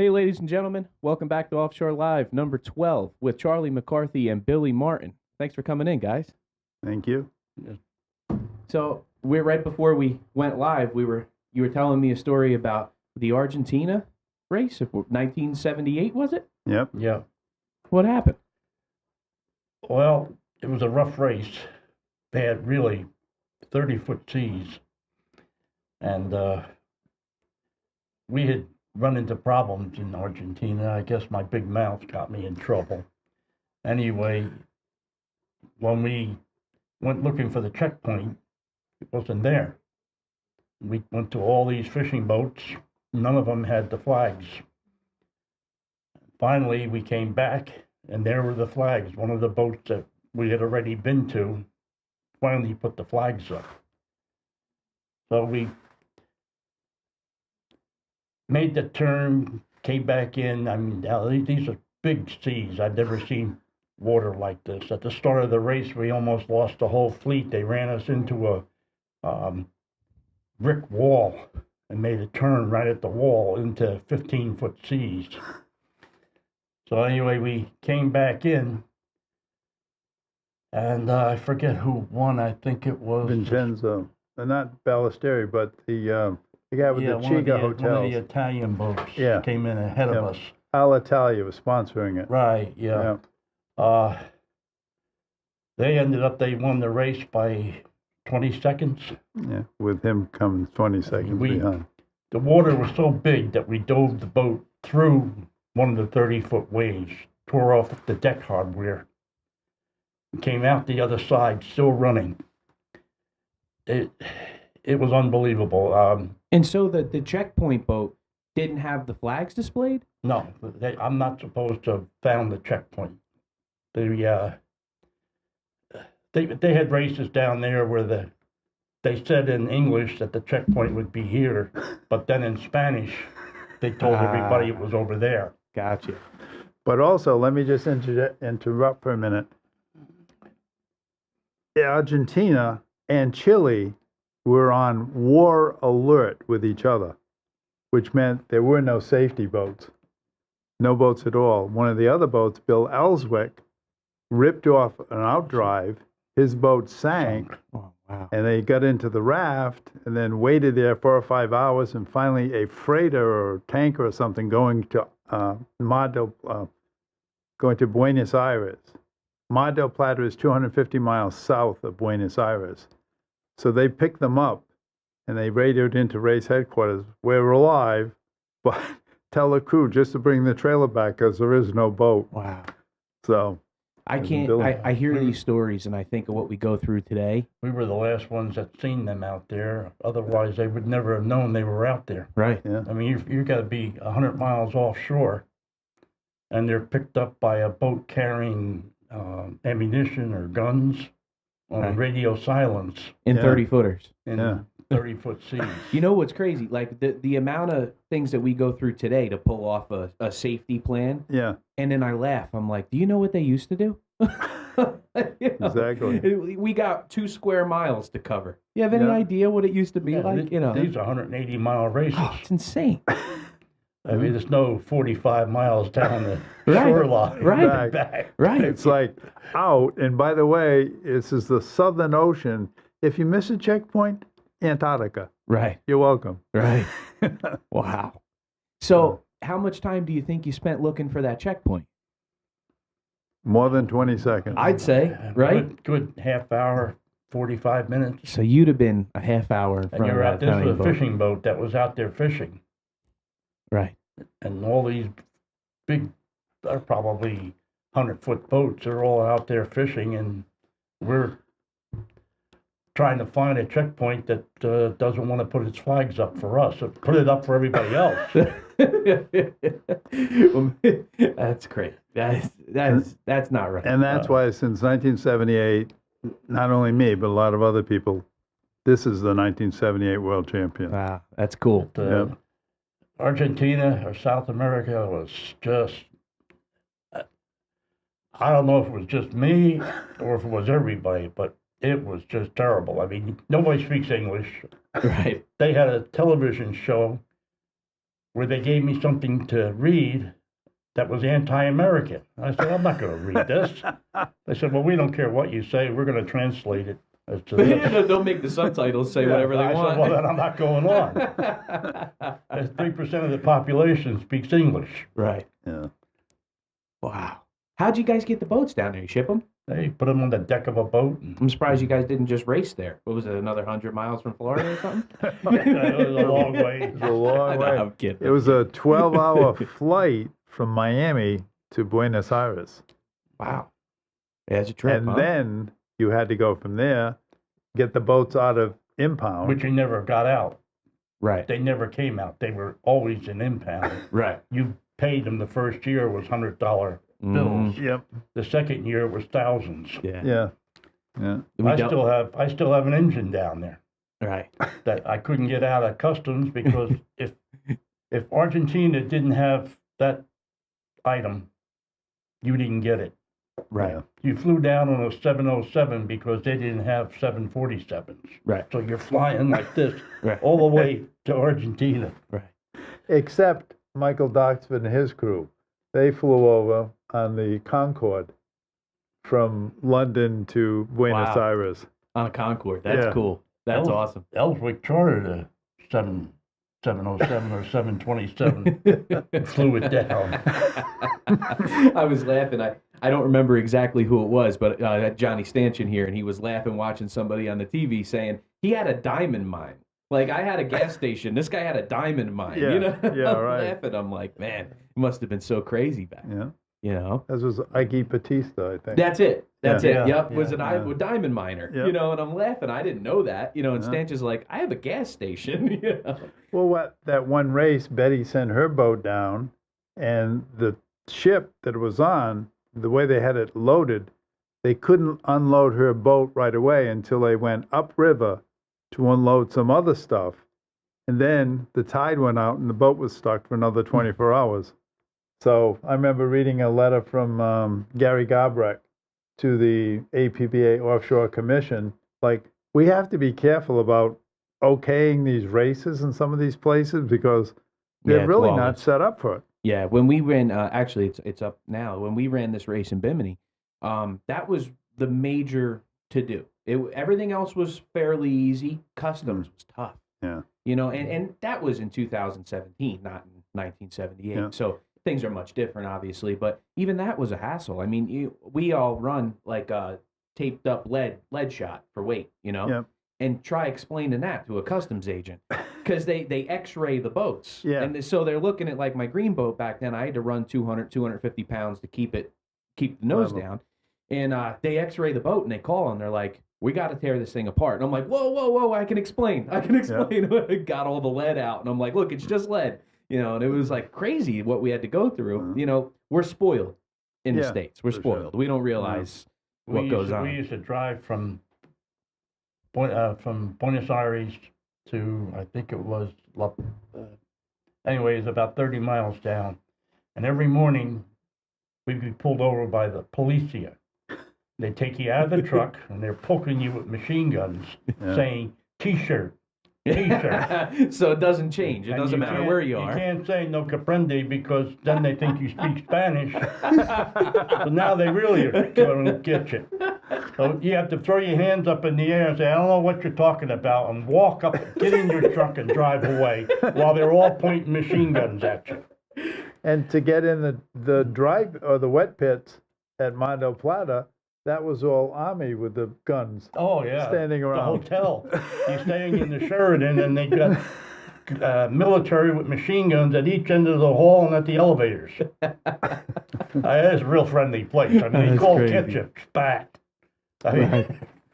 Hey, ladies and gentlemen, welcome back to Offshore Live, number 12, with Charlie McCarthy and Billy Martin. Thanks for coming in, guys. Thank you. So, we're right before we went live, you were telling me a story about the Argentina race of 1978, was it? Yep. Yeah. What happened? Well, it was a rough race. They had really 30-foot seas. And we had run into problems in Argentina. I guess my big mouth got me in trouble. Anyway, when we went looking for the checkpoint, it wasn't there. We went to all these fishing boats. None of them had the flags. Finally, we came back, and there were the flags. One of the boats that we had already been to finally put the flags up. So we made the turn, came back in. I mean, now these are big seas. I've never seen water like this. At the start of the race, we almost lost the whole fleet. They ran us into a brick wall and made a turn right at the wall into 15-foot seas. So anyway, we came back in, and I forget who won. I think it was Vincenzo. Not Ballesteri, but the guy with the one of Chiga the, hotels. one of the Italian boats Yeah. came in ahead of us. Alitalia was sponsoring it. Right, yeah. They won the race by 20 seconds. Yeah, with him coming 20 seconds behind. The water was so big that we dove the boat through one of the 30-foot waves, tore off the deck hardware, and came out the other side still running. It was unbelievable. And so the checkpoint boat didn't have the flags displayed? No, I'm not supposed to have found the checkpoint. They had races down there where they said in English that the checkpoint would be here, but then in Spanish they told everybody it was over there. Gotcha. But also, let me just interrupt for a minute. Argentina and Chile were on war alert with each other, which meant there were no safety boats, no boats at all. One of the other boats, Bill Ellswick, ripped off an outdrive. His boat sank, Oh, wow. and they got into the raft and then waited there 4 or 5 hours, and finally a freighter or tanker or something going to Buenos Aires. Mar del Plata is 250 miles south of Buenos Aires. So they picked them up, and they radioed into race headquarters, "We're alive, but tell the crew just to bring the trailer back because there is no boat." Wow. So I can't, I hear these stories and I think of what we go through today. We were the last ones that seen them out there. Otherwise, they would never have known they were out there. Right. yeah, I mean, you've got to be 100 miles offshore, and they're picked up by a boat carrying ammunition or guns on Right. radio silence In Yeah. 30 footers. in Yeah. 30-foot seas. You know what's crazy? Like the amount of things that we go through today to pull off a safety plan. yeah, And then I laugh. I'm like, do you know what they used to do? You know, Exactly. We got 2 square miles to cover. You have any Yeah. idea what it used to be Yeah, like? You know, these are 180-mile races. oh, it's insane. I mean, there's no 45 miles down the Right, shoreline. right, and back. Right. It's like out. And by the way, this is the Southern Ocean. If you miss a checkpoint, Antarctica. Right. You're welcome. Right. Wow. So, how much time do you think you spent looking for that checkpoint? More than 20 seconds. I'd say, right? Good half hour, 45 minutes. So you'd have been a half hour in And front of you're that out there Italian with a boat. fishing boat that was out there fishing. Right. And all these big, they're probably 100-foot boats, they're all out there fishing, and we're trying to find a checkpoint that doesn't want to put its flags up for us, or put it up for everybody else. That's great. That's not right. And that's why since 1978, not only me, but a lot of other people, this is the 1978 world champion. Wow, that's cool. Yep. Argentina or South America was just, I don't know if it was just me or if it was everybody, but it was just terrible. I mean, nobody speaks English. Right. They had a television show where they gave me something to read that was anti-American. I said, I'm not going to read this. They said, well, we don't care what you say. We're going to translate it. I said, Don't make the subtitles say whatever they I want. said, well, then I'm not going on. 3% of the population speaks English. Right. Yeah. Wow. How'd you guys get the boats down there? You ship them? They put them on the deck of a boat. I'm surprised you guys didn't just race there. What was it, another 100 miles from Florida or something? It was a long way. It was a long way. I'm kidding. It was a 12-hour flight from Miami to Buenos Aires. Wow. Yeah, it's a trip, And huh? then you had to go from there, get the boats out of impound. Which they never got out. Right. They never came out. They were always in impound. Right. You paid them the first year was $100 bills. Yep. The second year was thousands. Yeah. Yeah. Yeah. I still have an engine down there Right. that I couldn't get out of customs because if Argentina didn't have that item, you didn't get it. Right. Yeah. You flew down on a 707 because they didn't have 747s. Right. So you're flying like this Right. all the way to Argentina. Right. Except Michael Doxford and his crew. They flew over on the Concorde from London to Buenos Wow. Aires. On a Concorde. That's Yeah. cool. That's Else- awesome. Ellswick chartered a 707 or 727 and flew it down. I was laughing. I don't remember exactly who it was, but I had Johnny Stanchion here, and he was laughing watching somebody on the TV saying he had a diamond mine. Like, I had a gas station. This guy had a diamond mine. Yeah, You know? yeah, I'm right. laughing. I'm like, man, it must have been so crazy back then. Yeah. You know? This was Ike Batista, I think. That's it. That's it. Yeah, Yep. yeah, Was a yeah. diamond miner. Yep. You know, and I'm laughing. I didn't know that. You know, and Yeah. Stanchion's like, I have a gas station. You know? Well, that one race, Betty sent her boat down, and the ship that it was on, the way they had it loaded, they couldn't unload her boat right away until they went upriver to unload some other stuff. And then the tide went out and the boat was stuck for another 24 hours. So I remember reading a letter from Gary Garbrecht to the APBA Offshore Commission, like, we have to be careful about okaying these races in some of these places because they're Yeah, it's really not lawless. set up for it. Yeah, when we ran, actually, it's up now. When we ran this race in Bimini, that was the major to do. Everything else was fairly easy. Customs was tough. Yeah. You know, and that was in 2017, not in 1978. Yeah. So things are much different, obviously. But even that was a hassle. I mean, we all run like a taped up lead shot for weight, you know, Yep. and try explaining that to a customs agent because they X-ray the boats. Yeah. And so they're looking at, like, my green boat back then. I had to run 250 pounds to keep the nose Level. down. And they X-ray the boat and they call and they're like, we got to tear this thing apart. And I'm like, whoa, I can explain. I got all the lead out. And I'm like, look, it's just lead. You know, and it was like crazy what we had to go through. Mhm. You know, we're spoiled in the Yeah, States. We're for spoiled. sure. We don't realize what goes on. We used to drive from Buenos Aires to, I think it was, anyways, about 30 miles down. And every morning, we'd be pulled over by the policia. They take you out of the truck, and they're poking you with machine guns, Yeah. saying, T-shirt, T-shirt. So it doesn't change. It And doesn't matter can't- where you are. You can't say no comprende because then they think you speak Spanish. So now they really are going to get you. So you have to throw your hands up in the air and say, I don't know what you're talking about, and walk up, get in your truck and drive away while they're all pointing machine guns at you. And to get in the dry or the wet pits at Mar del Plata, that was all Army with the guns. Oh, yeah. Standing The around. hotel. You're staying in the Sheridan, and they got military with machine guns at each end of the hall and at the elevators. It's a real friendly place. I mean, they That's call crazy. ketchup spat. I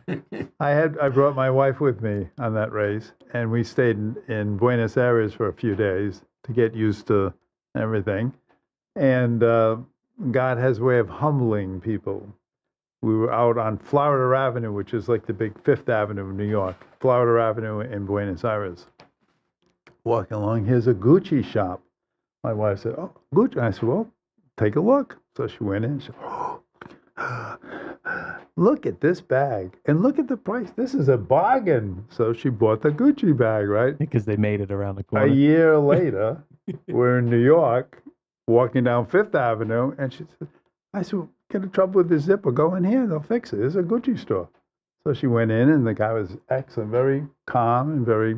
mean, I brought my wife with me on that race, and we stayed in Buenos Aires for a few days to get used to everything. And God has a way of humbling people. We were out on Florida Avenue, which is like the big Fifth Avenue of New York, Florida Avenue in Buenos Aires. Walking along, here's a Gucci shop. My wife said, oh, Gucci. I said, well, take a look. So she went in. She said, oh, look at this bag and look at the price. This is a bargain. So she bought the Gucci bag, right? Because they made it around the A corner. year later, we're in New York, walking down Fifth Avenue, and she said, I said, get in trouble with the zipper. Go in here. They'll fix it. It's a Gucci store. So she went in, and the guy was excellent, very calm and very,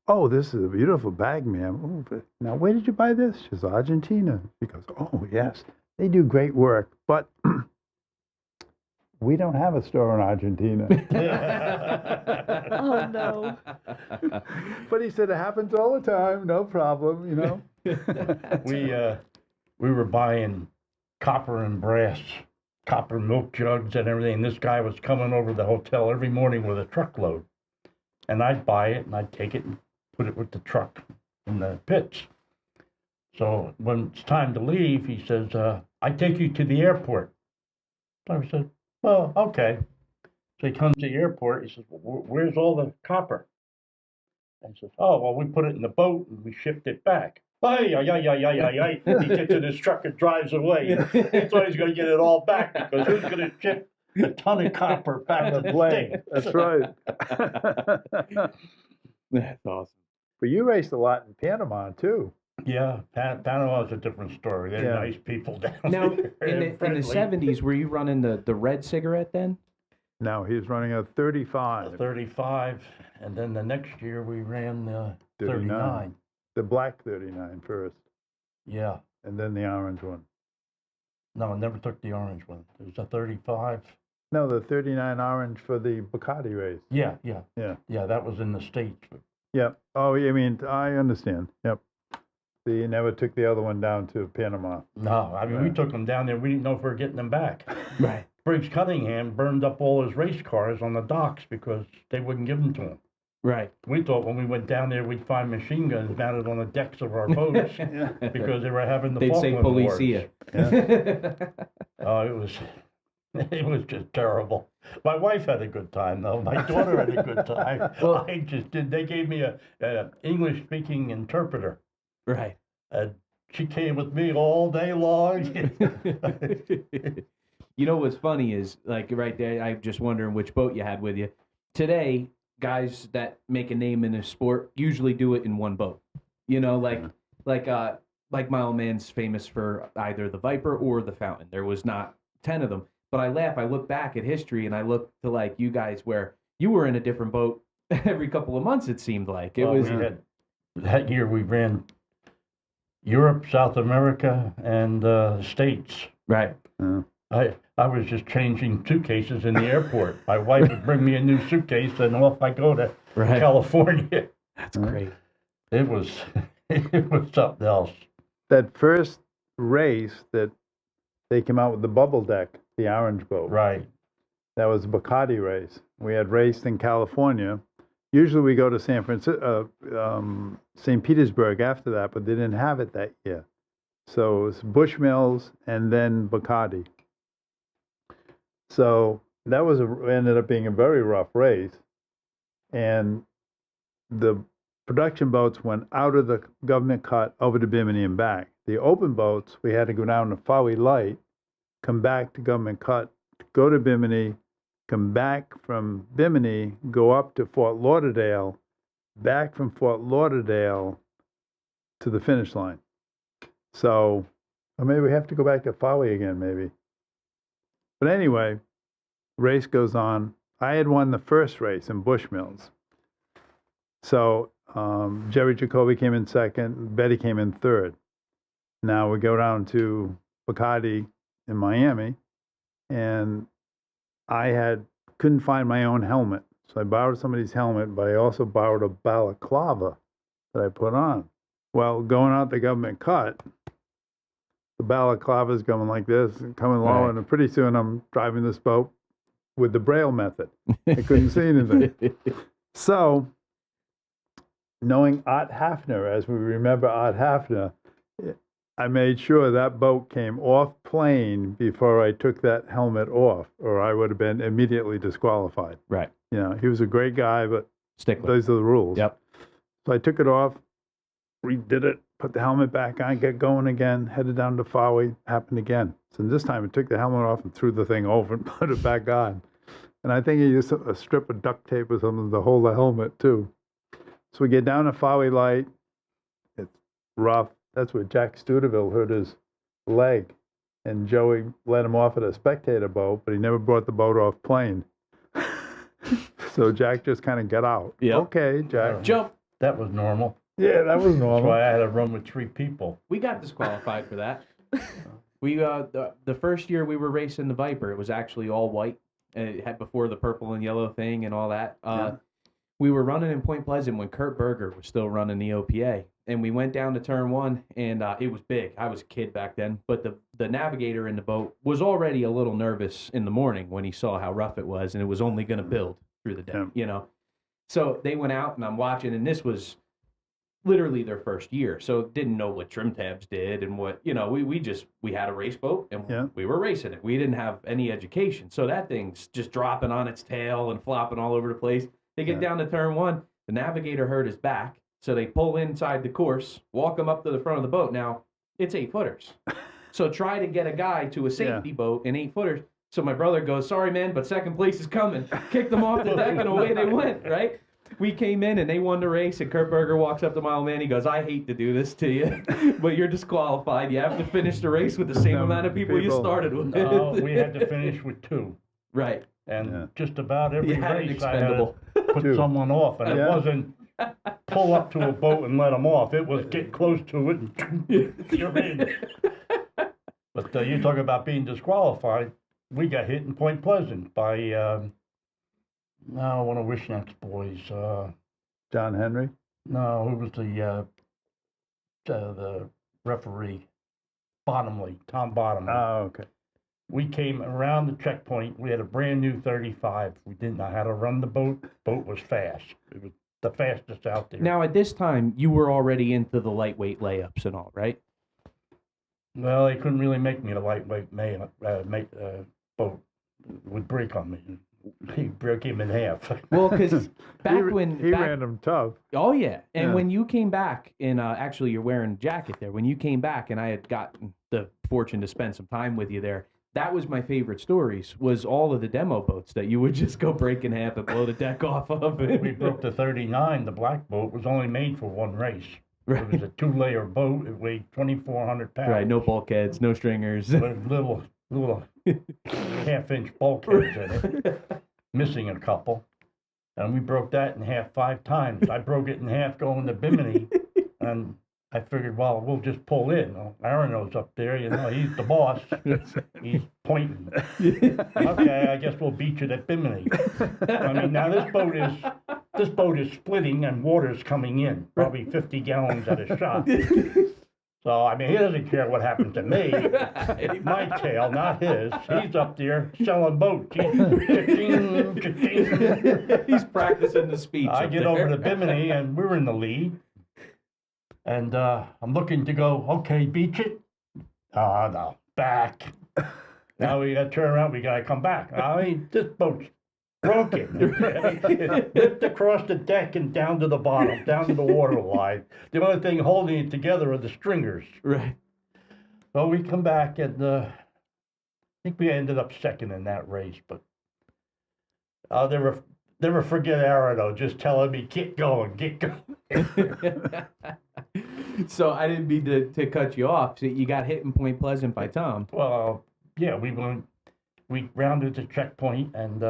oh, this is a beautiful bag, ma'am. Oh, but now, where did you buy this? She says, Argentina. He goes, oh, yes. They do great work, but we don't have a store in Argentina. Oh, no. But he said, it happens all the time. No problem, We were buying copper and brass, copper milk jugs and everything. This guy was coming over to the hotel every morning with a truckload. And I'd buy it and I'd take it and put it with the truck in the pits. So when it's time to leave, he says, I take you to the airport. So I said, well, okay. So he comes to the airport. He says, well, where's all the copper? And he says, oh, well, we put it in the boat and we shipped it back. Ay, ay, ay, ay, ay, ay, ay. He gets in his truck and drives away. He thought he's going to get it all back because who's going to ship a ton of copper back to the Plane. States? That's right. That's awesome. But you raced a lot in Panama, too. Yeah, Panama's a different story. They're Yeah. nice people down Now, there. in the Friendly. 70s, were you running the red cigarette then? No, he was running a 35, 35, and then the next year we ran the 39. the black 39 first, Yeah. and then the orange one. No, I never took the orange one. It was a 35. No, the 39 orange for the Bacardi race. Yeah. Yeah. Yeah, that was in the States. But Yep. Oh, I mean, I understand. Yep. So you never took the other one down to Panama. no, I mean, we Right. took them down there. We didn't know if we were getting them back. Right. Briggs Cunningham burned up all his race cars on the docks because they wouldn't give them to him. Right. We thought when we went down there, we'd find machine guns mounted on the decks of our boats because they were having the They'd say Falkland Wars. policia. Oh, it was just terrible. My wife had a good time though. My daughter had a good time. Well- I just did. They gave me a English speaking interpreter, Right. and she came with me all day long. You know what's funny is, like, right there, I'm just wondering which boat you had with you. Today, guys that make a name in a sport usually do it in one boat. Like my old man's famous for either the Viper or the Fountain. There was not 10 of them. But I laugh, I look back at history and I look to like you guys where you were in a different boat every couple of months, it seemed like. It Well, was we had, that year we ran Europe, South America, and the States. right. I was just changing suitcases in the airport. My wife would bring me a new suitcase, and off I go to Right. California. That's great. It was something else. That first race that they came out with the bubble deck, the orange boat. Right. That was a Bacardi race. We had raced in California. Usually we go to St. Petersburg after that, but they didn't have it that year. So it was Bushmills and then Bacardi. So that ended up being a very rough race. And the production boats went out of the government cut over to Bimini and back. The open boats, we had to go down to Fowey Light, come back to government cut, go to Bimini, come back from Bimini, go up to Fort Lauderdale, back from Fort Lauderdale to the finish line. So, or maybe we have to go back to Fowey again, maybe. But anyway, race goes on. I had won the first race in Bushmills. So Jerry Jacoby came in second, Betty came in third. Now we go down to Bacardi in Miami, and I couldn't find my own helmet. So I borrowed somebody's helmet, but I also borrowed a balaclava that I put on. Well, going out the government cut, the balaclava's going like this, and coming low, Right. and pretty soon I'm driving this boat with the Braille method. I couldn't see anything. So, knowing Art Hafner, as we remember Art Hafner, I made sure that boat came off plane before I took that helmet off, or I would have been immediately disqualified. Right. You know, he was a great guy, but Stickler. those are the rules. Yep. So I took it off, redid it, put the helmet back on, get going again, headed down to Fowey, happened again. So this time it took the helmet off and threw the thing over and put it back on. And I think he used a strip of duct tape or something to hold the helmet too. So we get down to Fowey Light. It's rough. That's where Jack Studeville hurt his leg. And Joey let him off at a spectator boat, but he never brought the boat off plane. So Jack just kind of got out. Yep. Okay, Jack. Jump. That was normal. Yeah, that was That's normal. why I had to run with 3 people. We got disqualified for that. We the first year we were racing the Viper, it was actually all white, and it had before the purple and yellow thing and all that. We were running in Point Pleasant when Kurt Berger was still running the OPA, and we went down to turn 1, and it was big. I was a kid back then, but the navigator in the boat was already a little nervous in the morning when he saw how rough it was, and it was only going to build through the day, you know. So they went out, and I'm watching, and this was literally their first year, so didn't know what trim tabs did and what, you know, we had a race boat and we were racing it. We didn't have any education, so that thing's just dropping on its tail and flopping all over the place. They get down to turn 1, the navigator hurt his back, so they pull inside the course, walk him up to the front of the boat. Now it's 8-footers, so try to get a guy to a safety boat in 8-footers. So my brother goes, "Sorry, man, but second place is coming." Kicked them off the deck and away they went, right? We came in and they won the race, and Kurt Berger walks up to my old man. He goes, "I hate to do this to you, but you're disqualified. You have to finish the race with the same amount of people you started with." We had to finish with 2. Right. And just about every You had an race I had to expendable. put someone off. And it wasn't pull up to a boat and let them off. It was get close to it and you're in. But you talk about being disqualified. We got hit in Point Pleasant by, one of Wishnak's boys. John Henry? No, who was the referee? Bottomley, Tom Bottomley. Oh, okay. We came around the checkpoint. We had a brand new 35. We didn't know how to run the boat. Boat was fast. It was the fastest out there. Now, at this time, you were already into the lightweight layups and all, right? Well, they couldn't really make me a lightweight boat. It would break on me. He broke him in half. Well, because back when... He ran them tough. Oh, yeah. And Yeah. when you came back, and actually you're wearing a jacket there, when you came back and I had gotten the fortune to spend some time with you there, that was my favorite stories, was all of the demo boats that you would just go break in half and blow the deck off of. We broke the 39. The black boat was only made for one race. Right. It was a 2-layer boat. It weighed 2,400 pounds. Right, no bulkheads, no stringers. With little half-inch bulkheads in it, missing a couple. And we broke that in half 5 times. I broke it in half going to Bimini, and I figured, well, we'll just pull in. Well, Arano's up there, you know, he's the boss. He's pointing. Okay, I guess we'll beat you at Bimini. I mean, now this boat is splitting and water's coming in, probably 50 gallons at a shot. So, I mean, he doesn't care what happens to me. My tail, not his. He's up there selling boats. He's cha-ching, cha-ching. He's practicing the speech. I up get there. over to Bimini, and we're in the lead. And I'm looking to go, okay, beach it. Oh, no, back. Now we got to turn around. We got to come back. I mean, this boat's broken. It ripped across the deck and down to the bottom, down to the water line. The only thing holding it together are the stringers. Right. Well, we come back, and I think we ended up second in that race. But I'll never forget Arano just telling me, get going, get going. So I didn't mean to cut you off. So you got hit in Point Pleasant by Tom. Well, yeah, we rounded the checkpoint, and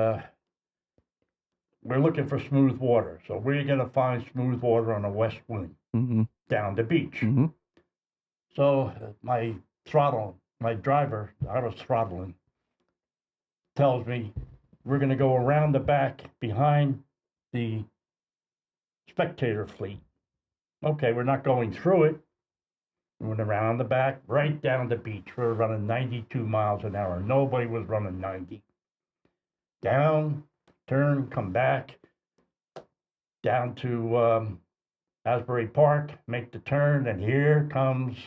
we're looking for smooth water. So we're going to find smooth water on the west wing down the beach. Mm-hmm. So my driver, I was throttling, tells me we're going to go around the back behind the spectator fleet. Okay, we're not going through it. We went around the back, right down the beach. We were running 92 miles an hour. Nobody was running 90. Down, turn, come back, down to Asbury Park, make the turn, and here comes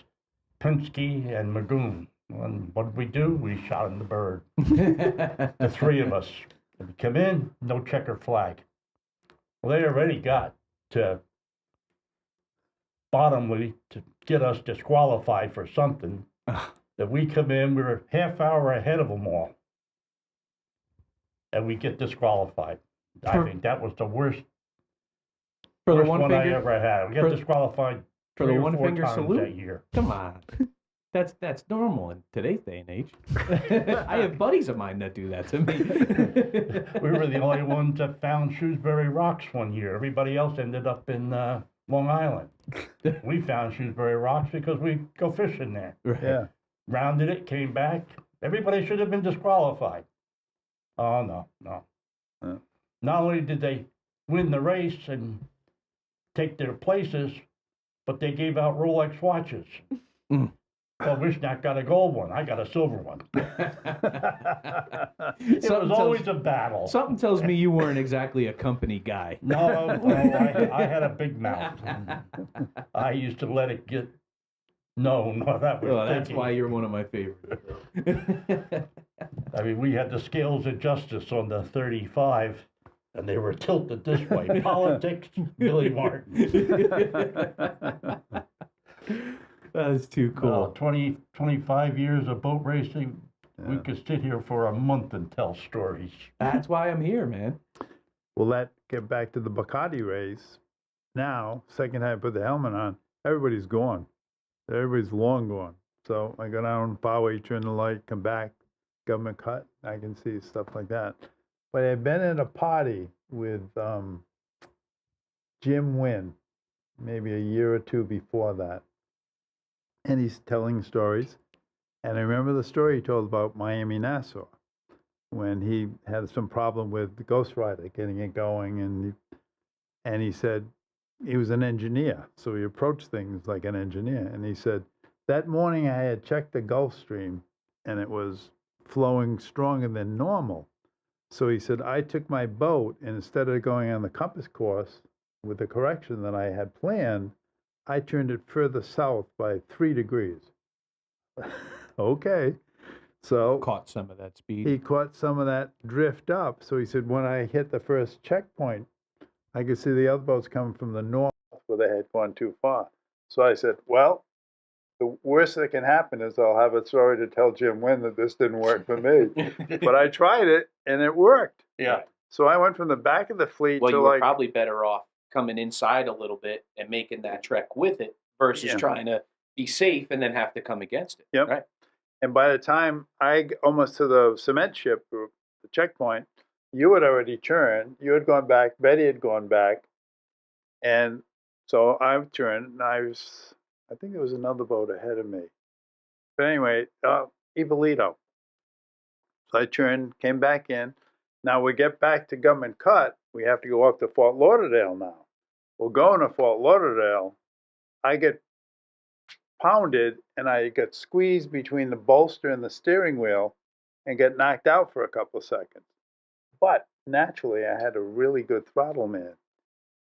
Pinsky and Magoon. And what did we do? We shot him the bird. The 3 of us. We come in, no checker flag. Well, they already got to bottomly to get us disqualified for something. That we come in, we're a half hour ahead of them all, and we get disqualified. I think that was the worst For the worst one one I finger, ever had. We got disqualified for the 3 or one 4 finger times salute? that year. Come on. That's normal in today's day and age. I have buddies of mine that do that to me. We were the only ones that found Shrewsbury Rocks one year. Everybody else ended up in Long Island. We found Shrewsbury Rocks because we go fishing there. Right. Yeah. Rounded it, came back. Everybody should have been disqualified. Oh, no. Yeah. Not only did they win the race and take their places, but they gave out Rolex watches. Mm. Well, Wishnak got a gold one. I got a silver one. It Something was always tells- a battle. Something tells me you weren't exactly a company guy. No, I had a big mouth. I used to let it get known. That was Well, that's thinking. why you're one of my favorites. I mean, we had the scales of justice on the 35, and they were tilted this way. Politics, Billy Martin. That's too cool. 25 years of boat racing. We Yeah. could sit here for a month and tell stories. That's why I'm here, man. Well, that get back to the Bacardi race. Now, second time I put the helmet on, everybody's gone. Everybody's long gone. So I go down Poway, turn the light, come back, government cut. I can see stuff like that. But I've been at a party with Jim Wynn, maybe a year or two before that. And he's telling stories. And I remember the story he told about Miami Nassau when he had some problem with the Ghost Rider getting it going. And he said he was an engineer. So he approached things like an engineer. And he said, that morning I had checked the Gulf Stream and it was flowing stronger than normal. So he said, I took my boat and instead of going on the compass course with the correction that I had planned, I turned it further south by 3 degrees. Okay. So Caught some of that speed. he caught some of that drift up. So he said, when I hit the first checkpoint, I could see the other boats coming from the north where they had gone too far. So I said, well, the worst that can happen is I'll have a story to tell Jim Wynn that this didn't work for me. But I tried it and it worked. Yeah. So I went from the back of the fleet Well, to you were like, probably better off coming inside a little bit and making that trek with it versus Yeah. trying to be safe and then have to come against it. Yep. Right. and by the time almost to the cement ship, or the checkpoint, you had already turned. You had gone back. Betty had gone back. And so I turned, and I think there was another boat ahead of me. But anyway, Ippolito. So I turned, came back in. Now we get back to Government Cut. We have to go up to Fort Lauderdale now. Well, going to Fort Lauderdale, I get pounded and I get squeezed between the bolster and the steering wheel and get knocked out for a couple of seconds. But naturally, I had a really good throttle man.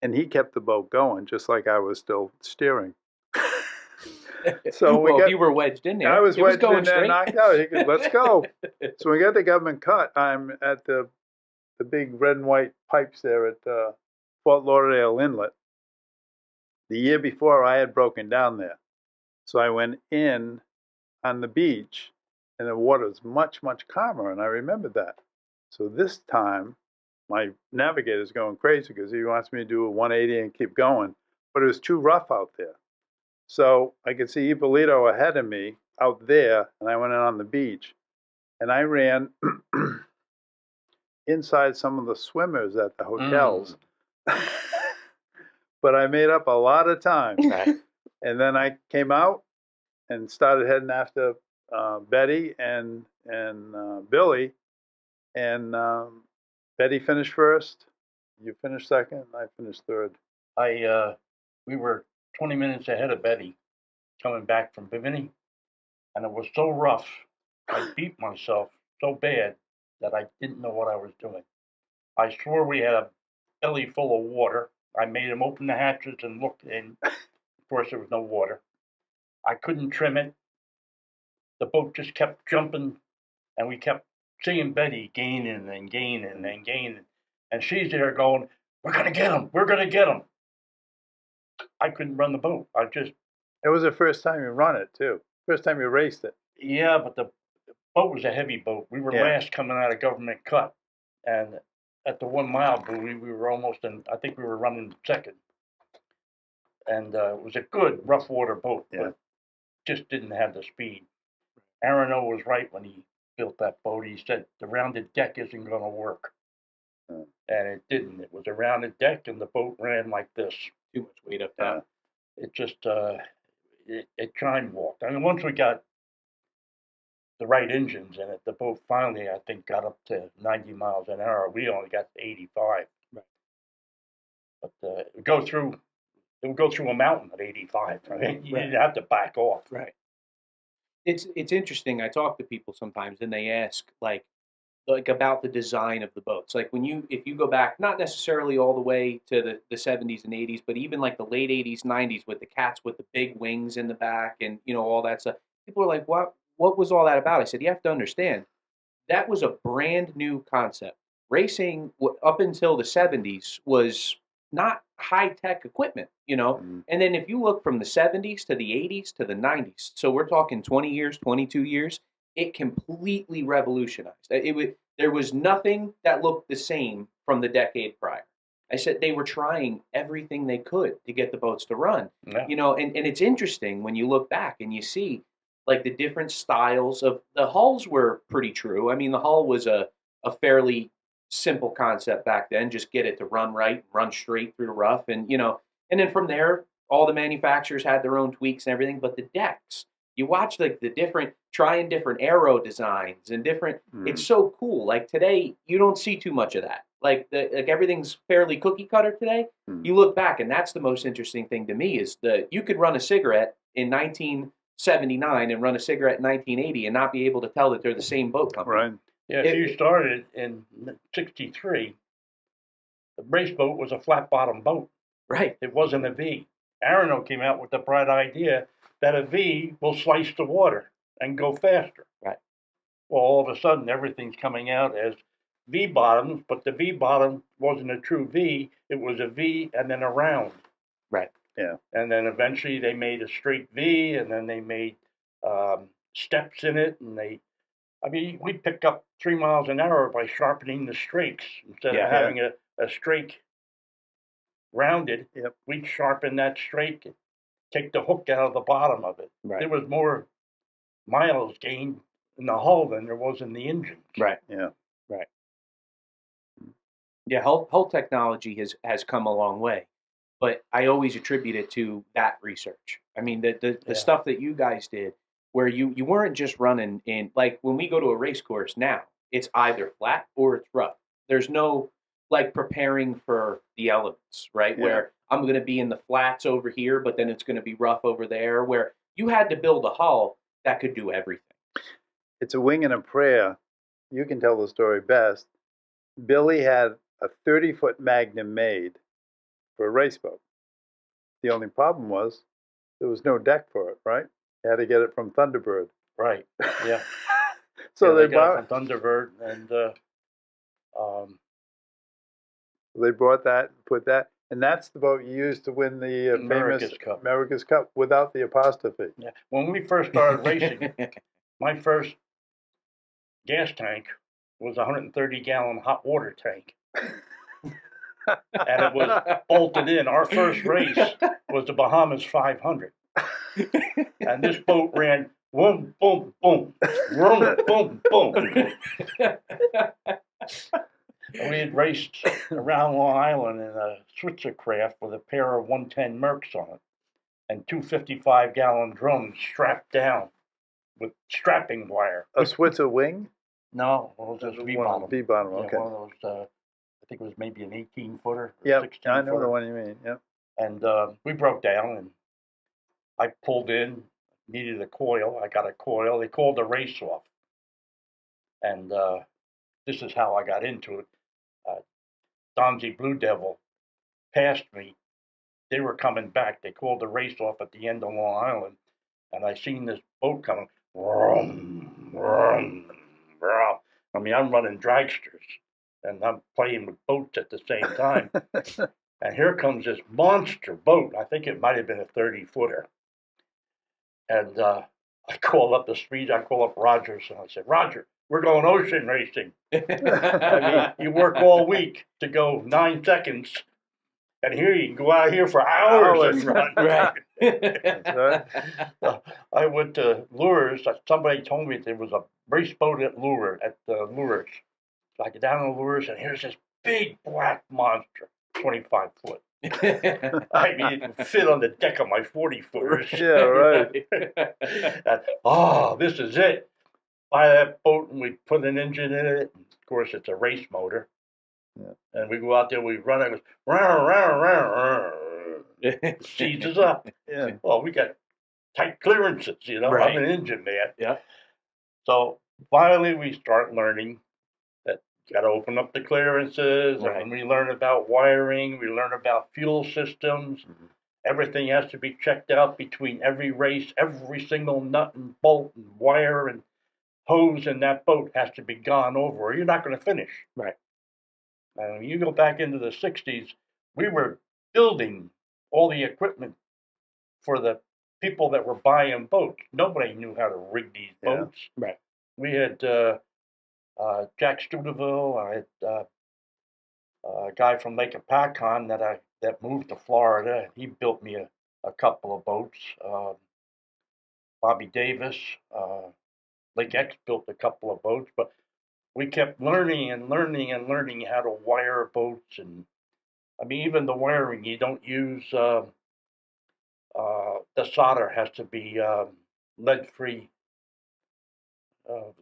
And he kept the boat going just like I was still steering. So well, if you were wedged in there, I was it was wedged going in there, straight. knocked out. He goes, let's go. So we got the Government Cut. I'm at the big red and white pipes there at Fort Lauderdale Inlet. The year before, I had broken down there. So I went in on the beach, and the water was much, much calmer, and I remembered that. So this time, my navigator's going crazy because he wants me to do a 180 and keep going, but it was too rough out there. So I could see Ippolito ahead of me out there, and I went in on the beach, and I ran inside some of the swimmers at the hotels. But I made up a lot of time. Right. And then I came out and started heading after Betty and Billy. And Betty finished first. You finished second. I finished third. We were 20 minutes ahead of Betty coming back from Bimini, and it was so rough. I beat myself so bad that I didn't know what I was doing. I swore we had a belly full of water. I made him open the hatches and look, and of course there was no water. I couldn't trim it. The boat just kept jumping, and we kept seeing Betty gaining and gaining and gaining. And she's there going, we're going to get him. We're going to get him. I couldn't run the boat. It was the first time you run it too. First time you raced it. Yeah, but the boat was a heavy boat. We were Yeah. last coming out of government cut, and at the 1 mile buoy, we were almost in. I think we were running second, and it was a good rough water boat, Yeah. but just didn't have the speed. Aaron O was right when he built that boat. He said the rounded deck isn't going to work, Mm. and it didn't. It was a rounded deck, and the boat ran like this. Too much weight up top. It just it time walked. I mean, once we got the right engines in it, the boat finally, I think, got up to 90 miles an hour. We only got to 85. Right. But it would go through a mountain at 85. Right? You Right. didn't have to back off. Right. It's interesting. I talk to people sometimes, and they ask like about the design of the boats. Like if you go back, not necessarily all the way to the 70s and 80s, but even like the late 80s, 90s with the cats with the big wings in the back and all that stuff. People are like, what was all that about? I said, you have to understand, that was a brand new concept. Racing up until the 70s was not high tech equipment, Mm. And then if you look from the 70s to the 80s to the 90s, so we're talking 20 years, 22 years, it completely revolutionized. There was nothing that looked the same from the decade prior. I said they were trying everything they could to get the boats to run, Yeah. and it's interesting when you look back and you see like the different styles of the hulls were pretty true. I mean, the hull was a fairly simple concept back then, just get it to run right, run straight through the rough, and and then from there, all the manufacturers had their own tweaks and everything. But the decks, you watch like the trying different aero designs and different. Mm. It's so cool. Like today, you don't see too much of that. Like everything's fairly cookie cutter today. Mm. You look back, and that's the most interesting thing to me is you could run a cigarette in 1979 and run a cigarette in 1980 and not be able to tell that they're the same boat company. Right. Yeah, if you started in '63, the race boat was a flat bottom boat. Right. It wasn't a V. Arano came out with the bright idea that a V will slice the water and go faster. Right. Well, all of a sudden, everything's coming out as V bottoms, but the V bottom wasn't a true V. It was a V and then a round. Right. Yeah. And then eventually they made a straight V, and then they made steps in it, and we pick up 3 miles an hour by sharpening the strakes instead Yeah. of having a strake rounded. Yep. We'd sharpen that strake and take the hook out of the bottom of it. Right. There was more miles gained in the hull than there was in the engines. Right. Yeah. Right. Yeah, hull technology has come a long way, but I always attribute it to that research. I mean, the Yeah. stuff that you guys did, where you weren't just running in like when we go to a race course now, it's either flat or it's rough. There's no like preparing for the elements, right? Yeah. Where I'm going to be in the flats over here, but then it's going to be rough over there. Where you had to build a hull that could do everything. It's a wing and a prayer. You can tell the story best. Billy had a 30-foot Magnum made for a race boat. The only problem was there was no deck for it, right? You had to get it from Thunderbird. Right. Yeah. So Yeah, they got bought it from Thunderbird, and they brought that, put that, and that's the boat you used to win the America's famous Cup. America's Cup without the apostrophe. yeah. When we first started racing, my first gas tank was a 130-gallon hot water tank. And it was bolted in. Our first race was the Bahamas 500. And this boat ran boom, boom, boom, boom, boom, boom. And we had raced around Long Island in a Switzer craft with a pair of 110 Mercs on it and two 55-gallon drums strapped down with strapping wire. A Switzer wing? No, it was just V-bottom. V-bottom, Yeah, okay. one of those, I think it was maybe an 18-footer. Yeah, 16 I know footer. the one you mean. Yep. And we broke down, and I pulled in, needed a coil. I got a coil. They called the race off. And this is how I got into it. Donzie Blue Devil passed me. They were coming back. They called the race off at the end of Long Island, and I seen this boat coming. Vroom, vroom, vroom. I mean, I'm running dragsters, and I'm playing with boats at the same time. And here comes this monster boat. I think it might have been a 30-footer. And I call up the street. I call up Rogers, and I said, Roger, we're going ocean racing. I mean, you work all week to go 9 seconds, and here you can go out here for hours and run. Right. I went to Lures. Somebody told me there was a race boat at Lures. So I get down on Lures, and here's this big black monster, 25 foot. I mean, it would fit on the deck of my 40-footers. Yeah, right. Oh, this is it. Buy that boat, and we put an engine in it. Of course, it's a race motor. Yeah. And we go out there, we run it, it goes, round, round, round, round. Seizes up. Yeah. Well, we got tight clearances, you know. Right. I'm an engine man. Yeah. So finally, we start learning that you got to open up the clearances. Right. And we learn about wiring. We learn about fuel systems. Mhm. Everything has to be checked out between every race. Every single nut and bolt and wire and hose in that boat has to be gone over, or you're not going to finish. Right. And when you go back into the 60s, we were building all the equipment for the people that were buying boats. Nobody knew how to rig these Yeah. boats. Right. We had Jack Studeville. I had a guy from Lake Apacon that moved to Florida. He built me a couple of boats. Bobby Davis, Lake X built a couple of boats, but we kept learning and learning and learning how to wire boats. And I mean, even the wiring, you don't use the solder has to be lead free.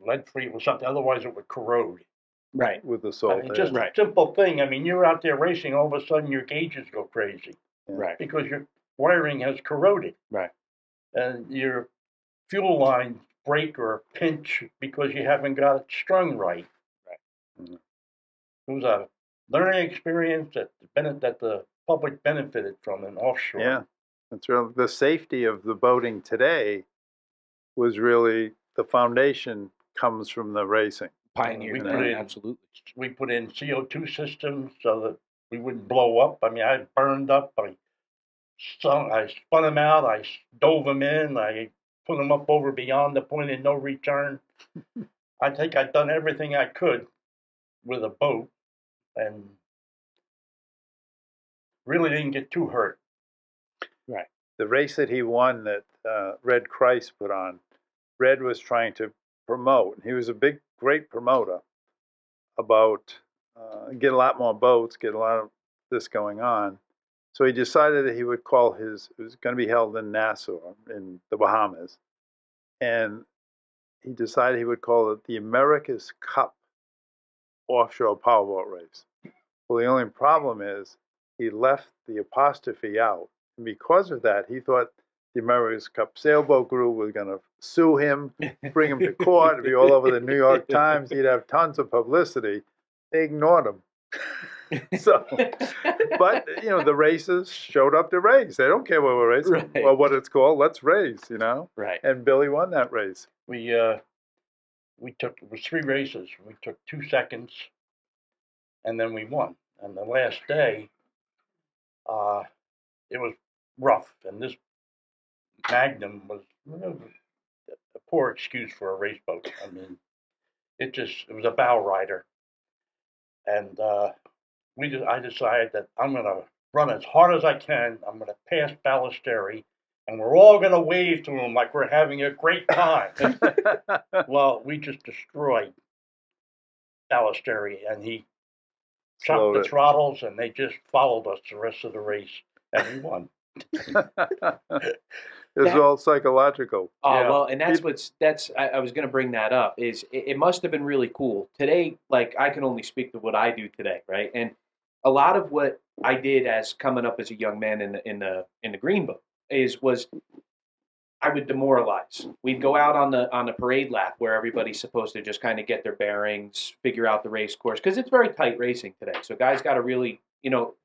Lead free was something, otherwise it would corrode. Right. With the I salt. mean, just Right. a simple thing. I mean, you're out there racing, all of a sudden your gauges go crazy Right. because your wiring has corroded. Right. And your fuel lines break or pinch because you haven't got it strung right. Right. Mm-hmm. It was a learning experience that the public benefited from in offshore. Yeah, that's real. The safety of the boating today was really the foundation comes from the racing. Pioneer. We put in- Absolutely. We put in CO2 systems so that we wouldn't blow up. I mean, I burned up. I spun them out. I dove them in. I put them up over beyond the point of no return. I think I'd done everything I could with a boat and really didn't get too hurt. Right. The race that he won that Red Christ put on, Red was trying to promote. He was a great promoter about get a lot more boats, get a lot of this going on. So he decided that he would call it was going to be held in Nassau in the Bahamas. And he decided he would call it the America's Cup Offshore Powerboat Race. Well, the only problem is he left the apostrophe out. And because of that, he thought the America's Cup Sailboat Group was going to sue him, bring him to court, it'd be all over the New York Times. He'd have tons of publicity. They ignored him. So, but the racers showed up to race. They don't care what we're racing, Right. or what it's called. Let's race, Right. And Billy won that race. We took, it was 3 races. We took 2 seconds, and then we won. And the last day, it was rough, and this Magnum was a poor excuse for a race boat. I mean, it was a bow rider, and I decided that I'm going to run as hard as I can. I'm going to pass Ballesteri, and we're all going to wave to him like we're having a great time. Well, we just destroyed Ballesteri, and he chopped Slowed the it. throttles, and they just followed us the rest of the race, and we won. It's all psychological. Oh, Yeah. well, and I was going to bring that up, is it must have been really cool. Today, like, I can only speak to what I do today, right? And a lot of what I did as coming up as a young man in the green boat was I would demoralize. We'd go out on the parade lap where everybody's supposed to just kind of get their bearings, figure out the race course, because it's very tight racing today. So guys got to really,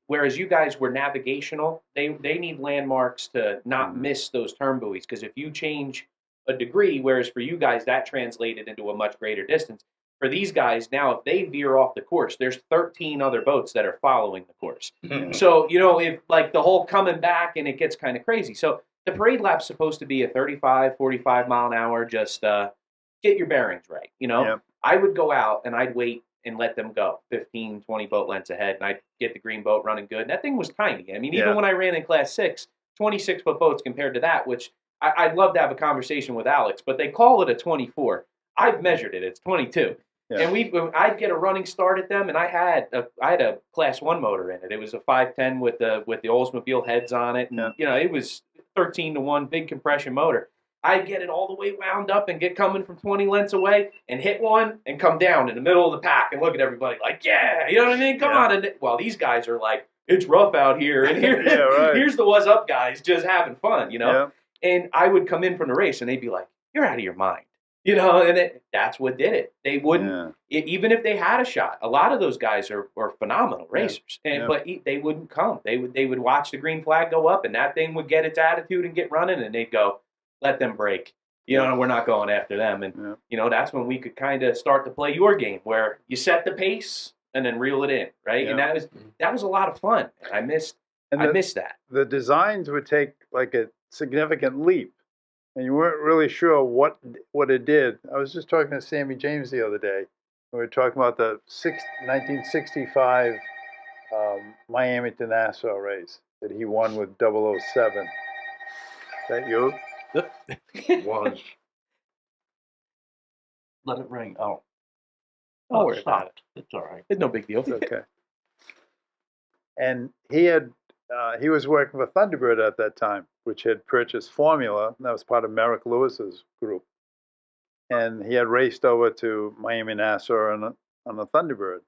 whereas you guys were navigational, they need landmarks to not miss those turn buoys, because if you change a degree, whereas for you guys that translated into a much greater distance, For these guys, now if they veer off the course, there's 13 other boats that are following the course. So, if like the whole coming back and it gets kind of crazy. So the parade lap's supposed to be a 35, 45 mile an hour, just get your bearings right. Yep. I would go out and I'd wait and let them go 15, 20 boat lengths ahead, and I'd get the green boat running good. And that thing was tiny. I mean, even when I ran in Class 6, 26-foot boats compared to that, which I'd love to have a conversation with Alex, but they call it a 24. I've measured it. It's 22. Yeah. And I'd get a running start at them, and I had a Class 1 motor in it. It was a 510 with the Oldsmobile heads on it, and it was 13-to-1 big compression motor. I'd get it all the way wound up and get coming from 20 lengths away and hit one and come down in the middle of the pack and look at everybody like, yeah, you know what I mean? Come on. And these guys are like, it's rough out here, and here's the what's up guys just having fun, Yeah. And I would come in from the race, and they'd be like, you're out of your mind. And that's what did it. They wouldn't, even if they had a shot. A lot of those guys are phenomenal racers, but they wouldn't come. They would watch the green flag go up, and that thing would get its attitude and get running, and they'd go, let them break. We're not going after them. And that's when we could kind of start to play your game, where you set the pace and then reel it in, right? And that was a lot of fun. And I missed that. The designs would take like a significant leap, and you weren't really sure what it did. I was just talking to Sammy James the other day. We were talking about the 1965 Miami to Nassau race that he won with 007. Is that you? Was. Let it ring. Oh. Don't worry about it. It's all right. It's no big deal. It's okay. And he was working for Thunderbird at that time, which had purchased Formula, and that was part of Merrick Lewis's group. And he had raced over to Miami Nassau on a Thunderbird.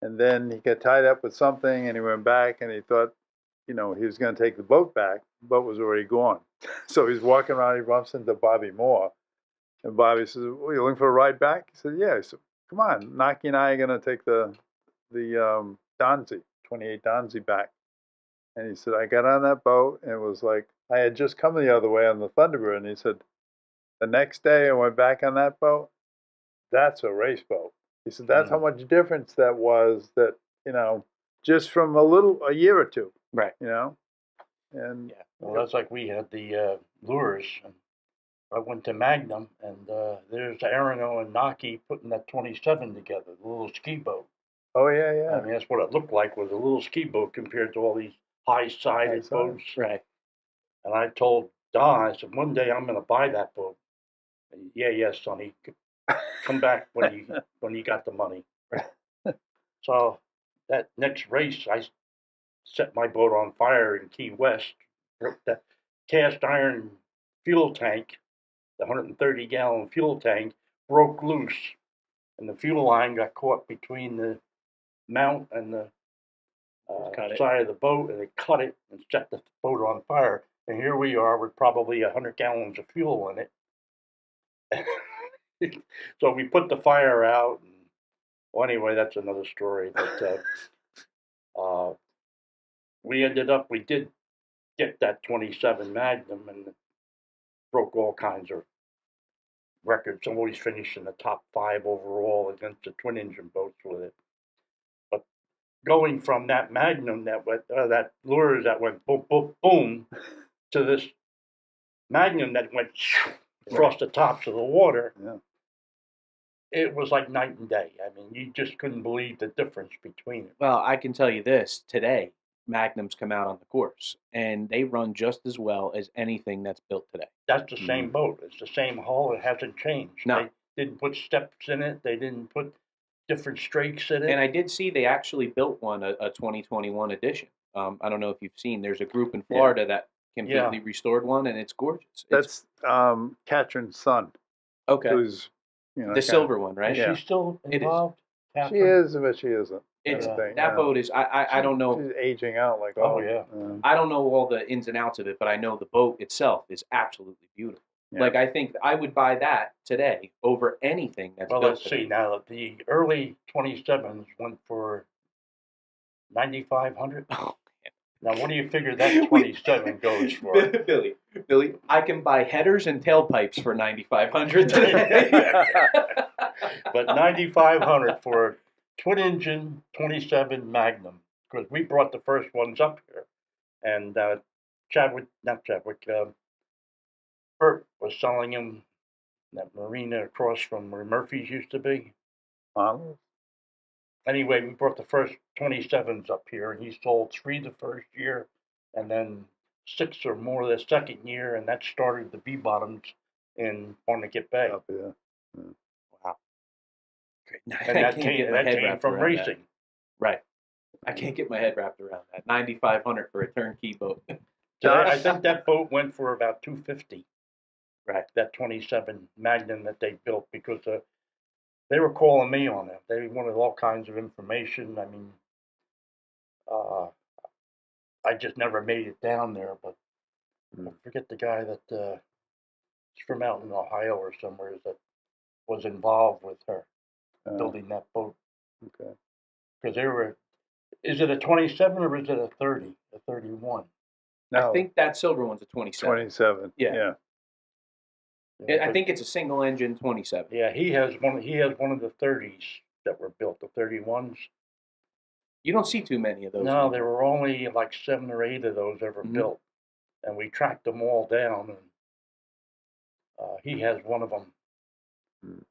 And then he got tied up with something, and he went back, and he thought, he was going to take the boat back. The boat was already gone. So he's walking around, he bumps into Bobby Moore. And Bobby says, well, you looking for a ride back? He said, yeah. He said, come on, Naki and I are going to take the Donzi, 28 Donzi back. And he said, I got on that boat, and it was like, I had just come the other way on the Thunderbird. And he said, the next day I went back on that boat. That's a race boat. He said, that's how much difference that was, that, just from a year or two. Right. And well, that's like we had the lures. And I went to Magnum, and there's Arano and Naki putting that 27 together, the little ski boat. Oh, yeah. I mean, that's what it looked like, was a little ski boat compared to all these high-sided boats. Right. And I told Don, I said, one day I'm going to buy that boat. And, yeah, Sonny, come back when you got the money. So that next race, I set my boat on fire in Key West. The cast iron fuel tank, the 130-gallon fuel tank, broke loose, and the fuel line got caught between the mount and the side of the boat, and it cut it and set the boat on fire. And here we are with probably 100 gallons of fuel in it. So we put the fire out. And, well, anyway, that's another story. But we did get that 27 Magnum, and it broke all kinds of records. I'm always finished in the top 5 overall against the twin engine boats with it. But going from that Magnum that went, that lures that went boom, boom, boom, to this Magnum that went across the tops of the water, it was like night and day. I mean, you just couldn't believe the difference between it. Well, I can tell you this, today, Magnums come out on the course, and they run just as well as anything that's built today. That's the same boat. It's the same hull. It hasn't changed. No. They didn't put steps in it. They didn't put different strakes in it. And I did see they actually built one, a 2021 edition. I don't know if you've seen, there's a group in Florida that completely restored one, and it's gorgeous. That's Katrin's son. Okay. Who's, the silver one, right? Is she still involved? She is, but she isn't. It's that boat is. I don't know. She's aging out like I don't know all the ins and outs of it, but I know the boat itself is absolutely beautiful. Yeah. Like, I think I would buy that today over anything that's built let's today. see now. The early 27s went for $9,500. Oh, Now, what do you figure that 27 goes for? Billy, I can buy headers and tailpipes for $9,500 today. But 9,500 for a twin engine 27 Magnum, because we brought the first ones up here, and Bert was selling them in that marina across from where Murphy's used to be. Arnold? Anyway, we brought the first 27s up here, and he sold 3 the first year, and then 6 or more the second year, and that started the B-bottoms in Barnegat Bay. Up here. Wow. Great. And that came from racing. Right. I can't get my head wrapped around that. 9,500 for a turnkey boat. I think that boat went for about $250. Right. That 27 Magnum that they built, because they were calling me on it. They wanted all kinds of information. I mean, I just never made it down there, but I forget the guy that is from out in Ohio or somewhere that was involved with her building that boat. Okay. Because they were, is it a 27 or is it a 30, a 31? No, I think that silver one's a 27. 27. Yeah. Yeah, I think it's a single engine 27. Yeah, he has one of the 30s that were built, the 31s. You don't see too many of those. No, there were only like 7 or 8 of those ever Mhm. built, and we tracked them all down. And he has one of them.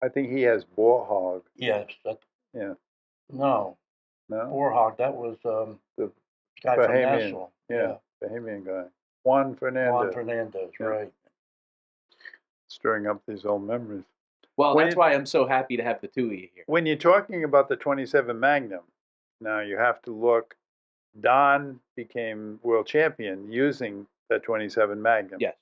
I think he has Boerhaave. Yes, that. Yeah. No, No? Boerhaave. That was The guy from Bahamian. Nassau. Yeah. Bahamian guy. Juan Fernandez. Juan Fernandez, Yeah. right? Stirring up these old memories. Well, When that's you- why I'm so happy to have the two of you here. When you're talking about the 27 Magnum, now you have to look. Don became world champion using the 27 Magnum. Yes.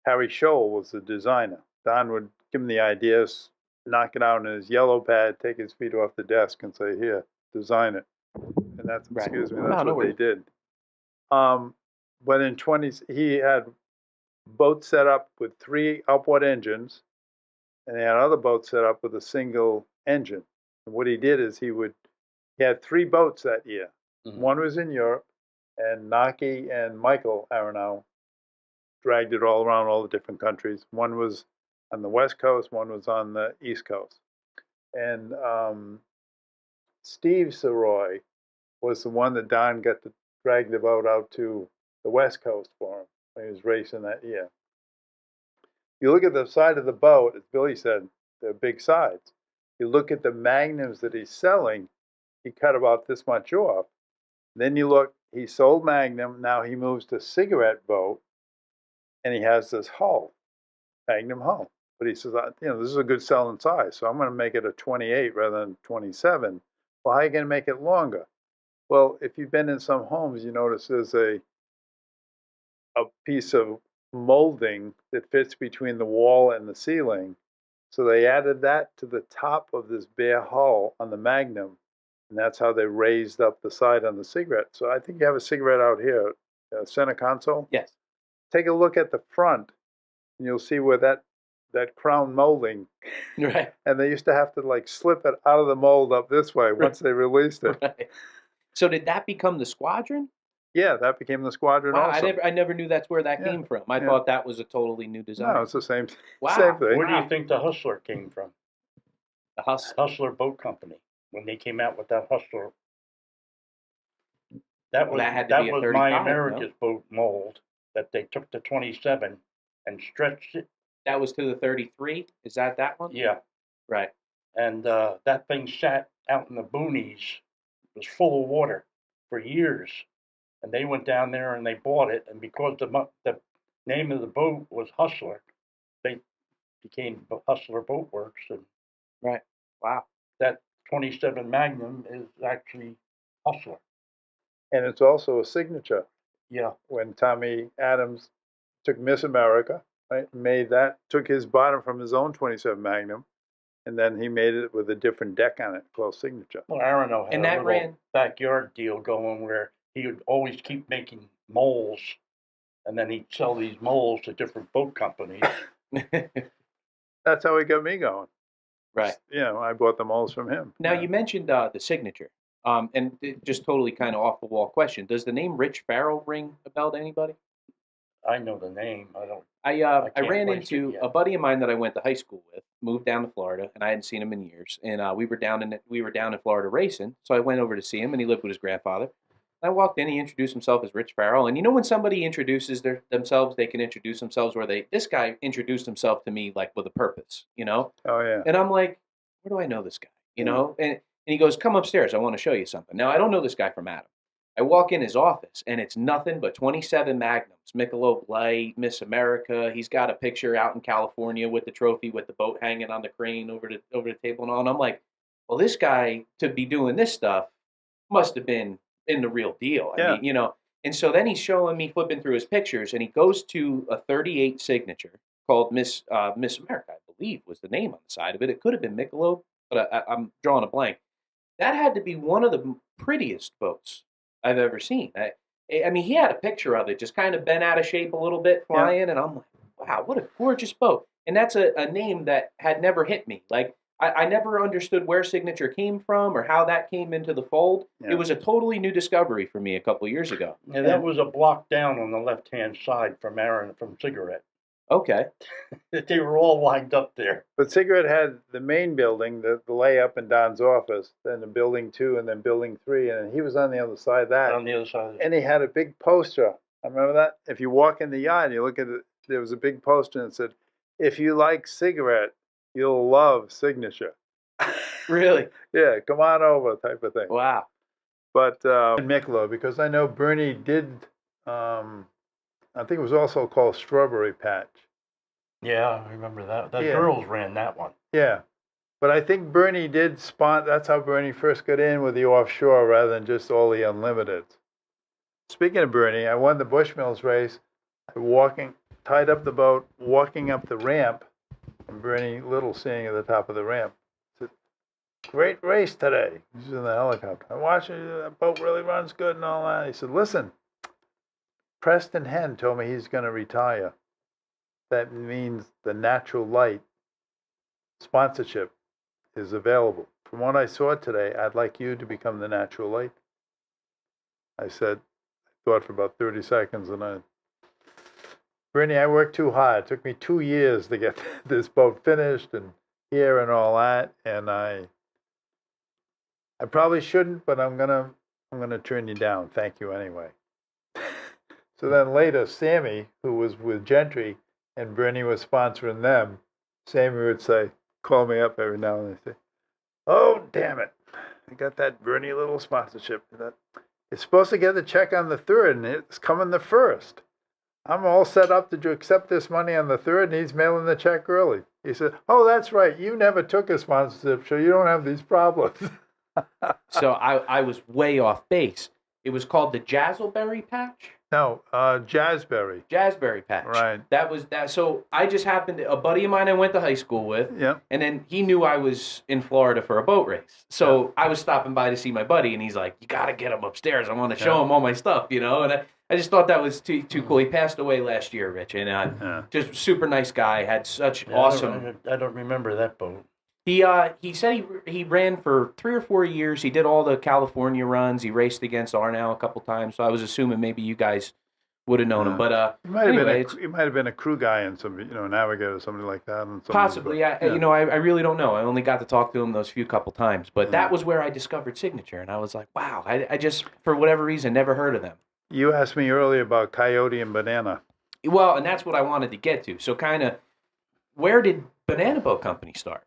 Harry Scholl was the designer. Don would give him the ideas, knock it out on his yellow pad, take his feet off the desk, and say, "Here, design it." And that's Right. excuse me, No, that's no what they worries. did. But in 20s, he had boats set up with 3 upward engines, and he had other boats set up with a single engine. And what he did is he had 3 boats that year. Mhm. One was in Europe, and Naki and Michael Aronow dragged it all around all the different countries. One was on the West Coast, one was on the East Coast. And Steve Saroy was the one that Don got to drag the boat out to the West Coast for him when he was racing that year. You look at the side of the boat, as Billy said, they're big sides. You look at the Magnums that he's selling, he cut about this much off. Then you look, he sold Magnum, now he moves to cigarette boat, and he has this hull, Magnum hull. But he says, this is a good selling size, so I'm going to make it a 28 rather than 27. Well, how are you going to make it longer? Well, if you've been in some homes, you notice there's a piece of molding that fits between the wall and the ceiling. So they added that to the top of this bare hull on the Magnum, and that's how they raised up the side on the cigarette. So I think you have a cigarette out here, center console. Yes. Take a look at the front, and you'll see where that crown molding, Right. and they used to have to like slip it out of the mold up this way once they released it. Right. So did that become the Squadron? Yeah, that became the Squadron Wow, also. I never knew that's where that came from. I thought that was a totally new design. No, it's the same Wow. same thing. Where do you think the Hustler came from? The Hustler. Hustler Boat Company, when they came out with that Hustler. That was that had to be a was 35, My no? America's boat mold that they took to 27 and stretched it. That was to the 33. Is that one? Yeah, Right. and that thing sat out in the boonies. It was full of water for years, and they went down there and they bought it. And because the name of the boat was Hustler, they became Hustler Boat Works. And Right. Wow. that 27 Magnum is actually Hustler. And it's also a signature. Yeah. When Tommy Adams took Miss America, right, took his bottom from his own 27 Magnum, and then he made it with a different deck on it called Signature. Well, Aronow had And a that little backyard deal going where he would always keep making molds, and then he'd sell these molds to different boat companies. That's how he got me going. Right. I bought the molds from him. Now you mentioned the Signature. And just totally kind of off the wall question: does the name Rich Farrell ring a bell to anybody? I know the name. I I can't ran place it into yet. a buddy of mine that I went to high school with, moved down to Florida, and I hadn't seen him in years. And we were down in Florida racing, so I went over to see him, and he lived with his grandfather. I walked in, he introduced himself as Rich Farrell, and you know when somebody introduces themselves, they can introduce themselves where this guy introduced himself to me like with a purpose, you know. Oh yeah. And I'm like, where do I know this guy? You know? And he goes, come upstairs. I want to show you something. Now, I don't know this guy from Adam. I walk in his office, and it's nothing but 27 Magnums, Michelob Light, Miss America. He's got a picture out in California with the trophy with the boat hanging on the crane over the table and all. And I'm like, well, this guy, to be doing this stuff, must have been in the real deal. I Yeah. mean, you know. And so then he's showing me flipping through his pictures, and he goes to a 38 signature called Miss America, I believe was the name on the side of it. It could have been Michelob, but I'm drawing a blank. That had to be one of the prettiest boats I've ever seen. I mean, he had a picture of it, just kind of bent out of shape a little bit, flying, and I'm like, wow, what a gorgeous boat. And that's a name that had never hit me. Like, I never understood where Signature came from or how that came into the fold. Yeah. It was a totally new discovery for me a couple years ago. Yeah, that was a block down on the left-hand side from Cigarette. Okay. They were all lined up there. But Cigarette had the main building, the layup in Don's office, then the building 2, and then building 3, and he was on the other side of that. On the other side of it. And he had a big poster. I remember that. If you walk in the yard, you look at it. There was a big poster and it said, "If you like Cigarette, you'll love Signature." Really? Yeah, come on over, type of thing. Wow. But in Michelob, because I know Bernie did. I think it was also called Strawberry Patch. Yeah, I remember that. The Yeah. girls ran that one. Yeah. But I think Bernie did spawn. That's how Bernie first got in with the Offshore rather than just all the Unlimiteds. Speaking of Bernie, I won the Bushmills race. Tied up the boat, walking up the ramp, and Bernie Little sitting at the top of the ramp. Said, "Great race today." He's in the helicopter. I watched it. That boat really runs good and all that. He said, "Listen, Preston Henn told me he's going to retire. That means the Natural Light sponsorship is available. From what I saw today, I'd like you to become the Natural Light." I said, thought for about 30 seconds, and Bernie, I worked too hard. It took me 2 years to get this boat finished and here and all that, and I probably shouldn't, but I'm gonna turn you down. Thank you anyway. So then later, Sammy, who was with Gentry, and Bernie was sponsoring them, Sammy would say, call me up every now and then, say, "Oh, damn it. I got that Bernie Little sponsorship. It's supposed to get the check on the 3rd, and it's coming the 1st. I'm all set up to accept this money on the 3rd, and he's mailing the check early." He said, "Oh, that's right. You never took a sponsorship, so you don't have these problems." So I was way off base. It was called the Jazzleberry Patch? No, Jazzberry. Jazzberry Patch. Right. That was that. So I just happened to, a buddy of mine I went to high school with, Yeah. and then he knew I was in Florida for a boat race. So I was stopping by to see my buddy, and he's like, "You got to get him upstairs. I want to show him all my stuff, you know." And I just thought that was too cool. He passed away last year, Rich, and just super nice guy. Had such awesome. I don't remember that boat. He said he ran for 3 or 4 years. He did all the California runs. He raced against Arnow a couple times. So I was assuming maybe you guys would have known him. But He might anyway, have been a crew guy and some, navigator or something like that. And possibly. I really don't know. I only got to talk to him those few couple times. But that was where I discovered Signature, and I was like, wow. I just, for whatever reason, never heard of them. You asked me earlier about Coyote and Banana. Well, and that's what I wanted to get to. So kind of, where did Banana Boat Company start?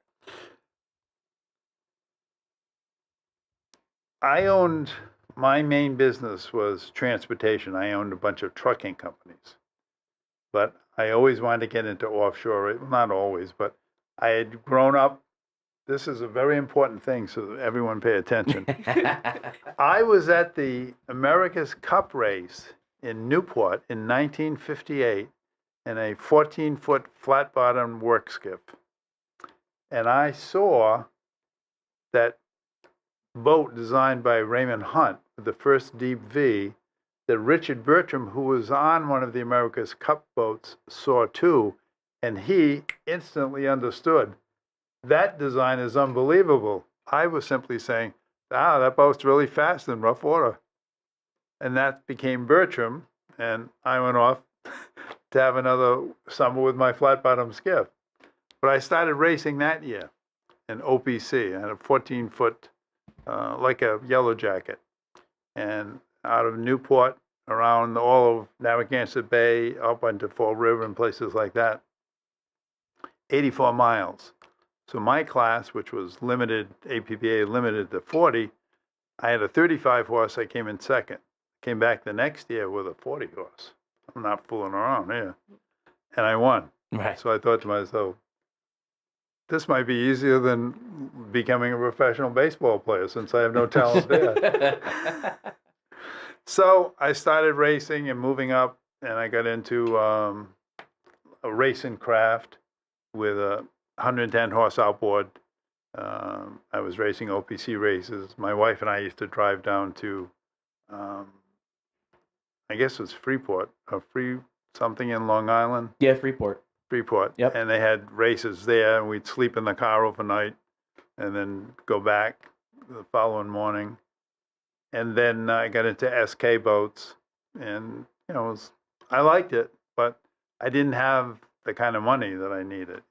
My main business was transportation. I owned a bunch of trucking companies. But I always wanted to get into offshore. Not always, but I had grown up. This is a very important thing, so everyone pay attention. I was at the America's Cup race in Newport in 1958 in a 14-foot flat-bottom work skiff. And I saw that boat designed by Raymond Hunt, the first deep V, that Richard Bertram, who was on one of the America's Cup boats, saw too, and he instantly understood. That design is unbelievable. I was simply saying, that boat's really fast in rough water. And that became Bertram, and I went off to have another summer with my flat bottom skiff. But I started racing that year in OPC. I had a 14-foot, like a yellow jacket. And out of Newport, around all of Narragansett Bay, up into Fall River and places like that, 84 miles. So my class, which was limited, APPA limited to 40, I had a 35 horse. I came in second. Came back the next year with a 40 horse. I'm not fooling around here. And I won. Right. So I thought to myself, this might be easier than becoming a professional baseball player since I have no talent there. So I started racing and moving up, and I got into a racing craft with a 110 horse outboard. I was racing OPC races. My wife and I used to drive down to, I guess it was Freeport, or something in Long Island. Yeah, Freeport. Yep. And they had races there, and we'd sleep in the car overnight and then go back the following morning. And then I got into SK boats, and I liked it, but I didn't have the kind of money that I needed,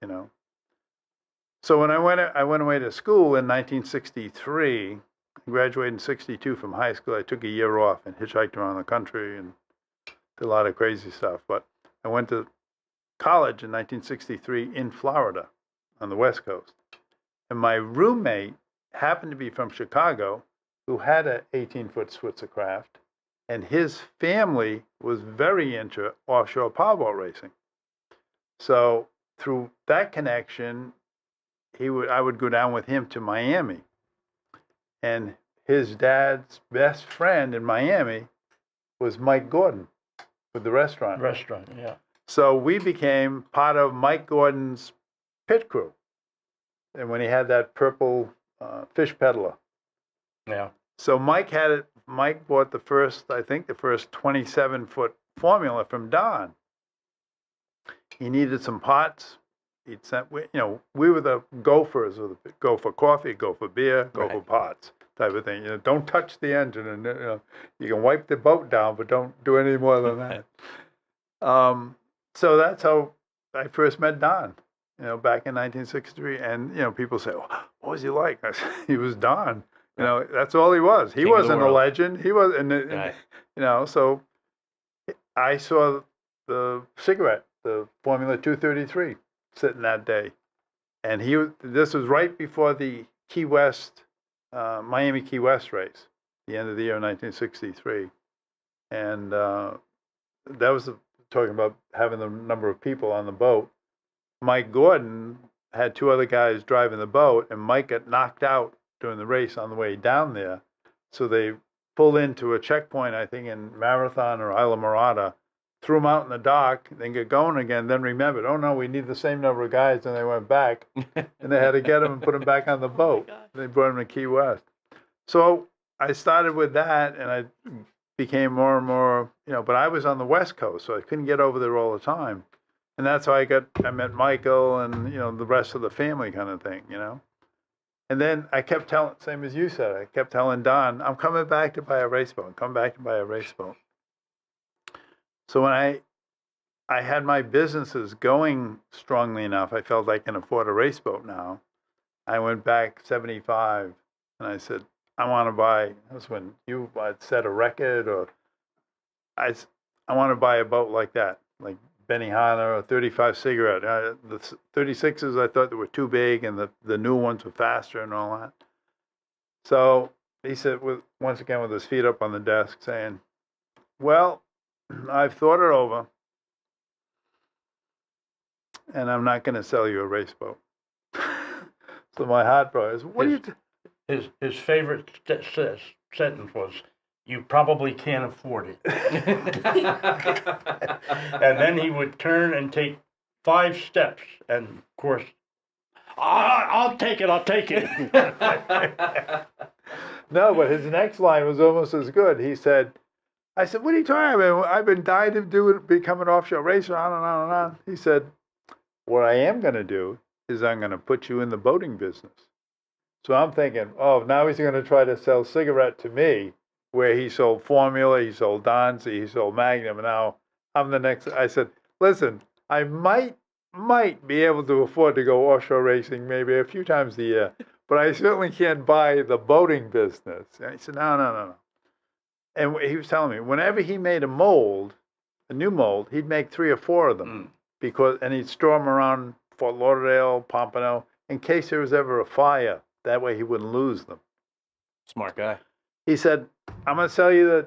So when I went away to school in 1963, graduated in 62 from high school. I took a year off and hitchhiked around the country and did a lot of crazy stuff. But I went to college in 1963 in Florida on the West Coast. And my roommate happened to be from Chicago, who had an 18-foot Switzer craft, and his family was very into offshore powerboat racing. So through that connection, I would go down with him to Miami. And his dad's best friend in Miami was Mike Gordon with the restaurant. Restaurant, yeah. So we became part of Mike Gordon's pit crew. And when he had that purple fish peddler. Yeah. So Mike bought the first 27-foot formula from Don. He needed some pots. He'd sent, we were the gophers, go for coffee, go for beer, go for pots type of thing. Don't touch the engine, and you can wipe the boat down, but don't do any more than that. So that's how I first met Don, back in 1963. And people say, "Oh, what was he like?" I said, he was Don. That's all he was. He wasn't a legend. He was, So I saw the cigarette, the Formula 233. Sitting that day, and this was right before the Key West, Miami Key West race, the end of the year 1963, and that was talking about having the number of people on the boat. Mike Gordon had two other guys driving the boat, and Mike got knocked out during the race on the way down there, so they pulled into a checkpoint, I think in Marathon or Isla Morada, threw them out in the dock, then get going again, then remembered, oh no, we need the same number of guys, and they went back, and they had to get them and put them back on the boat. They brought them to Key West. So I started with that, and I became more and more, but I was on the West Coast, so I couldn't get over there all the time. And that's how I met Michael and, the rest of the family kind of thing, And then I kept telling, same as you said, I kept telling Don, I'm coming back to buy a race boat. So when I had my businesses going strongly enough, I felt I can afford a race boat now. I went back 75, and I said, I want to buy, that's when you had set a record, or I want to buy a boat like that, like Benihana or 35 cigarette. The 36s I thought they were too big, and the new ones were faster and all that. So he said, once again with his feet up on the desk, saying, well, I've thought it over, and I'm not going to sell you a race boat. So my heart broke. What do you? His favorite sentence was, "You probably can't afford it." And then he would turn and take 5 steps, and of course, I'll take it. No, but his next line was almost as good. He said, I said, what are you talking about? I've been dying to become an offshore racer, on and on and on. He said, what I am going to do is I'm going to put you in the boating business. So I'm thinking, oh, now he's going to try to sell cigarette to me, where he sold Formula, he sold Donzi, he sold Magnum, and now I'm the next. I said, listen, I might be able to afford to go offshore racing maybe a few times a year, but I certainly can't buy the boating business. And he said, no. And he was telling me, whenever he made a mold, a new mold, he'd make 3 or 4 of them and he'd store them around Fort Lauderdale, Pompano, in case there was ever a fire. That way he wouldn't lose them. Smart guy. He said, I'm going to sell you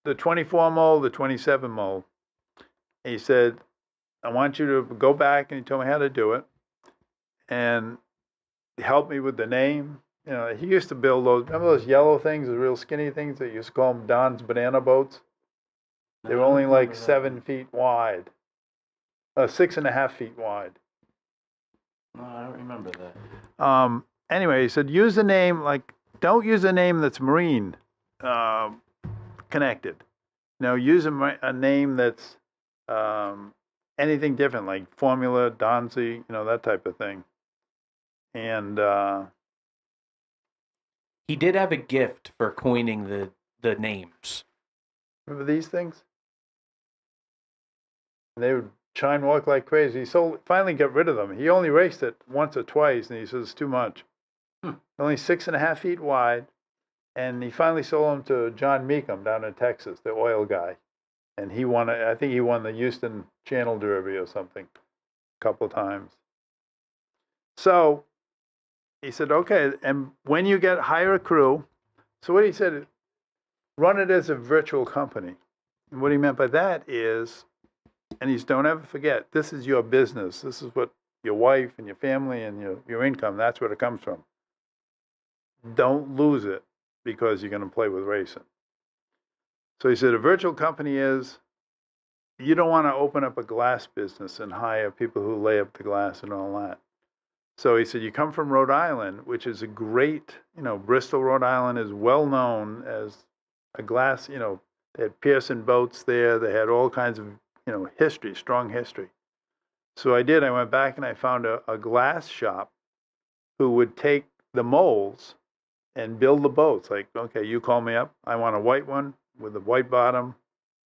the 24 mold, the 27 mold. He said, I want you to go back, and he told me how to do it, and help me with the name. You know, he used to build those, remember those yellow things, the real skinny things that you used to call them Don's banana boats? They were only like 7 feet wide, 6.5 feet wide. No, I don't remember that. Anyway, he said, use a name, don't use a name that's marine connected. No, use a name that's anything different, like Formula, Donzi, that type of thing. And he did have a gift for coining the names. Remember these things? And they would shine work like crazy. He finally got rid of them. He only raced it once or twice, and he says it's too much. Only 6.5 feet wide, and he finally sold them to John Meekum down in Texas, the oil guy. And he won. I think he won the Houston Channel Derby or something a couple of times. So he said, okay, and when you hire a crew, so what he said, run it as a virtual company. And what he meant by that is, and he's, don't ever forget, this is your business. This is what your wife and your family and your income, that's where it comes from. Don't lose it because you're going to play with racing. So he said, a virtual company is, you don't want to open up a glass business and hire people who lay up the glass and all that. So he said, you come from Rhode Island, which is a great, Bristol, Rhode Island is well known as a glass, they had Pearson boats there. They had all kinds of, history, strong history. So I went back and I found a glass shop who would take the molds and build the boats. Like, okay, you call me up. I want a white one with a white bottom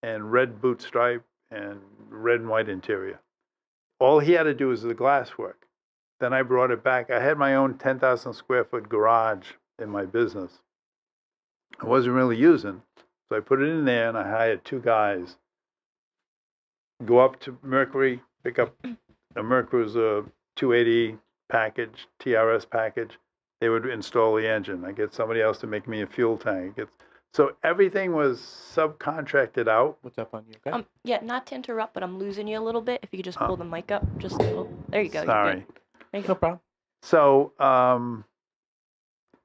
and red boot stripe and red and white interior. All he had to do was the glass work. Then I brought it back. I had my own 10,000 square foot garage in my business. I wasn't really using. So I put it in there and I hired 2 guys. Go up to Mercury, pick up a Mercury's 280 package, TRS package. They would install the engine. I get somebody else to make me a fuel tank. So everything was subcontracted out. What's up on you? Okay? Yeah, not to interrupt, but I'm losing you a little bit. If you could just pull the mic up, just a little. There you go. Sorry. No problem. So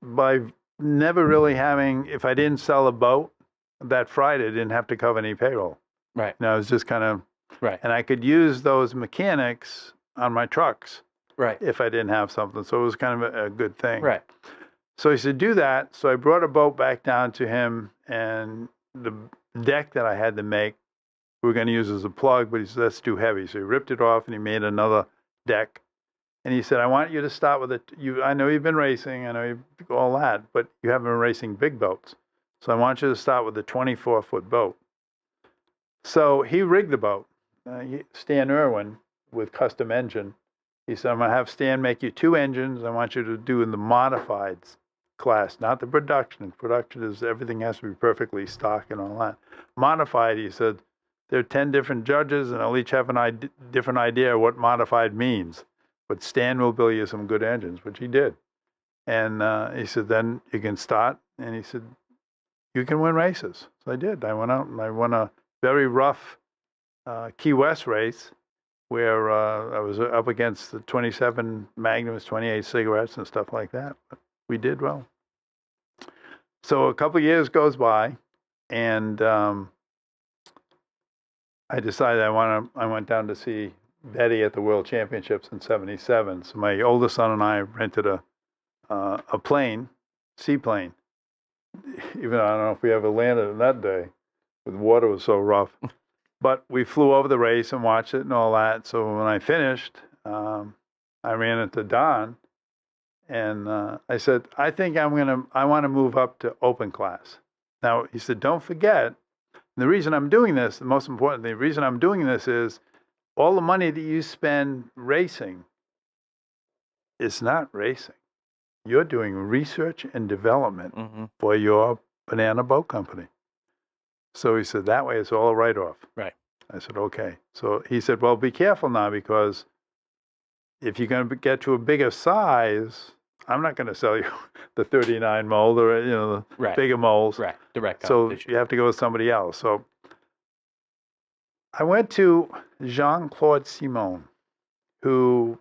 by never really having, if I didn't sell a boat that Friday, I didn't have to cover any payroll. Right. It was just kind of, right. And I could use those mechanics on my trucks. Right. If I didn't have something. So it was kind of a good thing. Right. So he said, do that. So I brought a boat back down to him, and the deck that I had to make, we were going to use as a plug, but he said, that's too heavy. So he ripped it off and he made another deck. And he said, I want you to start with I know you've been racing, I know you all that, but you haven't been racing big boats. So I want you to start with the 24-foot boat. So he rigged the boat. Stan Irwin with custom engine. He said, I'm going to have Stan make you 2 engines. I want you to do in the modifieds class, not the production. Production is everything has to be perfectly stock and all that. Modified, he said, there are 10 different judges, and they'll each have a different idea what modified means. But Stan will build you some good engines, which he did. And he said, then you can start. And he said, you can win races. So I did. I went out and I won a very rough Key West race where I was up against the 27 Magnums, 28 cigarettes and stuff like that. But we did well. So a couple of years goes by, and I decided I went down to see Betty at the World Championships in '77. So my oldest son and I rented a plane, seaplane. Even I don't know if we ever landed in that day. The water was so rough. But we flew over the race and watched it and all that. So when I finished, I ran into Don, And I said, I think I want to move up to open class. Now, he said, don't forget, the reason I'm doing this, the most important thing, the reason I'm doing this is all the money that you spend racing is not racing. You're doing research and development for your banana boat company. So he said, that way it's all a write-off. Right. I said, okay. So he said, well, be careful now, because if you're going to get to a bigger size, I'm not going to sell you the 39 mold or, the Right. bigger molds. Right. Direct So competition. you have to go with somebody else. So I went to Jean-Claude Simon, who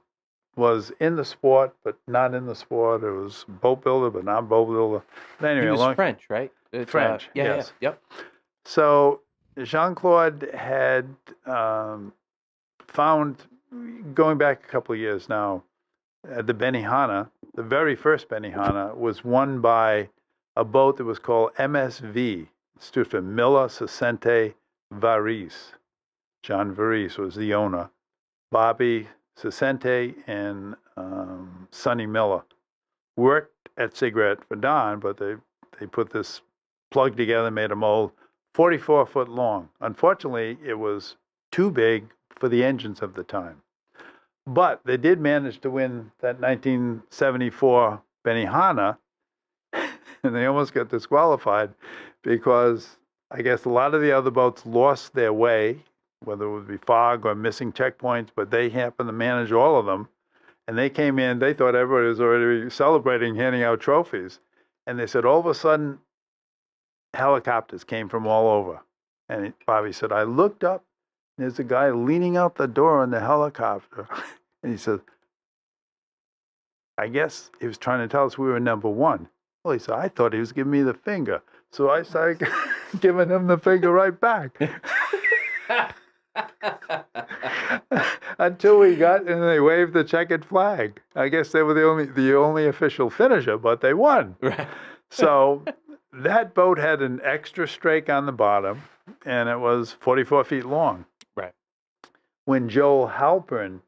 was in the sport, but not in the sport. It was boat builder, but not boat builder. But anyway, He was French, right? It's, French, yeah, yes. Yeah. Yep. So Jean-Claude had found, going back a couple of years now, the Benihana, the very first Benihana, was won by a boat that was called MSV. It stood for Miller Sesente Varis. John Varis was the owner. Bobby Sesente and Sonny Miller worked at Cigarette for Don, but they put this plug together, made a mold 44 foot long. Unfortunately, it was too big for the engines of the time. But they did manage to win that 1974 Benihana, and they almost got disqualified because I guess a lot of the other boats lost their way, whether it would be fog or missing checkpoints, but they happened to manage all of them. And they came in, they thought everybody was already celebrating, handing out trophies. And they said, all of a sudden, helicopters came from all over. And Bobby said, I looked up, and there's a guy leaning out the door in the helicopter. And he said, I guess he was trying to tell us we were number one. Well, he said, I thought he was giving me the finger. So I started giving him the finger right back. Until we got, and they waved the checkered flag. I guess they were the only official finisher, but they won. Right. So that boat had an extra strake on the bottom, and it was 44 feet long. Right. When Joel Halpern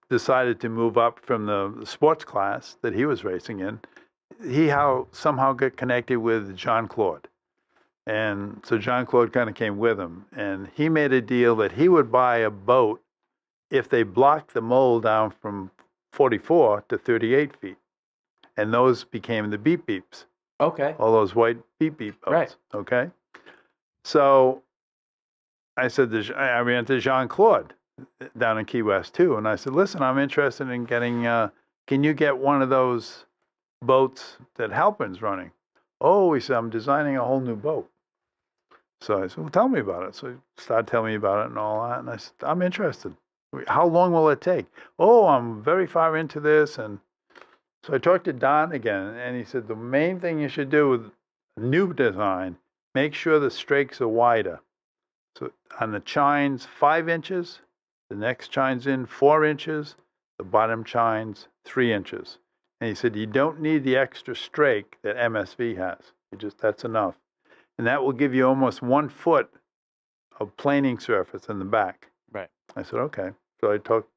decided to move up from the sports class that he was racing in, he somehow got connected with Jean-Claude. And so Jean-Claude kind of came with him. And he made a deal that he would buy a boat if they blocked the mold down from 44 to 38 feet. And those became the beep beeps. Okay. All those white beep beep boats. Right. Okay. So I said, I ran to Jean-Claude down in Key West too. And I said, listen, I'm interested in getting, can you get one of those boats that Halpern's running? Oh, he said, I'm designing a whole new boat. So I said, well, tell me about it. So he started telling me about it and all that. And I said, I'm interested. How long will it take? Oh, I'm very far into this. And so I talked to Don again, and he said, the main thing you should do with new design, make sure the strakes are wider. So on the chines, 5 inches, the next chines in 4 inches, the bottom chines 3 inches. And he said, you don't need the extra strake that MSV has. That's enough. And that will give you almost 1 foot of planing surface in the back. Right. I said, okay. So I talked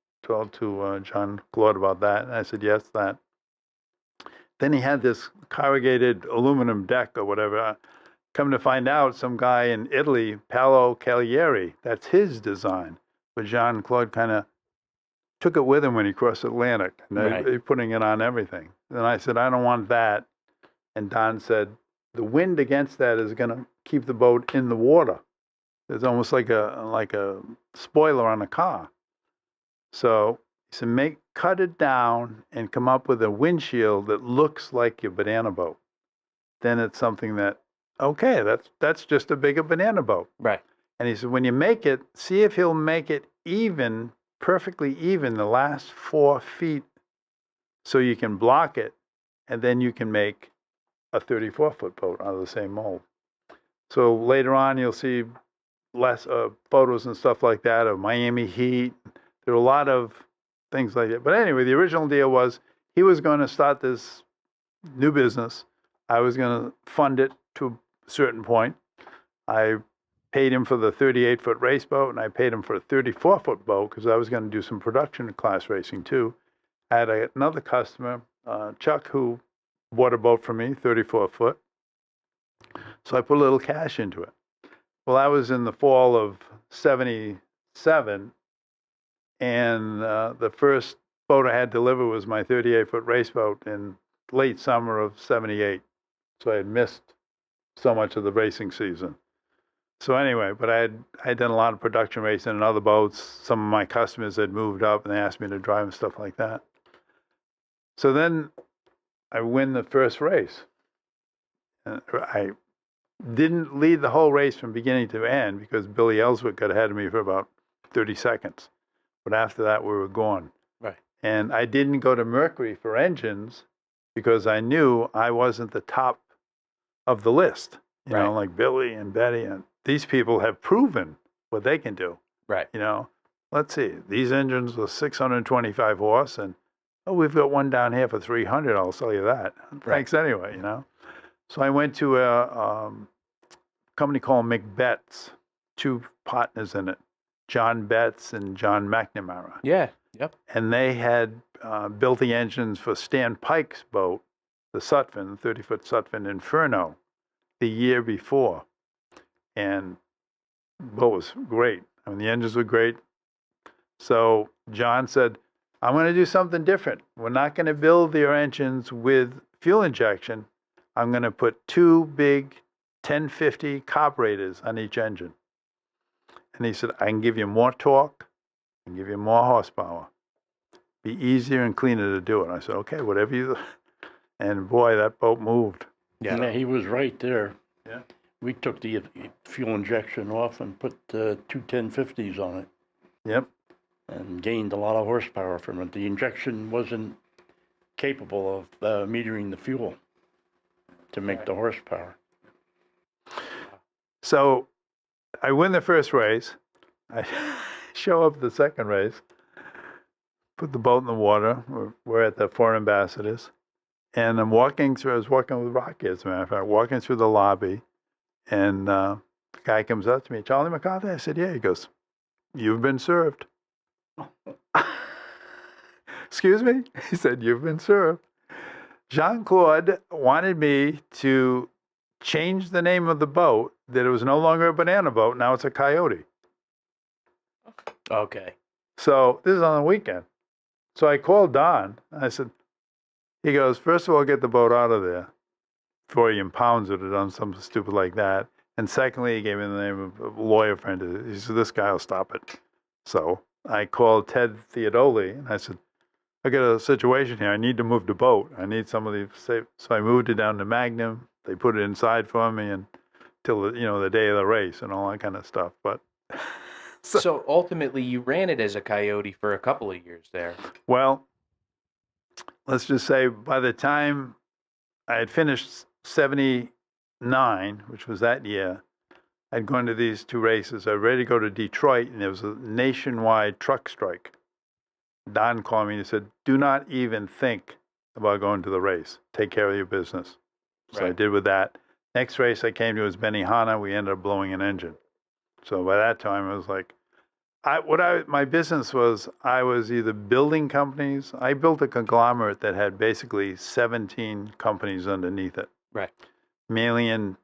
to Jean-Claude about that, and I said, yes, that. Then he had this corrugated aluminum deck or whatever. Come to find out, some guy in Italy, Paolo Cagliari, that's his design. But Jean-Claude kind of took it with him when he crossed the Atlantic, and they're putting it on everything. And I said, I don't want that. And Don said, the wind against that is going to keep the boat in the water. It's almost like a spoiler on a car. So he said, cut it down and come up with a windshield that looks like your banana boat. Then it's something that, okay, that's just a bigger banana boat. Right. And he said, when you make it, see if he'll make it even, perfectly even, the last 4 feet, so you can block it, and then you can make a 34-foot boat out of the same mold. So later on, you'll see less photos and stuff like that of Miami Heat. There are a lot of things like that. But anyway, the original deal was he was going to start this new business. I was going to fund it to a certain point. I paid him for the 38-foot race boat, and I paid him for a 34-foot boat because I was going to do some production class racing too. I had another customer Chuck, who bought a boat from me, 34 foot. So I put a little cash into it. Well, that was in the fall of 77, and the first boat I had delivered was my 38-foot race boat in late summer of 78. So I had missed so much of the racing season. So anyway, but I had done a lot of production racing in other boats. Some of my customers had moved up, and they asked me to drive and stuff like that. So then I win the first race. I didn't lead the whole race from beginning to end because Billy Ellsworth got ahead of me for about 30 seconds. But after that, we were gone. Right. And I didn't go to Mercury for engines because I knew I wasn't the top of the list. You know, like Billy and Betty. And these people have proven what they can do. Right. You know, let's see. These engines are 625 horse, and we've got one down here for 300. I'll sell you that. Thanks anyway, you know. So I went to a company called McBetts, two partners in it, John Betts and John McNamara. Yeah. Yep. And they had built the engines for Stan Pike's boat, the Sutphin, 30-foot Sutphin Inferno, the year before. And the boat was great. I mean, the engines were great. So John said, I'm going to do something different. We're not going to build your engines with fuel injection. I'm going to put two big 1050 carburetors on each engine. And he said, I can give you more torque and give you more horsepower. Be easier and cleaner to do it. I said, okay, whatever you. And boy, that boat moved. Yeah, he was right there. Yeah. We took the fuel injection off and put two 1050s on it. Yep. And gained a lot of horsepower from it. The injection wasn't capable of metering the fuel to make the horsepower. So I win the first race. I show up the second race, put the boat in the water. We're at the foreign ambassadors. And I was walking with Rocky, as a matter of fact, walking through the lobby. And the guy comes up to me, Charlie McCarthy? I said, yeah. He goes, you've been served. Excuse me? He said, you've been served. Jean-Claude wanted me to change the name of the boat, that it was no longer a banana boat, now it's a Coyote. Okay. So this is on the weekend. So I called Don. I said, he goes, first of all, get the boat out of there before he impounds it or done something stupid like that. And secondly, he gave me the name of a lawyer friend. He said, this guy will stop it. So I called Ted Theodoli, and I said, I got a situation here. I need to move the boat. I need somebody safe. So I moved it down to Magnum. They put it inside for me and till the day of the race and all that kind of stuff. But so ultimately, you ran it as a Coyote for a couple of years there. Well, let's just say by the time I had finished 79, which was that year, I'd gone to these two races. I was ready to go to Detroit, and there was a nationwide truck strike. Don called me and he said, do not even think about going to the race. Take care of your business. So I did with that. Next race I came to was Benihana. We ended up blowing an engine. So by that time, I was like, my business was, I was either building companies. I built a conglomerate that had basically 17 companies underneath it. Right. Mainly in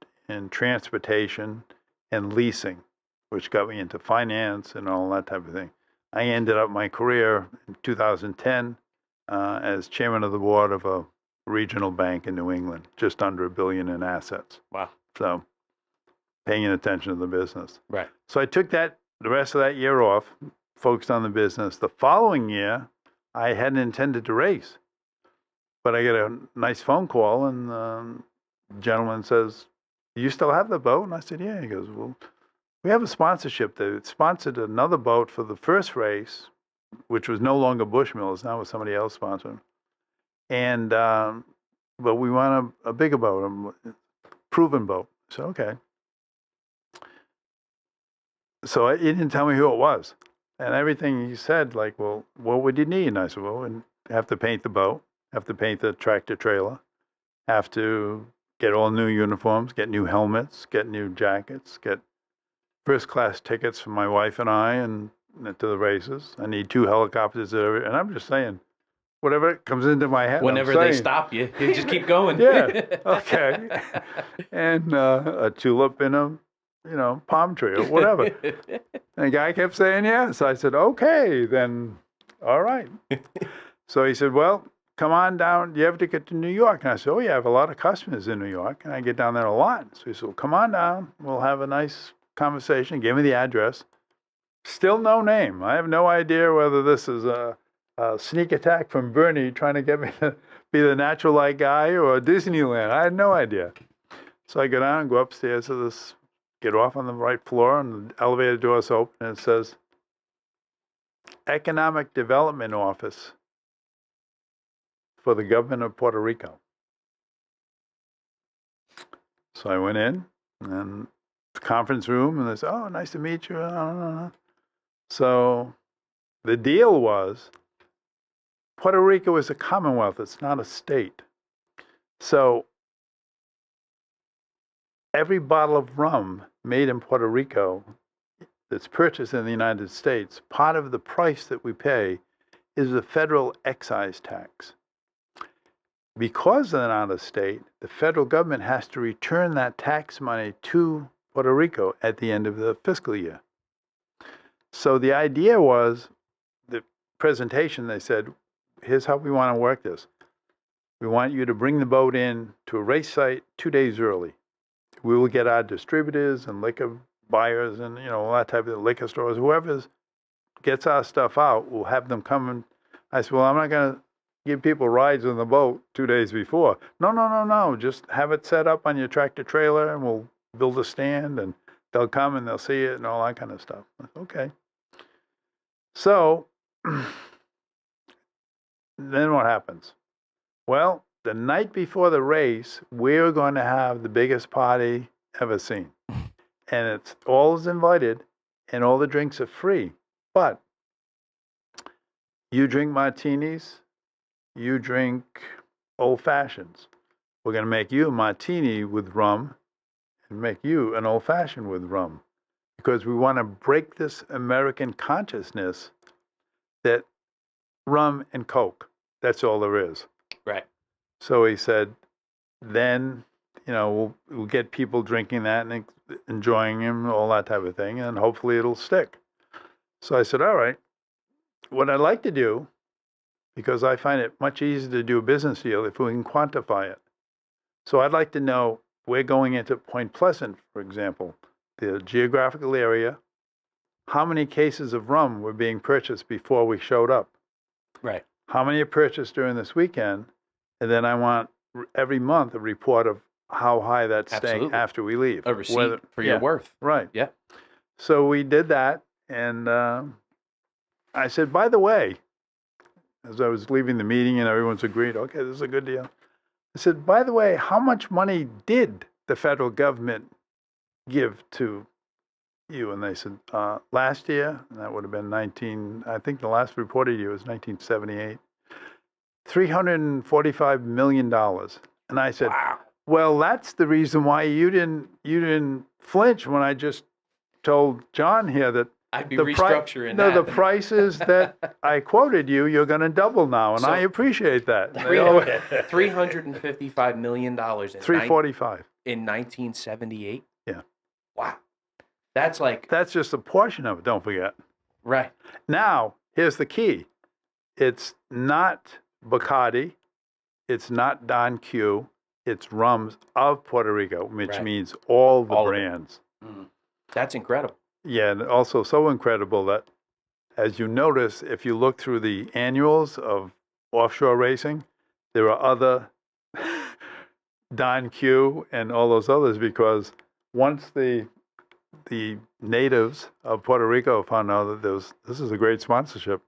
transportation and leasing, which got me into finance and all that type of thing. I ended up my career in 2010 as chairman of the board of a regional bank in New England, just under $1 billion in assets. Wow. So paying attention to the business. Right. So I took the rest of that year off, focused on the business. The following year, I hadn't intended to race, but I get a nice phone call, and the gentleman says, "You still have the boat?" And I said, "Yeah." He goes, "Well, we have a sponsorship that sponsored another boat for the first race, which was no longer Bushmills, now it was somebody else sponsoring. And but we want a bigger boat, a proven boat." So okay. So he didn't tell me who it was, and everything he said, like, "Well, what would you need?" And I said, "Well, and have to paint the boat, have to paint the tractor trailer, have to get all new uniforms, get new helmets, get new jackets, get first class tickets for my wife and I, and to the races. I need 2 helicopters." And I'm just saying, whatever comes into my head. Whenever they stop you, you just keep going. Yeah. Okay. And a tulip in a, palm tree or whatever. And the guy kept saying yes. I said, okay, then, all right. So he said, well, come on down. Do you have to get to New York? And I said, oh, yeah, I have a lot of customers in New York, and I get down there a lot. So he said, well, come on down. We'll have a nice conversation. Give me the address. Still no name. I have no idea whether this is a sneak attack from Bernie trying to get me to be the natural light guy or Disneyland. I had no idea. So I go down and go upstairs to this, get off on the right floor, and the elevator doors open, and it says, Economic Development Office for the government of Puerto Rico. So I went in, and the conference room, and they said, oh, nice to meet you. So the deal was, Puerto Rico is a commonwealth. It's not a state. So every bottle of rum made in Puerto Rico that's purchased in the United States, part of the price that we pay is the federal excise tax. Because they're not a state, the federal government has to return that tax money to Puerto Rico at the end of the fiscal year. So the idea was, the presentation, they said, here's how we want to work this. We want you to bring the boat in to a race site 2 days early. We will get our distributors and liquor buyers and, all that type of liquor stores, whoever gets our stuff out, we'll have them come and I said, well, I'm not going to give people rides on the boat 2 days before. No. Just have it set up on your tractor trailer and we'll build a stand and they'll come and they'll see it and all that kind of stuff. I said, okay. So then what happens? Well, the night before the race, we're going to have the biggest party ever seen. And it's all is invited and all the drinks are free. But you drink martinis, you drink old fashions. We're going to make you a martini with rum and make you an old fashioned with rum. Because we want to break this American consciousness that rum and Coke, that's all there is. Right. So he said, then, we'll get people drinking that and enjoying them, all that type of thing, and hopefully it'll stick. So I said, all right, what I'd like to do, because I find it much easier to do a business deal if we can quantify it. So I'd like to know, we're going into Point Pleasant, for example, the geographical area, how many cases of rum were being purchased before we showed up? Right. How many are purchased during this weekend? And then I want every month a report of how high that's staying after we leave. A receipt for your worth. Right. Yeah. So we did that. And I said, by the way, as I was leaving the meeting and everyone's agreed, okay, this is a good deal. I said, by the way, how much money did the federal government give to you? And they said, last year, and that would have been I think the last reported year was 1978, $345 million. And I said, wow. Well, that's the reason why you didn't flinch when I just told John here that I'd be restructuring that. No, the prices that I quoted you're going to double now, and I appreciate that. $355 million. 345 in 1978. Yeah. Wow. That's just a portion of it. Don't forget. Right. Now, here's the key. It's not Bacardi. It's not Don Q. It's rums of Puerto Rico, which means all the brands. That's incredible. Yeah, and also so incredible that, as you notice, if you look through the annuals of offshore racing, there are other Don Q and all those others, because once the natives of Puerto Rico found out that this is a great sponsorship,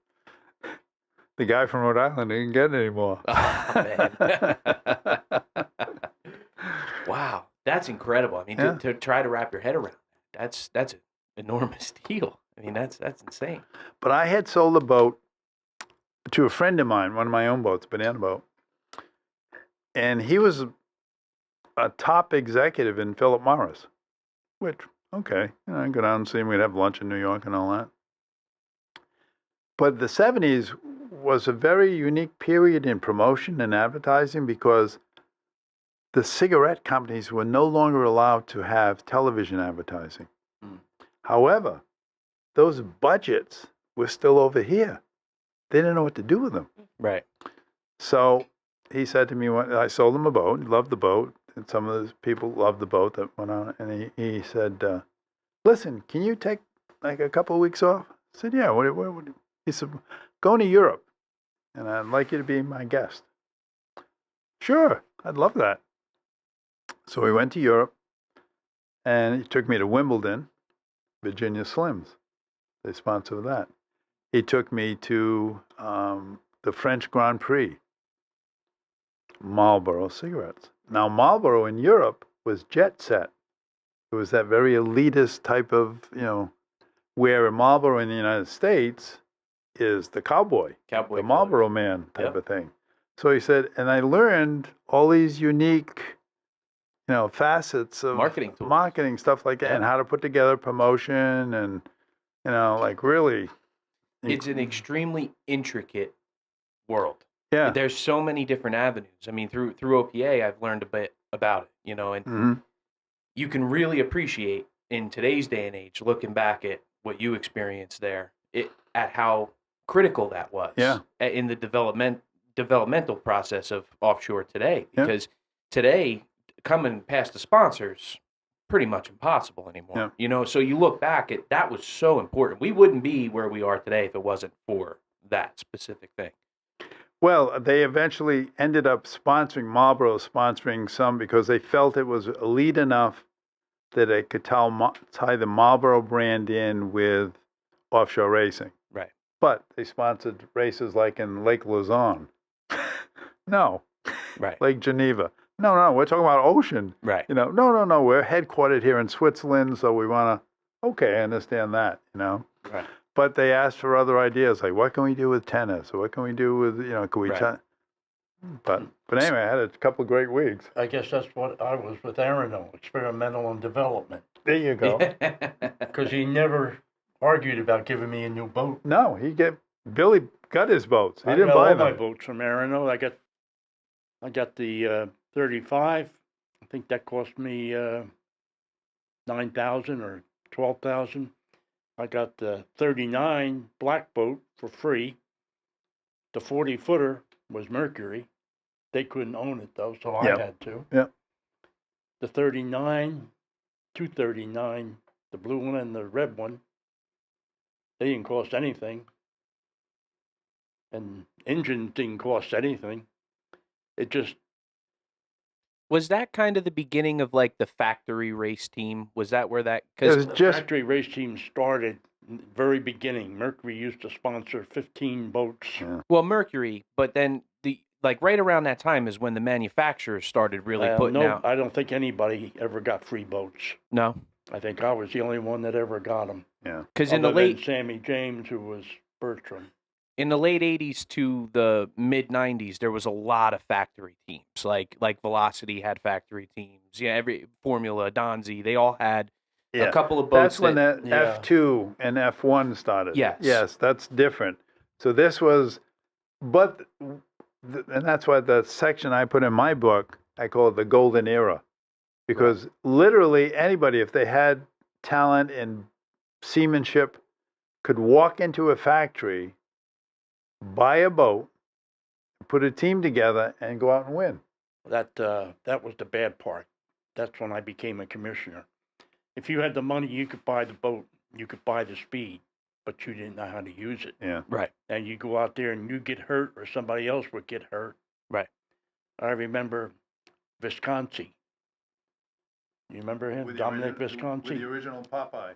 the guy from Rhode Island didn't get it anymore. Oh, man. Wow, that's incredible. I mean, to try to wrap your head around that's an enormous deal. I mean, that's insane. But I had sold a boat to a friend of mine, one of my own boats, banana boat, and he was a top executive in Philip Morris, which, okay, I go down and see him. We'd have lunch in New York and all that. But the 70s was a very unique period in promotion and advertising because the cigarette companies were no longer allowed to have television advertising. Mm. However, those budgets were still over here. They didn't know what to do with them. Right. So he said to me, I sold him a boat, loved the boat, and some of those people loved the boat that went on. And he said, listen, can you take like a couple of weeks off? I said, yeah. What? He said, going to Europe, and I'd like you to be my guest. Sure, I'd love that. So we went to Europe, and he took me to Wimbledon, Virginia Slims. They sponsor that. He took me to the French Grand Prix, Marlboro cigarettes. Now, Marlboro in Europe was jet set. It was that very elitist type of, where Marlboro in the United States is the cowboy, Cowboy the colors. Marlboro man type Yep. of thing. So he said, and I learned all these unique, facets of Marketing tools. marketing stuff like that, Yep. and how to put together promotion, and like really. It's an extremely intricate world. Yeah. There's so many different avenues. I mean, through OPA, I've learned a bit about it, and Hmm. you can really appreciate in today's day and age, looking back at what you experienced there, at how critical that was Yeah. in the developmental process of Offshore today. Yeah. Because today, coming past the sponsors, pretty much impossible anymore. So you look back at that was so important. We wouldn't be where we are today if it wasn't for that specific thing. Well, they eventually ended up sponsoring Marlboro, sponsoring some because they felt it was elite enough that it could tie the Marlboro brand in with offshore racing. Right. But they sponsored races like in Lake Luzon. No. Right. Lake Geneva. No, we're talking about ocean. Right. No, we're headquartered here in Switzerland, so we want to, okay, I understand that, Right. But they asked for other ideas, like what can we do with tennis, or what can we do with, can we? Right. But anyway, I had a couple of great weeks. I guess that's what I was with Arano, experimental and development, There you go. because he never argued about giving me a new boat. No, Billy got his boats. He I didn't got buy all my them. boats from Arano. I got the 35. I think that cost me $9,000 or $12,000. I got the 39 black boat for free. The 40-footer was Mercury. They couldn't own it though, so I Yep. had to. Yep. The 39, 239, the blue one and the red one, they didn't cost anything. And engines didn't cost anything. It just, Was that kind of the beginning of like the factory race team? Was that where that? It was the just factory race team started in the very beginning. Mercury used to sponsor 15 boats. Well, Mercury, but then right around that time is when the manufacturers started really putting No, out. I don't think anybody ever got free boats. No, I think I was the only one that ever got them. because in the late Sammy James, who was Bertram. in the late 80s to the mid 90s, there was a lot of factory teams. Like Velocity had factory teams. Yeah, every Formula, Donzi, they all had a couple of boats. That's when that Yeah. F2 and F1 started. Yes. Yes, that's different. So this was, and that's why the section I put in my book, I call it the golden era. Because literally anybody, if they had talent and seamanship, could walk into a factory, buy a boat, put a team together, and go out and win. That was the bad part. That's when I became a commissioner. If you had the money, you could buy the boat, you could buy the speed, but you didn't know how to use it. Yeah. Right. And you go out there and you get hurt, or somebody else would get hurt. Right. I remember Visconti. You remember him, Dominic Visconti? With the original Popeye.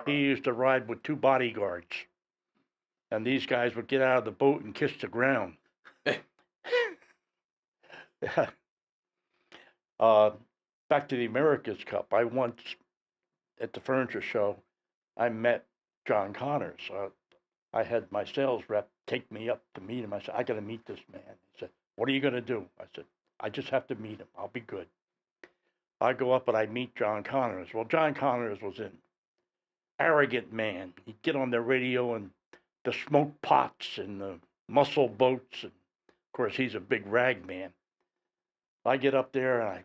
He used to ride with 2 bodyguards, and these guys would get out of the boat and kiss the ground. Back to the America's Cup. I once, at the furniture show, I met John Connors. I had my sales rep take me up to meet him. I said, I got to meet this man. He said, what are you going to do? I said, I just have to meet him. I'll be good. I go up and I meet John Connors. Well, John Connors was in arrogant man. He'd get on the radio and the smoke pots and the muscle boats. And of course, he's a big rag man. I get up there and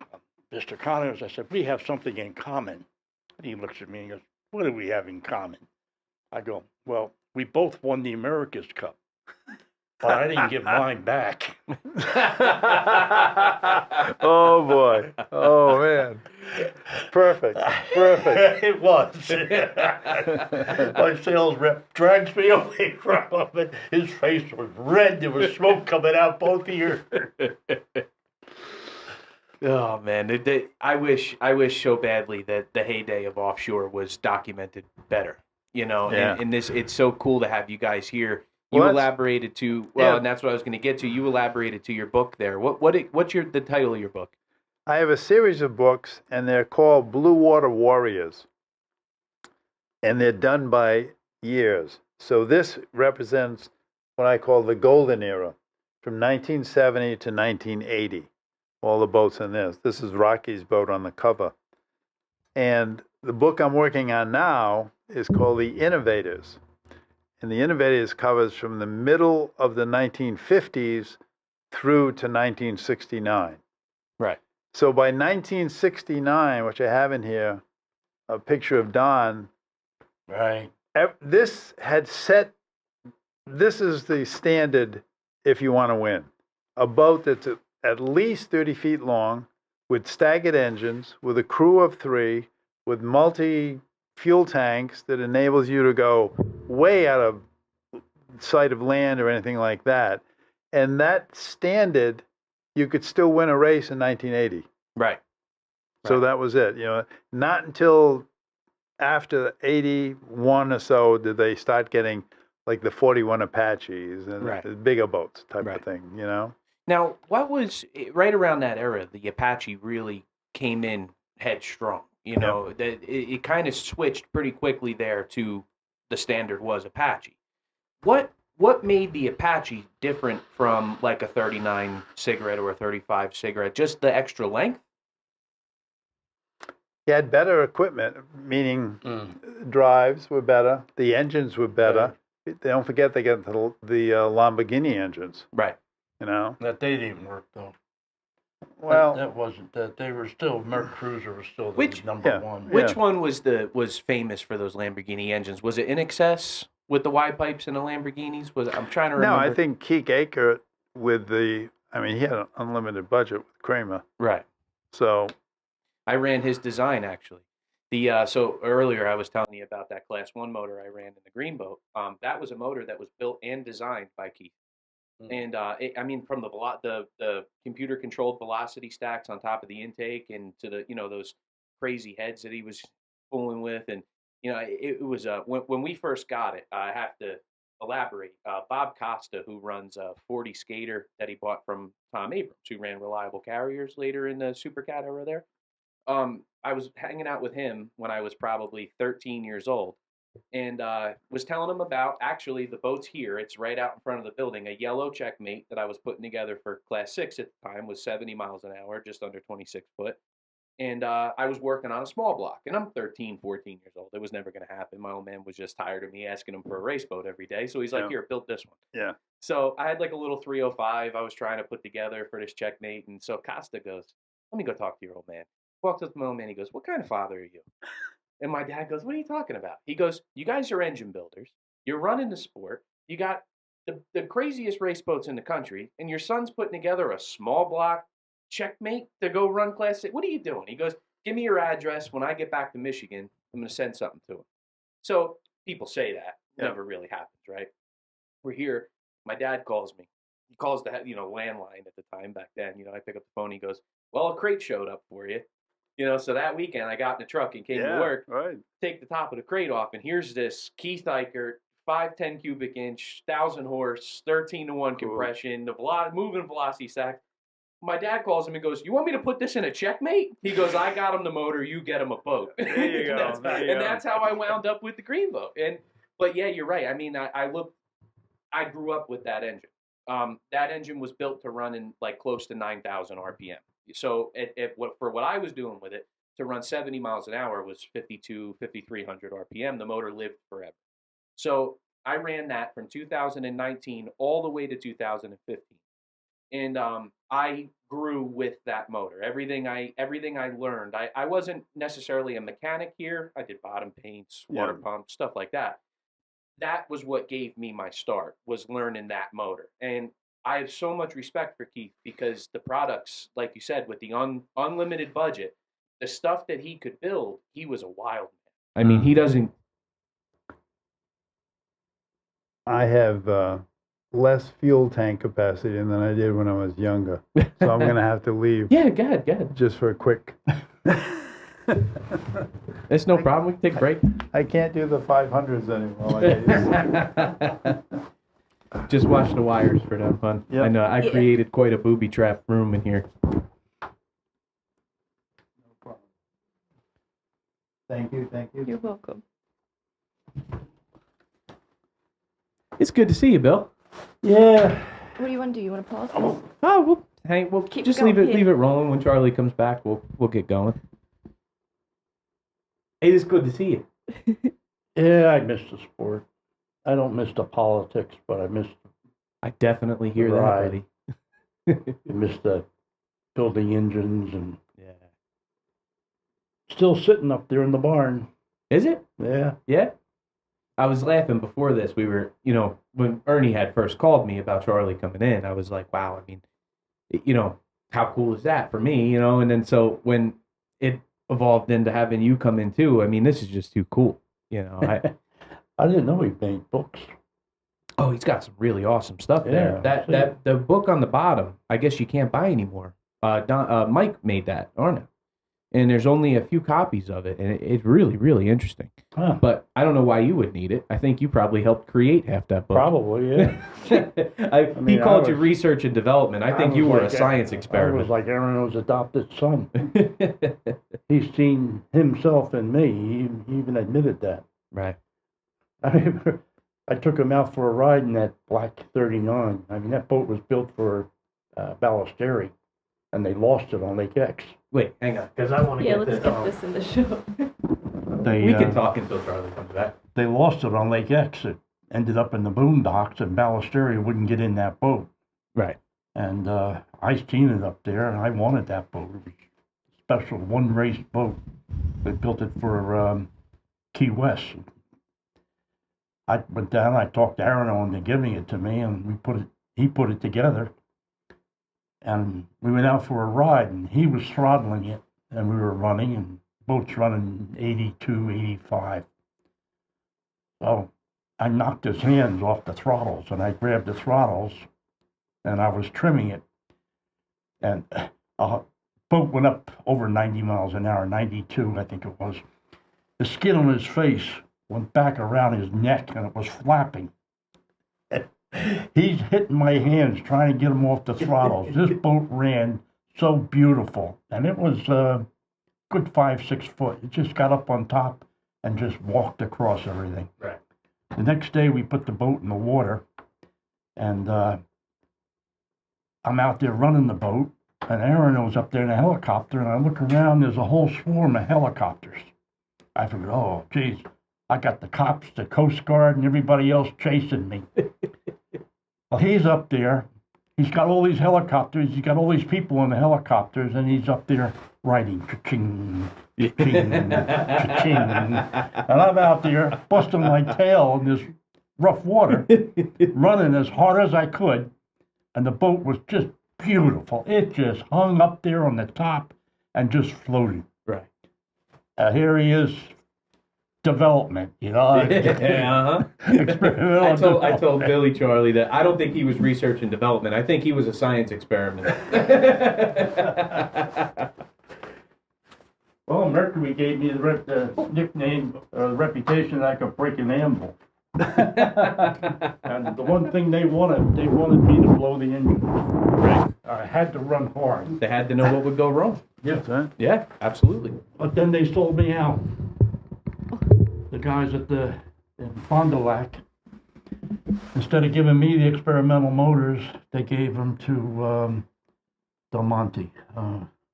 Mr. Connors, I said, we have something in common. And he looks at me and goes, what do we have in common? I go, well, we both won the America's Cup. But I didn't get mine back. Oh boy. Oh man. Perfect. Perfect. It was. My sales rep drags me away from him, and his face was red. There was smoke coming out both ears. Oh man, I wish so badly that the heyday of Offshore was documented better. You know, Yeah. and this, it's so cool to have you guys here. You Well, elaborated to and that's what I was going to get to. You elaborated to your book there. What's the title of your book? I have a series of books, and they're called Blue Water Warriors, and they're done by years. So this represents what I call the golden era, from 1970 to 1980. All the boats in this. This is Rocky's boat on the cover. And the book I'm working on now is called The Innovators. And The Innovators covers from the middle of the 1950s through to 1969. Right. So by 1969, which I have in here, a picture of Don, Right. this is the standard if you want to win. A boat that's at least 30 feet long, with staggered engines, with a crew of 3, with multi-fuel tanks that enables you to go way out of sight of land or anything like that. And that standard, you could still win a race in 1980. Right. So that was it. You know, not until after 81 or so did they start getting like the 41 Apaches and the bigger boats type of thing, you know? Now, what was right around that era? The Apache really came in headstrong. You know, that it kind of switched pretty quickly there to the standard was Apache. What made the Apache different from like a 39 cigarette or a 35 cigarette? Just the extra length? He had better equipment, meaning drives were better, the engines were better. Don't forget they got the Lamborghini engines. Right. You know? That they didn't work, though. Well, that wasn't that. They were still, Merc Cruiser was still the number one. Which one was famous for those Lamborghini engines? Was it In Excess with the Y pipes and the Lamborghinis? I'm trying to remember. No, I think Keek Aker he had an unlimited budget with Kramer. Right. So I ran his design actually. So earlier I was telling you about that Class 1 motor I ran in the Green Boat. That was a motor that was built and designed by Keith. And from the computer controlled velocity stacks on top of the intake and to the those crazy heads that he was fooling with, and it was when we first got it. I have to elaborate. Bob Costa, who runs a 40 Skater that he bought from Tom Abrams, who ran Reliable Carriers later in the Supercat era there. I was hanging out with him when I was probably 13 years old. And was telling him about actually the boat's here. It's right out in front of the building. A yellow Checkmate that I was putting together for Class 6 at the time was 70 miles an hour, just under 26 foot. And I was working on a small block. And I'm 13, 14 years old. It was never going to happen. My old man was just tired of me asking him for a race boat every day. So he's like, here, build this one. Yeah. So I had like a little 305 I was trying to put together for this Checkmate. And so Costa goes, let me go talk to your old man. Walks up to my old man. He goes, what kind of father are you? And my dad goes, what are you talking about? He goes, you guys are engine builders. You're running the sport. You got the craziest race boats in the country, and your son's putting together a small block Checkmate to go run Class 6. What are you doing? He goes, give me your address. When I get back to Michigan, I'm going to send something to him. So people say that. Never really happens, right? We're here. My dad calls me. He calls the landline at the time back then. I pick up the phone. He goes, well, a crate showed up for you. So that weekend I got in the truck and came to work, take the top of the crate off, and here's this Keith Eichert, 510 cubic inch, 1,000 horse, 13-to-1 compression, the moving velocity stack. My dad calls him and goes, you want me to put this in a Checkmate? He goes, I got him the motor, you get him a boat. There you go. That's how I wound up with the Green Boat. But yeah, you're right. I mean, I grew up with that engine. That engine was built to run in like close to 9,000 RPM. So for what I was doing with it, to run 70 miles an hour was 5,300 RPM. The motor lived forever. So I ran that from 2019 all the way to 2015. And I grew with that motor. Everything I learned. I wasn't necessarily a mechanic here. I did bottom paints, water pumps, stuff like that. That was what gave me my start, was learning that motor. And I have so much respect for Keith because the products, like you said, with the unlimited budget, the stuff that he could build, he was a wild man. I mean, he doesn't. I have less fuel tank capacity than I did when I was younger. So I'm going to have to leave Yeah, go ahead. just for a quick. It's no problem. We can take a break. I can't do the 500s anymore. Like I used to. Just watch the wires for that fun. Yep. I know I Yeah. created quite a booby trap room in here. Thank you. You're welcome. It's good to see you, Bill. Yeah. What do you want to do? You want to pause? Oh, we'll Keep just going, leave it rolling. When Charlie comes back, we'll get going. It is good to see you. Yeah, I miss the sport. I don't miss the politics, but I miss I definitely hear Right. that, buddy. the building engines and Yeah. still sitting up there in the barn. Is it? Yeah. Yeah. I was laughing before this. We were, when Ernie had first called me about Charlie coming in, I was like, wow, I mean, how cool is that for me, And then so when it evolved into having you come in too, I mean, this is just too cool, I didn't know he made books. Oh, he's got some really awesome stuff there. Yeah, That the book on the bottom, I guess you can't buy anymore. Mike made that, Arno. And there's only a few copies of it, and it's really, really interesting. Huh. But I don't know why you would need it. I think you probably helped create half that book. Probably, yeah. He called you was- research and development. I think you were a was like science I was experiment. like Aaron's adopted son. He's seen himself in me. He even admitted that. Right. I took him out for a ride in that black 39. I mean, that boat was built for Ballasteri, and they lost it on Lake X. Wait, hang on, because I want to Yeah, get let's this. get this in the show. They, We can talk until Charlie comes back. They lost it on Lake X. It ended up in the boondocks, and Ballasteri wouldn't get in that boat. Right. And I seen it up there, and I wanted that boat. It was a special one-race boat. They built it for Key West. I went down, I talked to Aaron into giving it to me, and he put it together. And we went out for a ride, and he was throttling it, and we were running, and boat's running 82, 85. So I knocked his hands off the throttles, and I grabbed the throttles, and I was trimming it. And a boat went up over 90 miles an hour, 92, I think it was. The skin on his face went back around his neck, and it was flapping. He's hitting my hands trying to get him off the throttles. This boat ran so beautiful, and it was a good 5-6 foot. It just got up on top and just walked across everything. Right. The next day, we put the boat in the water, and I'm out there running the boat, and Aaron was up there in a helicopter, and I look around, there's a whole swarm of helicopters. I figured, oh, geez, I got the cops, the Coast Guard, and everybody else chasing me. Well, he's up there. He's got all these helicopters. He's got all these people in the helicopters, and he's up there riding, cha-ching, cha-ching, cha-ching. And I'm out there busting my tail in this rough water, running as hard as I could, and the boat was just beautiful. It just hung up there on the top and just floated. Right. Here he is, development, Uh-huh. Experimental I told development. Billy Charlie that I don't think he was research and development. I think he was a science experiment. Well, Mercury gave me the nickname, reputation that I could break an anvil. And the one thing they wanted me to blow the engine. Right. I had to run hard. They had to know what would go wrong. Yes, Yeah, absolutely. but then they sold me out. The guys in Fond du Lac, instead of giving me the experimental motors, they gave them to Del Monte.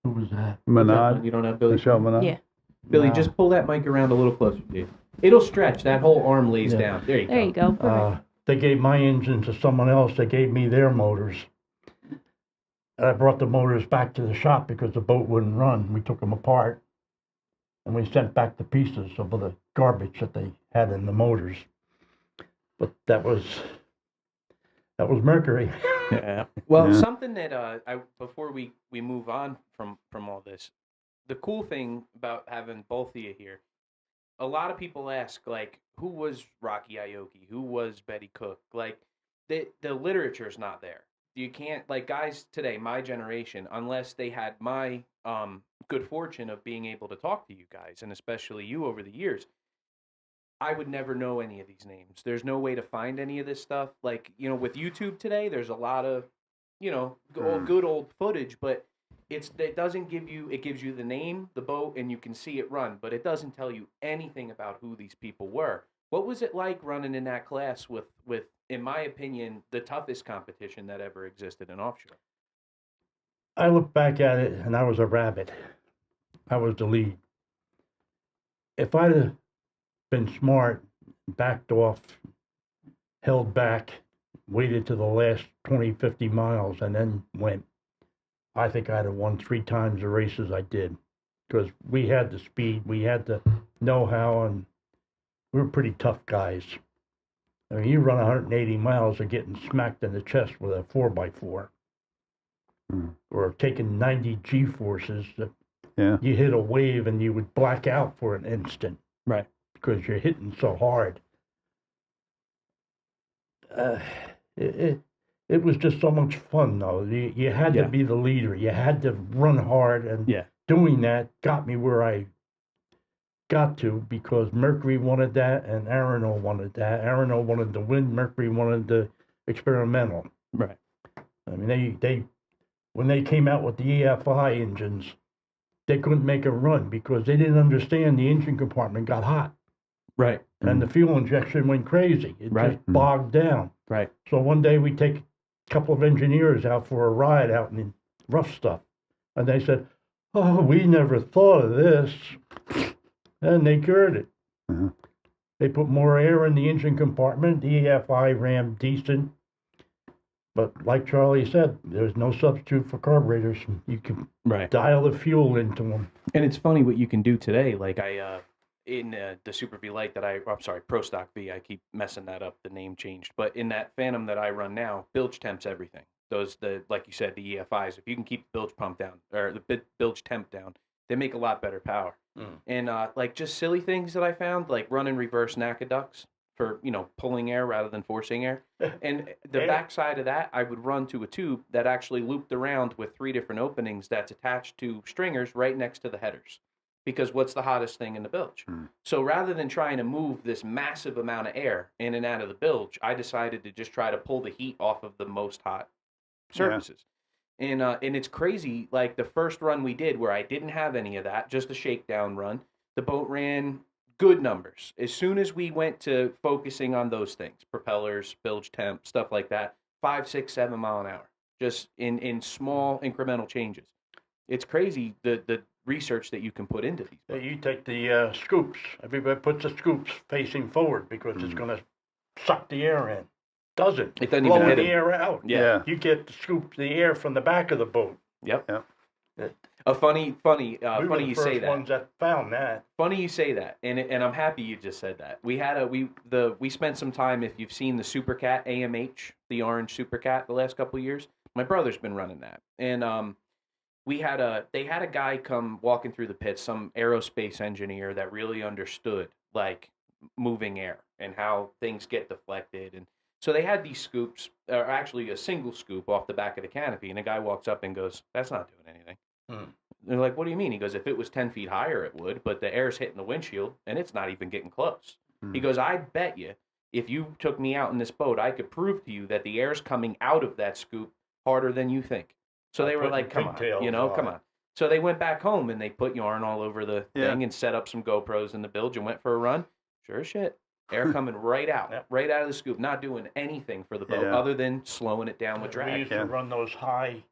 Who was that? Menard, You don't have Billy? Michelle Menard. Yeah. Billy, No. just pull that mic around a little closer, Dave. It'll stretch. That whole arm lays Yeah. down. There you There go. you go. Perfect. They gave my engine to someone else. They gave me their motors. And I brought the motors back to the shop because the boat wouldn't run. We took them apart and we sent back the pieces of the garbage that they had in the motors. But that was Mercury. Yeah. Well, Yeah. something that before we move on from all this, the cool thing about having both of you here, a lot of people ask like, who was Rocky Aoki? Who was Betty Cook? Like, the literature's not there. You can't, like, guys today, my generation, unless they had my good fortune of being able to talk to you guys, and especially you over the years, I would never know any of these names. There's no way to find any of this stuff. Like, with YouTube today, there's a lot of, good old footage, but it doesn't give you, it gives you the name, the boat, and you can see it run, but it doesn't tell you anything about who these people were. What was it like running in that class with, in my opinion, the toughest competition that ever existed in offshore? I look back at it and I was a rabbit. I was the lead. If I'd have been smart, backed off, held back, waited to the last 20, 50 miles and then went, I think I'd have won 3 times the races I did. Because we had the speed, we had the know-how, and we were pretty tough guys. I mean, you run 180 miles of getting smacked in the chest with a 4x4. Or taking 90 G-forces that Yeah. you hit a wave and you would black out for an instant. Right. Because you're hitting so hard. It was just so much fun, though. You had to be the leader. You had to run hard, and doing that got me where I got to because Mercury wanted that, and Aeronol wanted that. Aeronol wanted the wind. Mercury wanted the experimental. Right. I mean, they when they came out with the EFI engines, they couldn't make a run because they didn't understand the engine compartment got hot. Right. And the fuel injection went crazy. It just bogged down. Right. So one day we take a couple of engineers out for a ride out in the rough stuff. And they said, oh, we never thought of this. And they cured it. They put more air in the engine compartment. The EFI ran decent. But like Charlie said, there's no substitute for carburetors. You can dial the fuel into them. And it's funny what you can do today. Like in the Super V Light I'm sorry, Pro Stock V, I keep messing that up, the name changed. But in that Phantom that I run now, bilge temp's everything. Like you said, the EFIs, if you can keep the bilge pump down, or the bilge temp down, they make a lot better power. And like just silly things that I found, like running reverse aqueducts for, pulling air rather than forcing air. And the backside of that, I would run to a tube that actually looped around with 3 different openings that's attached to stringers right next to the headers. Because what's the hottest thing in the bilge? So rather than trying to move this massive amount of air in and out of the bilge, I decided to just try to pull the heat off of the most hot surfaces. And it's crazy, like the first run we did where I didn't have any of that, just a shakedown run, the boat ran good numbers. As soon as we went to focusing on those things, propellers, bilge temp, stuff like that, 5, 6, 7 mile an hour, just in small incremental changes. It's crazy the research that you can put into these boats. You take the scoops. Everybody puts the scoops facing forward because it's going to suck the air in. Doesn't. It doesn't blow even hit the it. air out. Yeah. You get the scoop, the air from the back of the boat. Yep. Yeah. Funny We were you the say first that. ones that found that. Funny you say that, and I'm happy you just said that. We spent some time. If you've seen the Supercat AMH, the orange Supercat, the last couple of years, my brother's been running that, and they had a guy come walking through the pits, some aerospace engineer that really understood like moving air and how things get deflected, and so they had these scoops, or actually a single scoop off the back of the canopy, and a guy walks up and goes, "That's not doing anything." They're like, "What do you mean?" He goes, "If it was 10 feet higher, it would, but the air's hitting the windshield, and it's not even getting close." He goes, "I bet you, if you took me out in this boat, I could prove to you that the air's coming out of that scoop harder than you think." So they were like, "Come on, come on." So they went back home, and they put yarn all over the thing and set up some GoPros in the bilge and went for a run. Sure as shit. Air coming right out, right out of the scoop, not doing anything for the boat other than slowing it down with drag. We used to run those high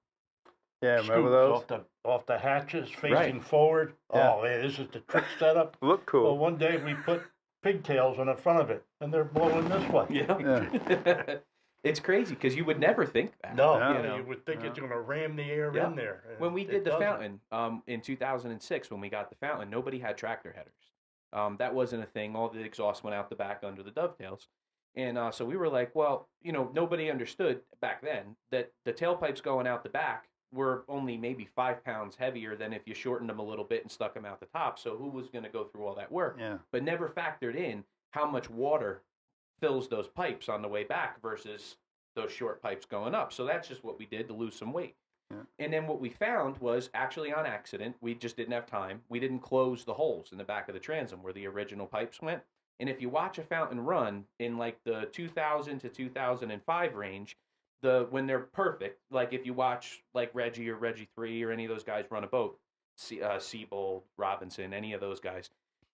Yeah, remember scoops those? off the hatches facing Right. forward. Yeah. Oh, man, this is the trick setup. Look Well, cool. one day we put pigtails on the front of it, and they're blowing this way. Yeah. It's crazy because you would never think that. No, Yeah. You know? you would think Yeah. it's going to ram the air Yeah. in there. and When we it did the doesn't. fountain in 2006, when we got the fountain, nobody had tractor headers. That wasn't a thing. All the exhaust went out the back under the dovetails. And so we were like, well, nobody understood back then that the tailpipes going out the back were only maybe 5 pounds heavier than if you shortened them a little bit and stuck them out the top. So who was going to go through all that work? Yeah. But never factored in how much water fills those pipes on the way back versus those short pipes going up. So that's just what we did to lose some weight. Yeah. And then what we found was actually on accident, we just didn't have time. We didn't close the holes in the back of the transom where the original pipes went. And if you watch a fountain run in like the 2000 to 2005 range, when they're perfect, like if you watch like Reggie or Reggie 3 or any of those guys run a boat, Siebold, Robinson, any of those guys,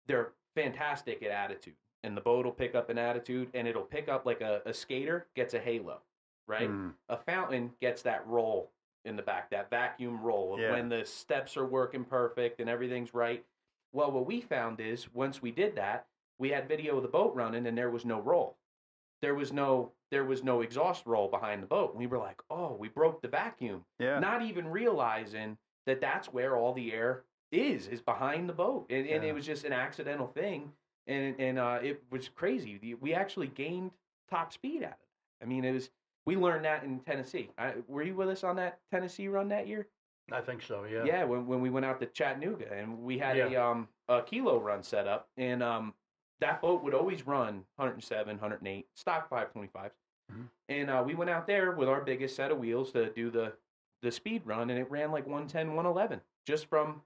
they're fantastic at attitude. And the boat will pick up an attitude, and it'll pick up like a skater gets a halo, right? A fountain gets that roll in the back, that vacuum roll of Yeah. when the steps are working perfect and everything's right. Well, what we found is once we did that, we had video of the boat running, and there was no roll. There was no exhaust roll behind the boat. And we were like, oh, we broke the vacuum. Yeah. Not even realizing that that's where all the air is behind the boat. And Yeah. it was just an accidental thing. And it was crazy. We actually gained top speed out of it. I mean, we learned that in Tennessee. Were you with us on that Tennessee run that year? I think so, yeah. Yeah, when we went out to Chattanooga and we had Yeah. a kilo run set up, and that boat would always run 107, 108 stock 525s. Mhm. And we went out there with our biggest set of wheels to do the speed run, and it ran like 110, 111 just from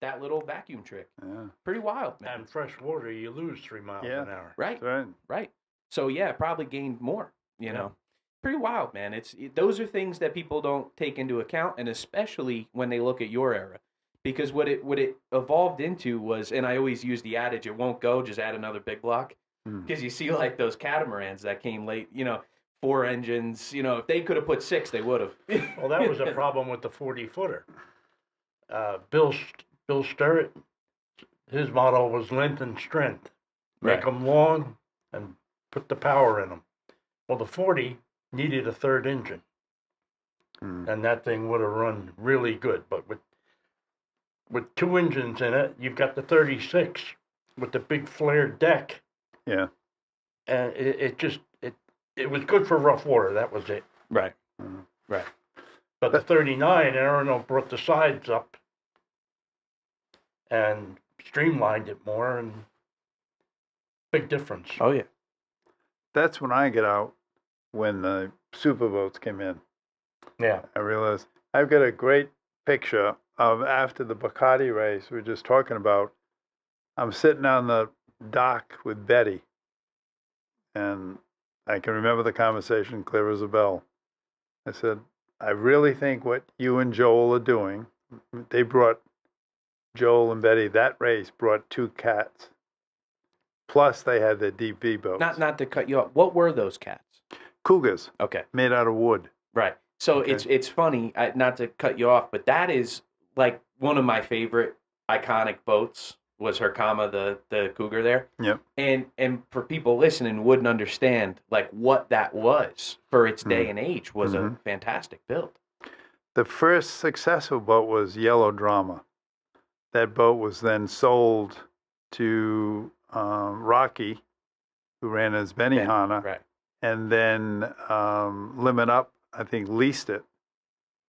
that little vacuum trick. Yeah. Pretty wild, man. And fresh water, you lose 3 miles Yeah. an hour. Right, That's right. right. So yeah, probably gained more. You Yeah. know, pretty wild, man. Those are things that people don't take into account, and especially when they look at your era, because what it evolved into was, and I always use the adage, it won't go, just add another big block, because you see like those catamarans that came late, 4 engines, if they could have put 6, they would have. Well, that was a problem with the 40-footer. Bill Sterrett, his motto was length and strength. Make Right. them long and put the power in them. Well, the 40 needed a third engine, and that thing would have run really good. But with 2 engines in it, you've got the 36 with the big flared deck, Yeah. and it was good for rough water. That was it. Right. Mhm. Right. But the 39, Arno brought the sides up and streamlined it more, and big difference. Oh yeah. That's when I get out when the superboats came in. Yeah. I realized I've got a great picture of after the McCarthy race we were just talking about. I'm sitting on the dock with Betty, and I can remember the conversation clear as a bell. I said, I really think what you and Joel are doing, they brought, Joel and Betty, that race brought 2 cats. Plus they had their deep V boats. Not to cut you off. What were those cats? Cougars, Okay. made out of wood. Right. So Okay. it's funny, not to cut you off, but that is like one of my favorite iconic boats was Herkama, the Cougar there. Yep. And for people listening wouldn't understand like what that was for its day and age was a fantastic build. The first successful boat was Yellow Drama. That boat was then sold to Rocky, who ran as Benihana, Right. and then Limit Up, I think, leased it.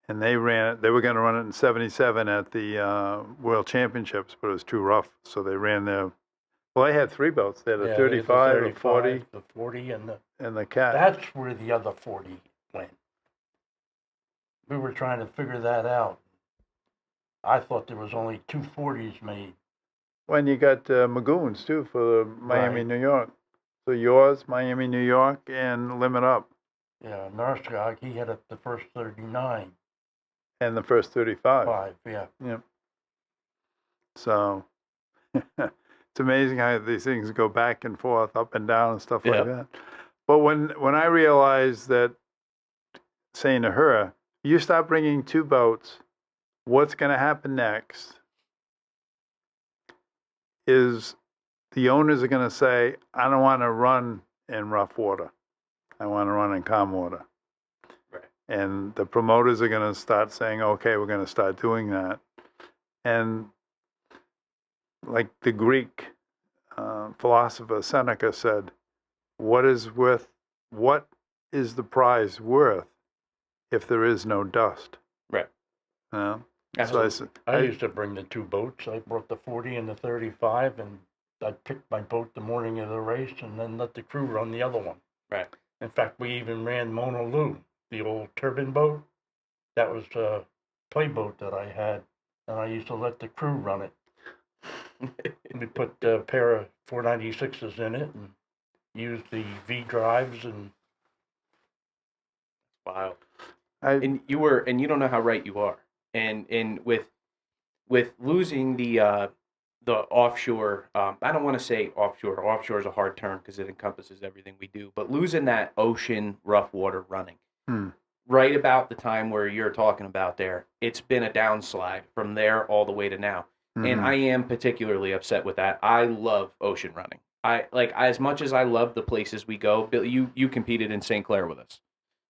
And they ran it. They were going to run it in '77 at the World Championships, but it was too rough, so they ran their. Well, they had 3 boats. They had a Yeah, 35, the a 40, the 40, and the Cat. that's where the other 40 went. We were trying to figure that out. I thought there was only 2 40s made. When you got Magoons too for Miami, Right. New York. So yours, Miami, New York, and Limit Up, Yeah, Narskog, he had the first 39, and the first 35. 5, yeah. Yep. So it's amazing how these things go back and forth, up and down, and stuff like Yep. that. But when I realized that, saying to her, you start bringing two boats, what's going to happen next is the owners are going to say, I don't want to run in rough water. I want to run in calm water. Right. And the promoters are going to start saying, okay, we're going to start doing that. And like the Greek philosopher Seneca said, what is the prize worth if there is no dust? Right. You know? Absolutely. I used to bring the two boats. I brought the 40 and the 35, and I picked my boat the morning of the race and then let the crew run the other one. Right. In fact, we even ran Mona Lou, the old turbine boat. That was a play boat that I had, and I used to let the crew run it. We put a pair of 496s in it and used the V drives and. Wow. I, And you don't know how right you are. And with losing the offshore, I don't want to say offshore. Offshore is a hard term because it encompasses everything we do. But losing that ocean rough water running, right about the time where you're talking about there, it's been a downslide from there all the way to now. And I am particularly upset with that. I love ocean running. As much as I love the places we go. Bill, you competed in St. Clair with us,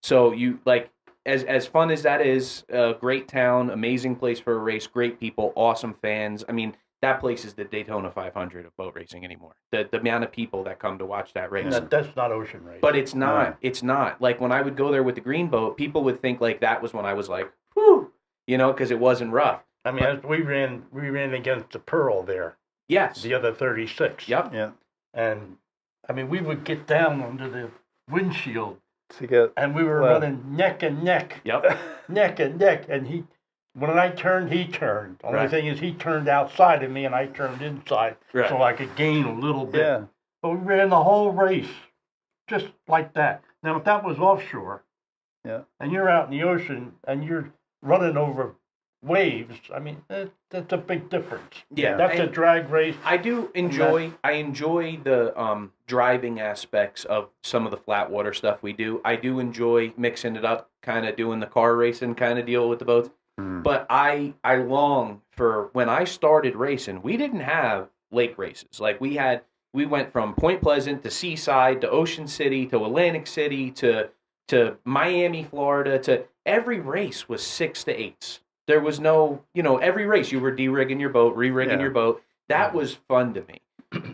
so you like. As fun as that is, a great town, amazing place for a race, great people, awesome fans. I mean, that place is the Daytona 500 of boat racing anymore. The amount of people that come to watch that race. That's not ocean race. But it's not. No. It's not. Like when I would go there with the green boat, people would think like that was when I was like, whew, because it wasn't rough. I mean, as we ran against the Pearl there. Yes. The other 36. Yep. yeah. And I mean, we would get down under the windshield. To get, And we were well, running neck and neck. Yep. Neck and neck. And when I turned, he turned. Only Right. thing is, he turned outside of me and I turned inside. Right. So I could gain a little bit. yeah. But we ran the whole race just like that. Now, if that was offshore, Yeah. and you're out in the ocean and you're running over waves, I mean, that's a big difference. Yeah. That's a And drag race. I do enjoy the driving aspects of some of the flat water stuff we do. I do enjoy mixing it up, kind of doing the car racing kind of deal with the boats. But I long for when I started racing, we didn't have lake races. Like we went from Point Pleasant to Seaside to Ocean City to Atlantic City to Miami, Florida, to every race was 6 to 8s. There was no, every race you were de-rigging your boat, re-rigging your boat. That was fun to me.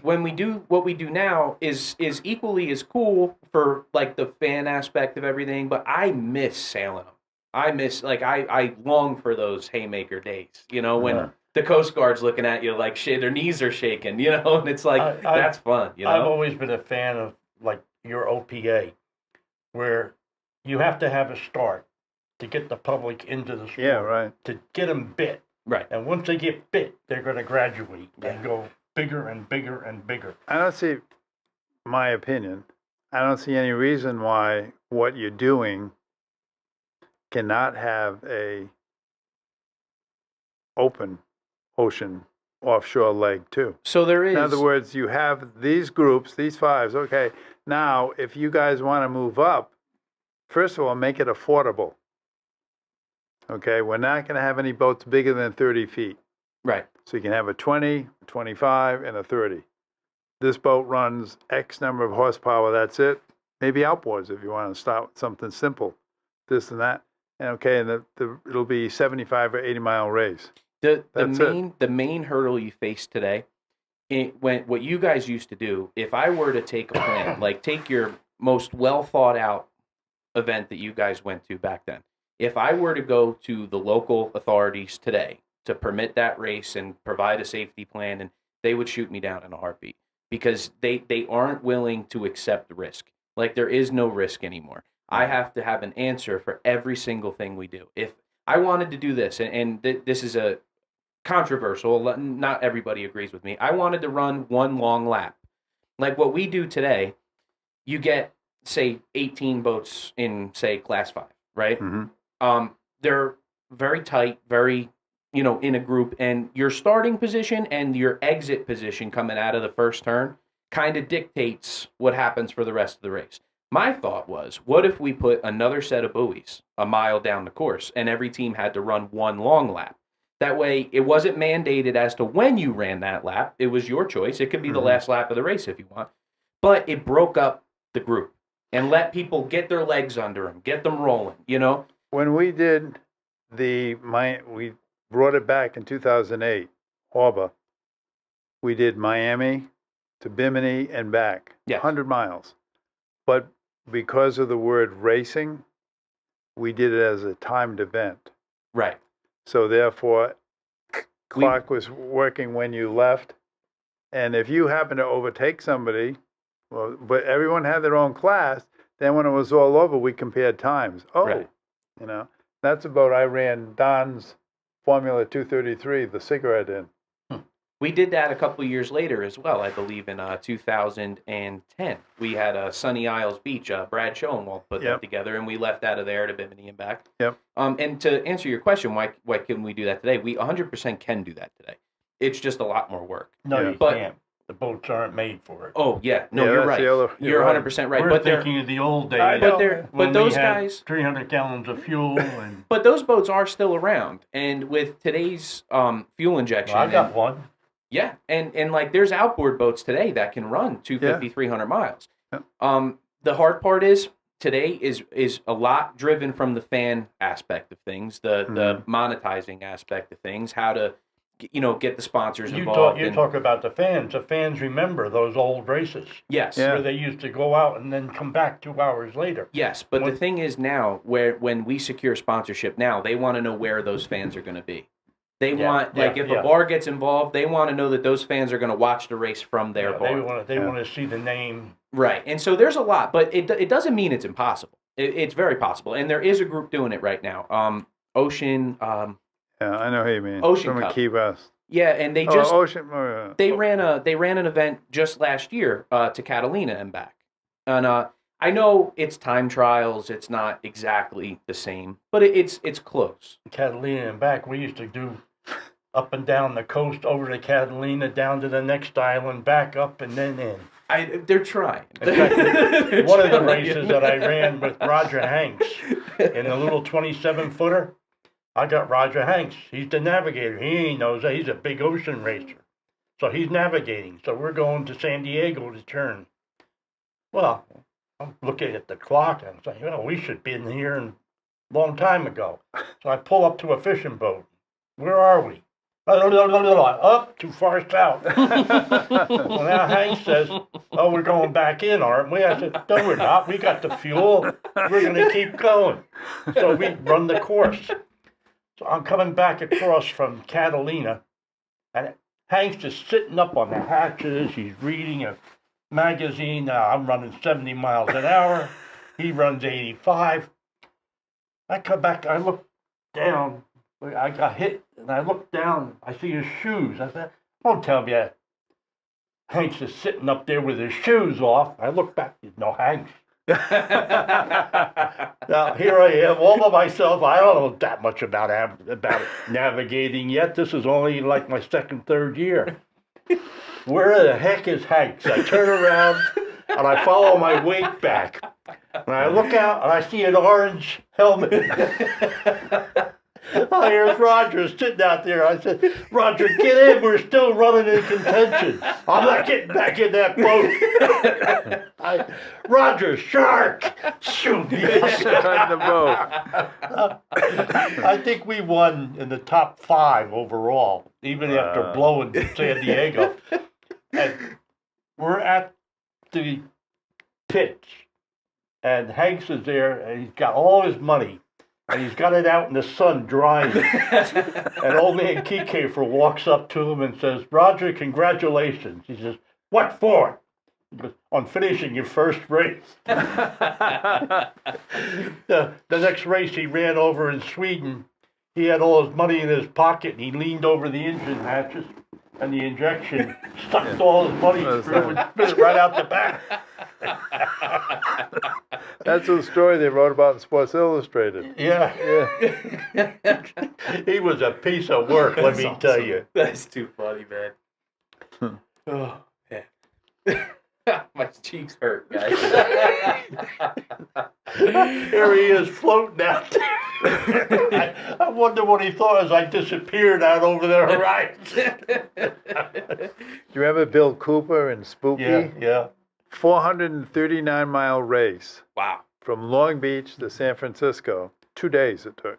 When we do what we do now is equally as cool for like the fan aspect of everything, but I miss sailing them. I miss I long for those haymaker days, when the Coast Guard's looking at you like shit, their knees are shaking, and it's like that's fun, I've always been a fan of like your OPA, where you have to have a start to get the public into the sport. Yeah, right. To get them bit. Right. And once they get bit, they're going to graduate and go bigger and bigger and bigger. I don't see, my opinion, I don't see any reason why what you're doing cannot have a open ocean offshore leg too. So there is. In other words, you have these groups, these fives. Okay, now if you guys want to move up, first of all, make it affordable. Okay, we're not going to have any boats bigger than 30 feet. Right. So you can have a 20, 25, and a 30. This boat runs X number of horsepower, that's it. Maybe outboards if you want to start with something simple, this and that. And okay, and it'll be 75 or 80-mile race. The main hurdle you face today, what you guys used to do, if I were to take a plan, like take your most well thought out event that you guys went to back then, if I were to go to the local authorities today to permit that race and provide a safety plan, and they would shoot me down in a heartbeat because they aren't willing to accept risk. Like there is no risk anymore. I have to have an answer for every single thing we do. If I wanted to do this, and this is a controversial, not everybody agrees with me. I wanted to run one long lap. Like what we do today, you get, say, 18 boats in, say, Class 5, right? Mm-hmm. They're very tight, very, in a group, and your starting position and your exit position coming out of the first turn kind of dictates what happens for the rest of the race. My thought was, what if we put another set of buoys a mile down the course and every team had to run one long lap? That way, it wasn't mandated as to when you ran that lap. It was your choice. It could be the last lap of the race if you want. But it broke up the group and let people get their legs under them, get them rolling, you know? When we did we brought it back in 2008, Harbor. We did Miami to Bimini and back, Yes. 100 miles. But because of the word racing, we did it as a timed event. Right. So therefore, clock was working when you left. And if you happen to overtake somebody, well, but everyone had their own class, then when it was all over, we compared times. Oh, Right. you know, that's the boat I ran Don's Formula 233, the cigarette in. We did that a couple of years later as well, I believe in 2010. We had Sunny Isles Beach, Brad Schoenwald put that together, and we left out of there to Bimini and back. Yep. And to answer your question, why couldn't we do that today? We 100% can do that today. It's just a lot more work. No, Yeah. you But- can't. The boats aren't made for it. Oh, yeah. No, Yeah, you're that's right. the other- You're you're right. 100% right. We're But they're, thinking of the old days. I know. but when those we had guys, 300 gallons of fuel and but those boats are still around. And with today's fuel injection, I got and- one. yeah, and like there's outboard boats today that can run 250, 300 miles. Yeah. The hard part is today is a lot driven from the fan aspect of things, the monetizing aspect of things, how to get the sponsors You involved. talk about the fans. The fans remember those old races Yes. Yeah. where they used to go out and then come back 2 hours later. Yes, but the thing is now, when we secure sponsorship now, they want to know where those fans are going to be. They want, if a bar gets involved, they want to know that those fans are going to watch the race from their bar. They want to see the name. Right, and so there's a lot, but it doesn't mean it's impossible. It's very possible, and there is a group doing it right now. Ocean, Yeah, I know who you mean. Ocean From Cup. Key West. yeah, and they just Ocean. they ran an event just last year to Catalina and back, and I know it's time trials. It's not exactly the same, but it's close. Catalina and back. We used to do up and down the coast, over to Catalina, down to the next island, back up, and then in. They're trying. In fact, one of the races that I ran with Roger Hanks in a little 27-footer, I got Roger Hanks. He's the navigator. He knows that. He's a big ocean racer. So he's navigating. So we're going to San Diego to turn. Well, I'm looking at the clock and I'm saying, well, we should be in here a long time ago. So I pull up to a fishing boat. Where are we? Up, too far south. Well, now Hank says, oh, we're going back in, aren't we? I said, no, we're not. We got the fuel. We're going to keep going. So we run the course. So I'm coming back across from Catalina, and Hank's just sitting up on the hatches. He's reading a magazine. I'm running 70 miles an hour. He runs 85. I come back. I look down. I got hit, and I look down. I see his shoes. I said, don't tell me that. Hank's just sitting up there with his shoes off. I look back. There's no Hanks. Now, here I am, all by myself. I don't know that much about navigating yet. This is only like my second, third year. Where the heck is Hanks? I turn around, and I follow my weight back. And I look out, and I see an orange helmet. Oh, here's Roger sitting out there. I said, Roger, get in. We're still running in contention. I'm not getting back in that boat. Roger, shark. Shoot. Cut the boat. I think we won in the top 5 overall, even after blowing San Diego. And we're at the pits, and Hanks is there, and he's got all his money. And he's got it out in the sun drying. And old man Kikefer walks up to him and says, Roger, congratulations. He says, what for? He goes, on finishing your first race. The next race he ran over in Sweden, he had all his money in his pocket, and he leaned over the engine hatches, and the injection sucked all his money through and spit it right out the back. That's the story they wrote about in Sports Illustrated. Yeah. He was a piece of work, let me tell you. That's too funny, man. Oh, yeah. My cheeks hurt, guys. Here he is floating out there. I wonder what he thought as I disappeared out over the horizon. Do you remember Bill Cooper and Spooky? Yeah. 439-mile race Wow. from Long Beach to San Francisco. 2 days it took.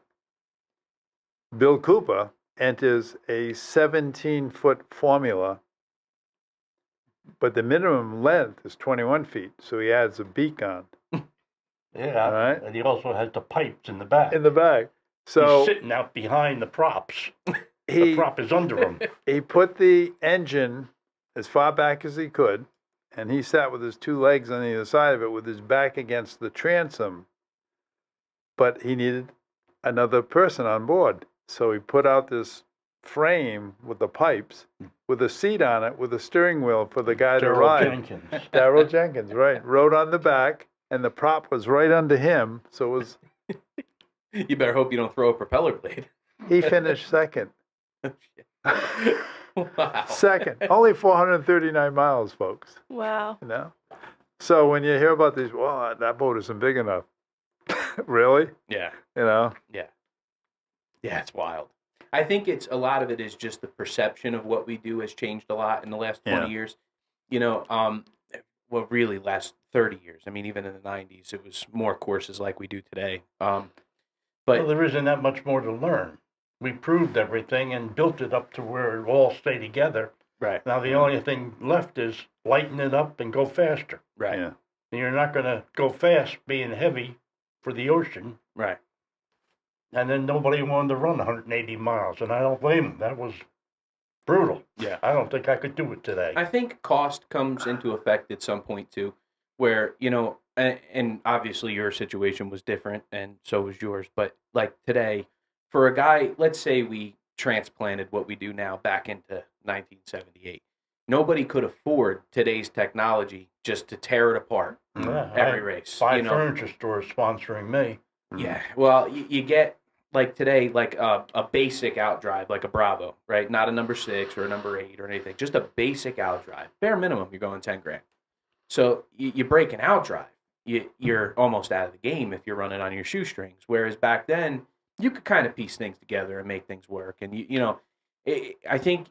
Bill Cooper enters a 17-foot formula, but the minimum length is 21 feet, so he adds a beak on Yeah. All right. And he also has the pipes in the back. in the back. So He's sitting out behind the props. The he prop is under him. he put the engine as far back as he could, and he sat with his 2 legs on either side of it with his back against the transom. But he needed another person on board. So he put out this frame with the pipes, with a seat on it, with a steering wheel for the guy to Daryl ride. Jenkins. Daryl Jenkins, right. Rode on the back, and the prop was right under him. So it was You better hope you don't throw a propeller blade. he finished second. Wow. Second. Only 439 miles, folks. Wow. You know? So when you hear about these, well, that boat isn't big enough. Really? Yeah. You know? Yeah, it's wild. I think it's a lot of it is just the perception of what we do has changed a lot in the last 20 years. You know, well, really last 30 years. I mean, even in the 90s, it was more courses like we do today. But Well, there isn't that much more to learn. We proved everything and built it up to where it all stay together. right, Now the only thing left is lighten it up and go faster. right, Yeah. And you're not going to go fast being heavy for the ocean. right. And then nobody wanted to run 180 miles, and I don't blame them. That was brutal. Yeah. I don't think I could do it today. I think cost comes into effect at some point too, where, you know, and obviously your situation was different and so was yours, but like today, for a guy, let's say we transplanted what we do now back into 1978. Nobody could afford today's technology just to tear it apart Yeah, every I- race. 5 you know? furniture stores sponsoring me. Yeah, well, you get like today, like a basic outdrive, like a Bravo, right? Not a number 6 or a number 8 or anything, just a basic outdrive. Bare minimum, you're going 10 grand. So you break an outdrive, you're almost out of the game if you're running on your shoestrings. Whereas back then, you could kind of piece things together and make things work. And you know, I think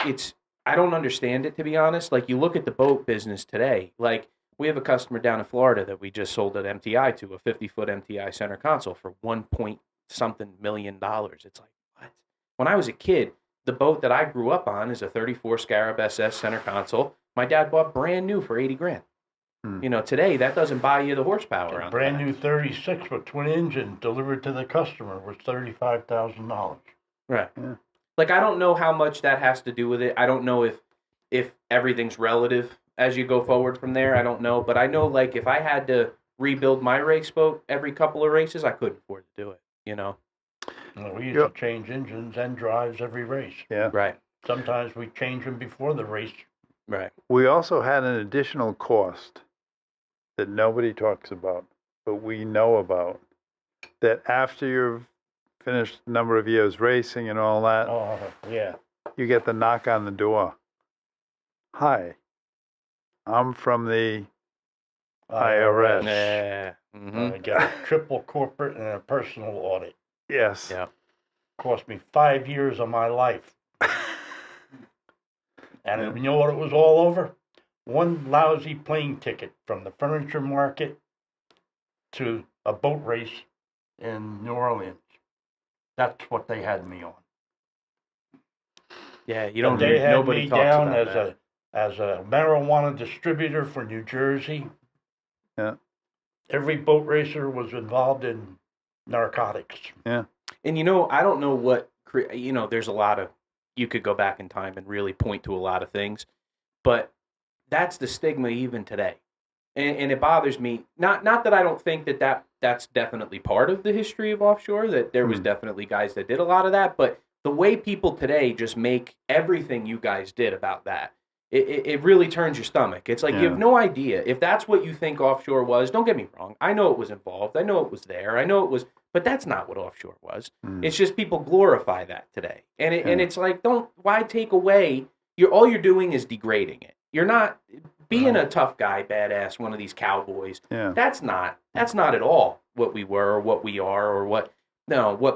I don't understand it, to be honest. Like you look at the boat business today, like. We have a customer down in Florida that we just sold an MTI to, a 50-foot MTI center console for $1.something million. It's like, what? When I was a kid, the boat that I grew up on is a 34 Scarab SS center console. My dad bought brand new for 80 grand. You know, today that doesn't buy you the horsepower. A On brand the back. new 36 with twin engine delivered to the customer was $35,000. Right. Yeah. Like I don't know how much that has to do with it. I don't know if everything's relative as you go forward from there. I don't know, but I know like if I had to rebuild my race boat every couple of races, I couldn't afford to do it. You know. We used Yep. to change engines and drives every race. Yeah. Right. Sometimes we change them before the race. Right. We also had an additional cost that nobody talks about, but we know about. That after you've finished a number of years racing and all that, Oh, yeah. you get the knock on the door. Hi, I'm from the IRS. Yeah. Mm-hmm. I got a triple corporate and a personal audit. Yes. Yeah. Cost me 5 years of my life. And you know what it was all over? One lousy plane ticket from the furniture market to a boat race in New Orleans. That's what they had me on. Yeah. You don't. And they had Nobody me talks down about as that. as a marijuana distributor for New Jersey. Yeah. Every boat racer was involved in narcotics. And you know, I don't know what you know. There's a lot of you could go back in time and really point to a lot of things, but that's the stigma even today, and it bothers me. Not that I don't think that's definitely part of the history of offshore. That there was definitely guys that did a lot of that, but the way people today just make everything you guys did about that. It really turns your stomach. It's like you have no idea. If that's what you think offshore was, don't get me wrong. I know it was involved. I know it was there. I know it was, but that's not what offshore was. It's just people glorify that today. And it's like, why take away, all you're doing is degrading it. You're not, being a tough guy, badass, one of these cowboys. Yeah. That's not at all what we were or what we are or what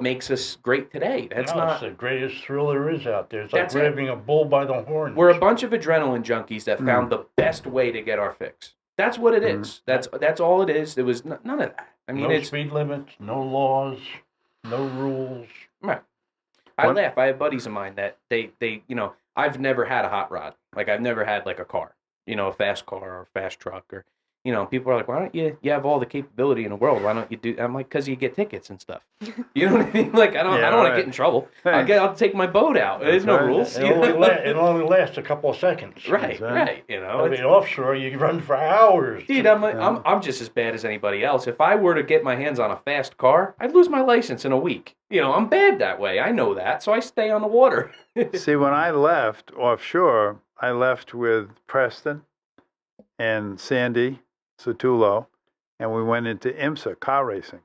makes us great today. That's No, not. it's the greatest thrill there is out there. It's like That's it. grabbing a bull by the horns. We're a bunch of adrenaline junkies that found the best way to get our fix. That's what it is. That's all it is. There was none of that. I mean, no it's speed limits, no laws, no rules. right. I laugh. I have buddies of mine that they I've never had a hot rod. Like I've never had like a car, a fast car or a fast truck or people are like, why don't you have all the capability in the world? Why don't you do? I'm like, because you get tickets and stuff. You know what I mean? Like I don't want to get in trouble. I'll take my boat out. There's no rules. It only lasts a couple of seconds. Right. I mean, offshore, you run for hours. Dude, I'm just as bad as anybody else. If I were to get my hands on a fast car, I'd lose my license in a week. I'm bad that way. I know that, so I stay on the water. See, when I left offshore, I left with Preston and Sandy Satullo, and we went into IMSA, car racing.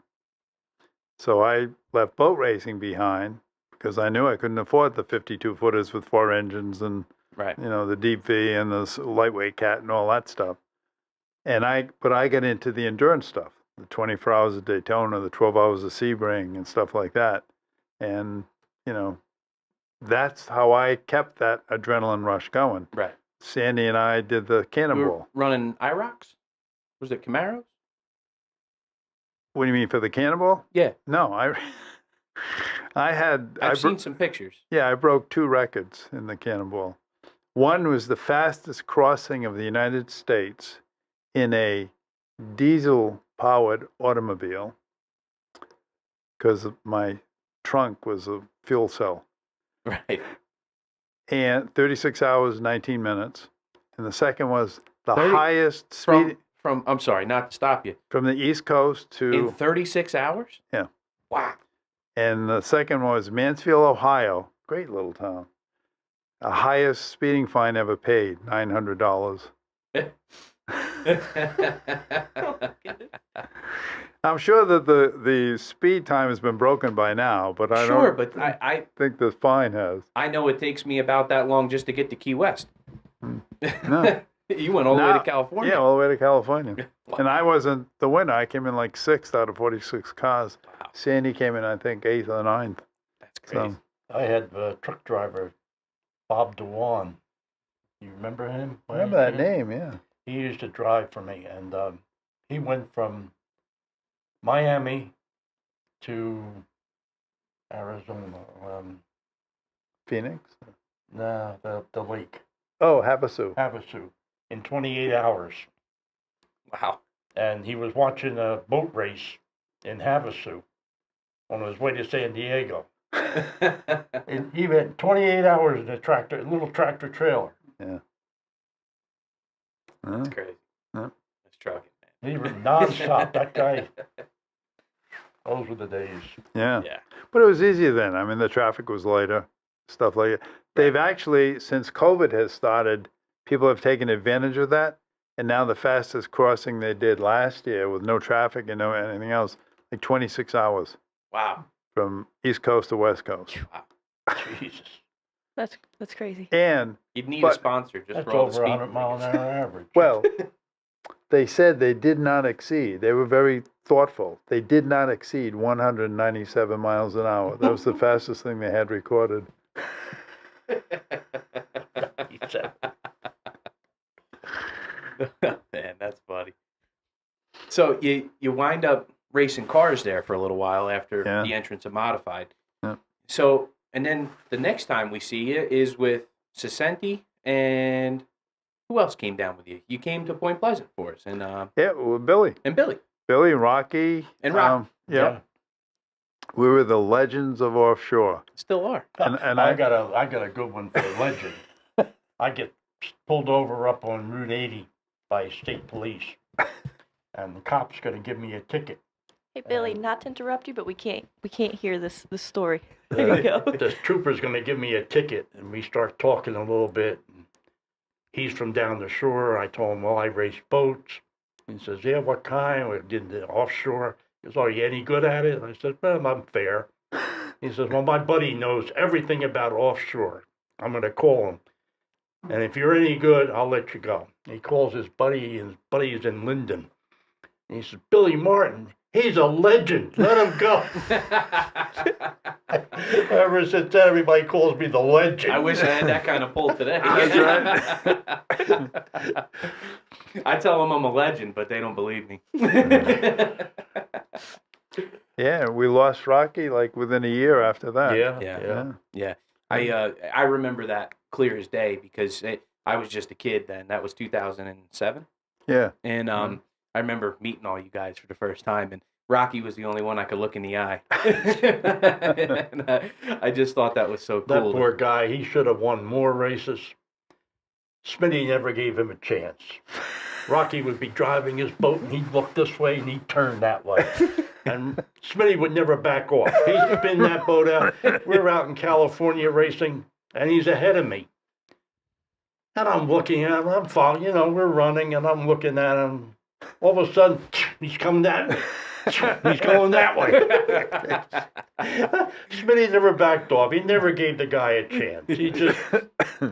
So I left boat racing behind because I knew I couldn't afford the 52-footers with 4 engines and right. The deep V and the lightweight cat and all that stuff. But I got into the endurance stuff, the 24 hours of Daytona, the 12 hours of Sebring and stuff like that. And, that's how I kept that adrenaline rush going. Right. Sandy and I did the Cannonball. We were running IROCs? Was it Camaros? What do you mean, for the Cannonball? Yeah. No, I've seen some pictures. Yeah, I broke 2 records in the Cannonball. One was the fastest crossing of the United States in a diesel-powered automobile because my trunk was a fuel cell. Right. And 36 hours, 19 minutes. And the second was the 30 highest speed from I'm sorry, not to stop you. from the East Coast to In 36 hours? Yeah. Wow. And the second one was Mansfield, Ohio. Great little town. The highest speeding fine ever paid, $900. I'm sure that the speed time has been broken by now, but I don't but I think the fine has. I know it takes me about that long just to get to Key West. No. You went all the way to California. Yeah, all the way to California. Wow. And I wasn't the winner. I came in like 6th out of 46 cars. Wow. Sandy came in, I think, 8th or 9th. That's crazy. So, I had a truck driver, Bob DeWan. You remember him? I remember that name, yeah. He used to drive for me, and he went from Miami to Arizona. Phoenix? No, the lake. Oh, Havasu. Havasu, in 28 hours. Wow. And he was watching a boat race in Havasu on his way to San Diego. And he went 28 hours in a little tractor trailer. Yeah. That's crazy. Yeah. That's trucking, man. He was nonstop. That guy. Those were the days. Yeah. Yeah. But it was easier then. I mean, the traffic was lighter, stuff like that. They've actually, since COVID has started, people have taken advantage of that. And now the fastest crossing they did last year with no traffic and no anything else, like 26 hours Wow. from East Coast to West Coast. Wow. Jesus. That's crazy. And, You'd need a But- sponsor just That's for all the over speed. 100 mile an hour average. well, they said they did not exceed. They were very thoughtful. They did not exceed 197 miles an hour. That was the fastest thing they had recorded. He said, Man, that's funny. So you wind up racing cars there for a little while after Yeah. the entrance of modified. Yeah. So, and then the next time we see you is with Sasenti, and who else came down with you? You came to Point Pleasant for us, and Yeah, well, Billy. Billy Rocky. and Rock. Yeah. We were the legends of offshore. Still are. And I got a good one for the legend. I get pulled over up on Route 80 by state police, and the cop's going to give me a ticket. Hey Billy, not to interrupt you, but we can't hear this story. There you go. The trooper's going to give me a ticket, and we start talking a little bit. He's from down the shore. I told him, well, I race boats. He says, yeah, what kind? We did the offshore. He says, are you any good at it? And I said, well, I'm fair. He says, well, my buddy knows everything about offshore. I'm going to call him. And if you're any good, I'll let you go. He calls his buddy, and his buddy is in Linden. And he says, Billy Martin, he's a legend. Let him go. Ever since then, everybody calls me the legend. I wish I had that kind of pull today. That's I tell them I'm a legend, but they don't believe me. Yeah, we lost Rocky like within a year after that. Yeah. Yeah. I remember that clear as day because I was just a kid then. That was 2007. Yeah. And I remember meeting all you guys for the first time, and Rocky was the only one I could look in the eye. And I just thought that was so That cool. poor guy, he should have won more races. Smitty never gave him a chance. Rocky would be driving his boat, and he'd look this way, and he'd turn that way. And Smitty would never back off. He'd spin that boat out. We're out in California racing, and he's ahead of me. And I'm looking at him, I'm following, we're running, and I'm looking at him. All of a sudden, he's coming that way. He's going that way. Smitty never backed off. He never gave the guy a chance. He just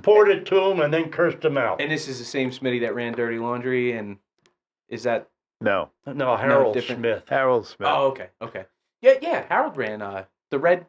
poured it to him and then cursed him out. And this is the same Smitty that ran Dirty Laundry, and is that No, No, Harold different. Smith. Harold Smith. Oh, okay. Yeah. Harold ran the red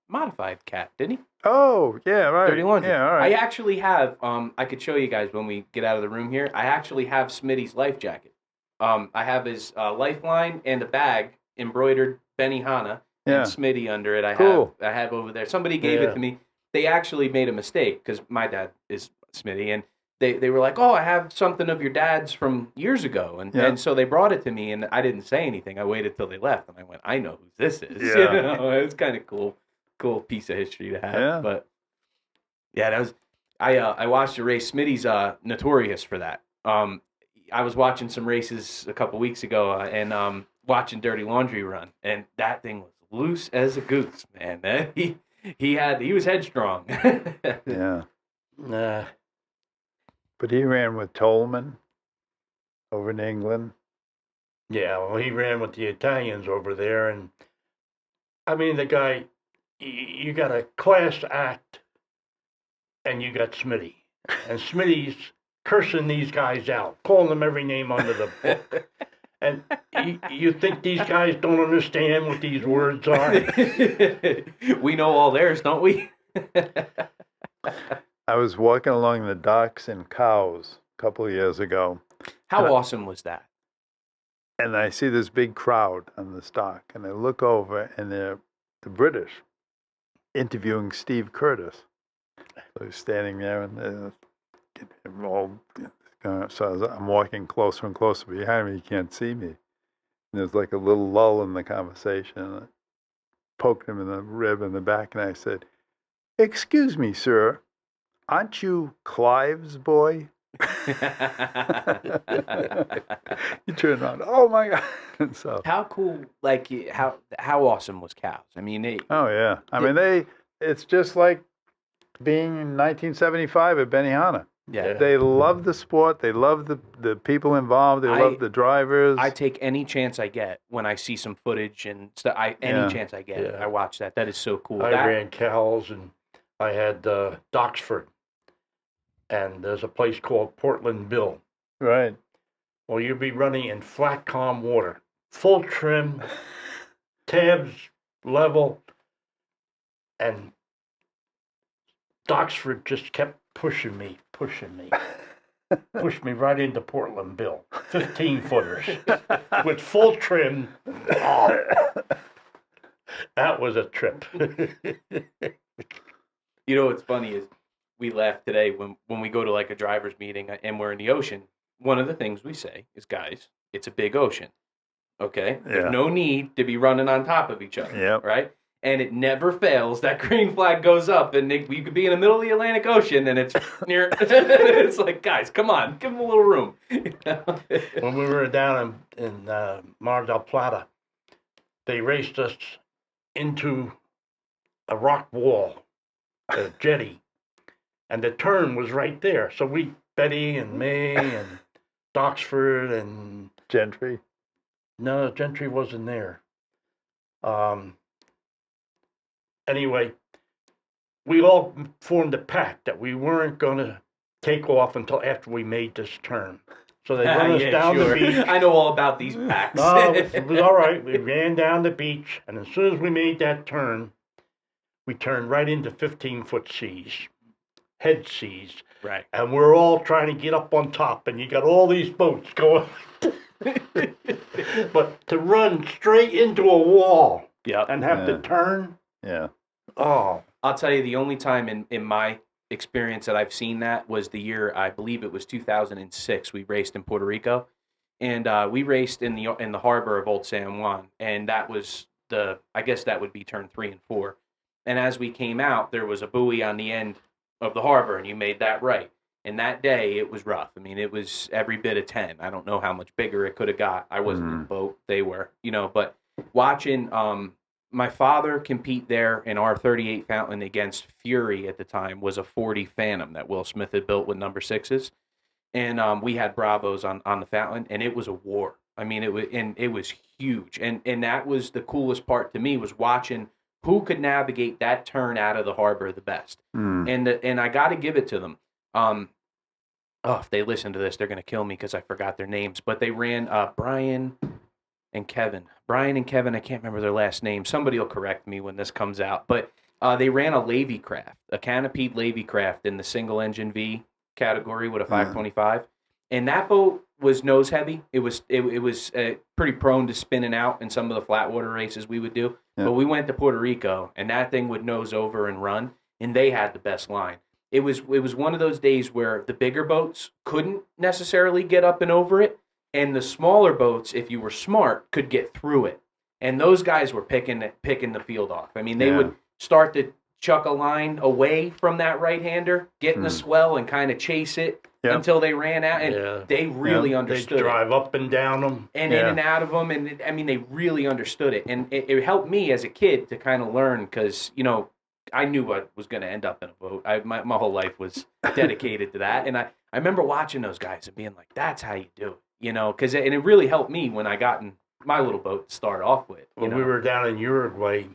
modified cat, didn't he? Oh, yeah, right. Dirty Laundry. Yeah, all right. I actually have. I could show you guys when we get out of the room here. I actually have Smitty's life jacket. I have his lifeline and a bag embroidered Benihana Yeah. and Smitty under it. I Cool. have over there. Somebody gave it to me. They actually made a mistake because my dad is Smitty, and they were like, "Oh, I have something of your dad's from years ago," and so they brought it to me, and I didn't say anything. I waited till they left, and I went, "I know who this is." Yeah. It was kind of cool piece of history to have. Yeah. But yeah, that was. I watched the race. Smitty's notorious for that. I was watching some races a couple weeks ago, and watching Dirty Laundry run, and that thing was loose as a goose, man. He was headstrong. Yeah. Nah. But he ran with Tolman over in England. Yeah, well, he ran with the Italians over there, and I mean, the guy, you got a class act, and you got Smitty, and Smitty's cursing these guys out, calling them every name under the book, and you think these guys don't understand what these words are? We know all theirs, don't we? I was walking along the docks in Cowes a couple of years ago, How awesome was that? and I see this big crowd on this dock, and I look over, and they're the British interviewing Steve Curtis. So he's standing there, and they're all. So I'm walking closer and closer behind me. You can't see me. And there's like a little lull in the conversation. And I poked him in the rib in the back, and I said, "Excuse me, sir, aren't you Clive's boy?" He turned around. Oh my God! And so. How cool! Like how awesome was Cows? I mean, Oh yeah. I mean it's just like being in 1975 at Benihana. yeah. They love the sport. They love the people involved. They love the drivers. I take any chance I get when I see some footage and stuff. Any chance I get, Yeah. I watch that. That is so cool. I ran Cowles, and I had Doxford, and there's a place called Portland Bill. Right. Well, you'd be running in flat, calm water, full trim, tabs level, and Doxford just kept pushing me, pushed me right into Portland Bill, 15-footers with full trim. Oh, that was a trip. You know what's funny is we laugh today when we go to like a driver's meeting and we're in the ocean. One of the things we say is, guys, it's a big ocean. Okay? Yeah. There's no need to be running on top of each other. Yep. Right? And it never fails. That green flag goes up, and we could be in the middle of the Atlantic Ocean, and it's near. It's like, guys, come on, give them a little room. When we were down in Mar del Plata, they raced us into a rock wall, a jetty, and the turn was right there. So Betty and me and Doxford and Gentry. no, Gentry wasn't there. Anyway, we all formed a pact that we weren't going to take off until after we made this turn. So they run us down the beach. I know all about these packs. No, it was all right. We ran down the beach, and as soon as we made that turn, we turned right into 15-foot seas, head seas. Right. And we're all trying to get up on top, and you got all these boats going. But to run straight into a wall and have to turn, oh. I'll tell you, the only time in my experience that I've seen that was the year, I believe it was 2006. We raced in Puerto Rico, and we raced in the harbor of Old San Juan, and that was I guess that would be turn 3 and 4. And as we came out, there was a buoy on the end of the harbor, and you made that right. And that day, it was rough. I mean, it was every bit of 10. I don't know how much bigger it could have got. I wasn't in the boat. They were, but watching my father compete there in our 38 Fountain against Fury at the time was a 40 Phantom that Will Smith had built with number 6s. And we had Bravos on the Fountain, and it was a war. I mean, it was huge. And that was the coolest part to me, was watching who could navigate that turn out of the harbor the best. And I got to give it to them. If they listen to this, they're going to kill me because I forgot their names. But they ran Brian and Kevin. Brian and Kevin, I can't remember their last name. Somebody will correct me when this comes out. But they ran a Levy craft, a canopied Levy craft in the single engine V category with a 525. And that boat was nose heavy. It was pretty prone to spinning out in some of the flat water races we would do. But we went to Puerto Rico, and that thing would nose over and run, and they had the best line. It was one of those days where the bigger boats couldn't necessarily get up and over it, and the smaller boats, if you were smart, could get through it. And those guys were picking the field off. I mean, they would start to chuck a line away from that right-hander, get in the swell, and kind of chase it until they ran out. And they really understood They drive up and down them. and in and out of them. And, I mean, they really understood it. And it helped me as a kid to kind of learn because, I knew I was going to end up in a boat. My whole life was dedicated to that. And I remember watching those guys and being like, that's how you do it, because it really helped me when I got in my little boat to start off with. When we were down in Uruguay,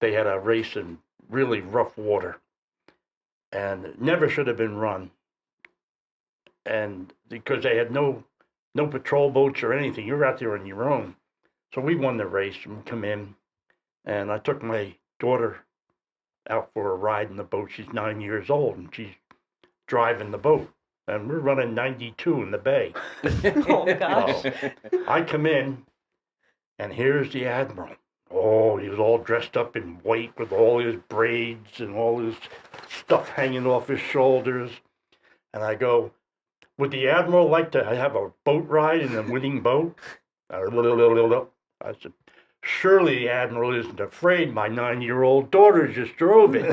they had a race in really rough water, and it never should have been run. And because they had no patrol boats or anything, you were out there on your own. So we won the race and we come in, and I took my daughter out for a ride in the boat. She's 9 years old, and she's driving the boat. And we're running 92 in the bay. Oh, gosh. I come in, and here's the Admiral. Oh, he was all dressed up in white with all his braids and all his stuff hanging off his shoulders. And I go, would the Admiral like to have a boat ride in a winning boat? I said, surely the Admiral isn't afraid. My 9-year-old daughter just drove it.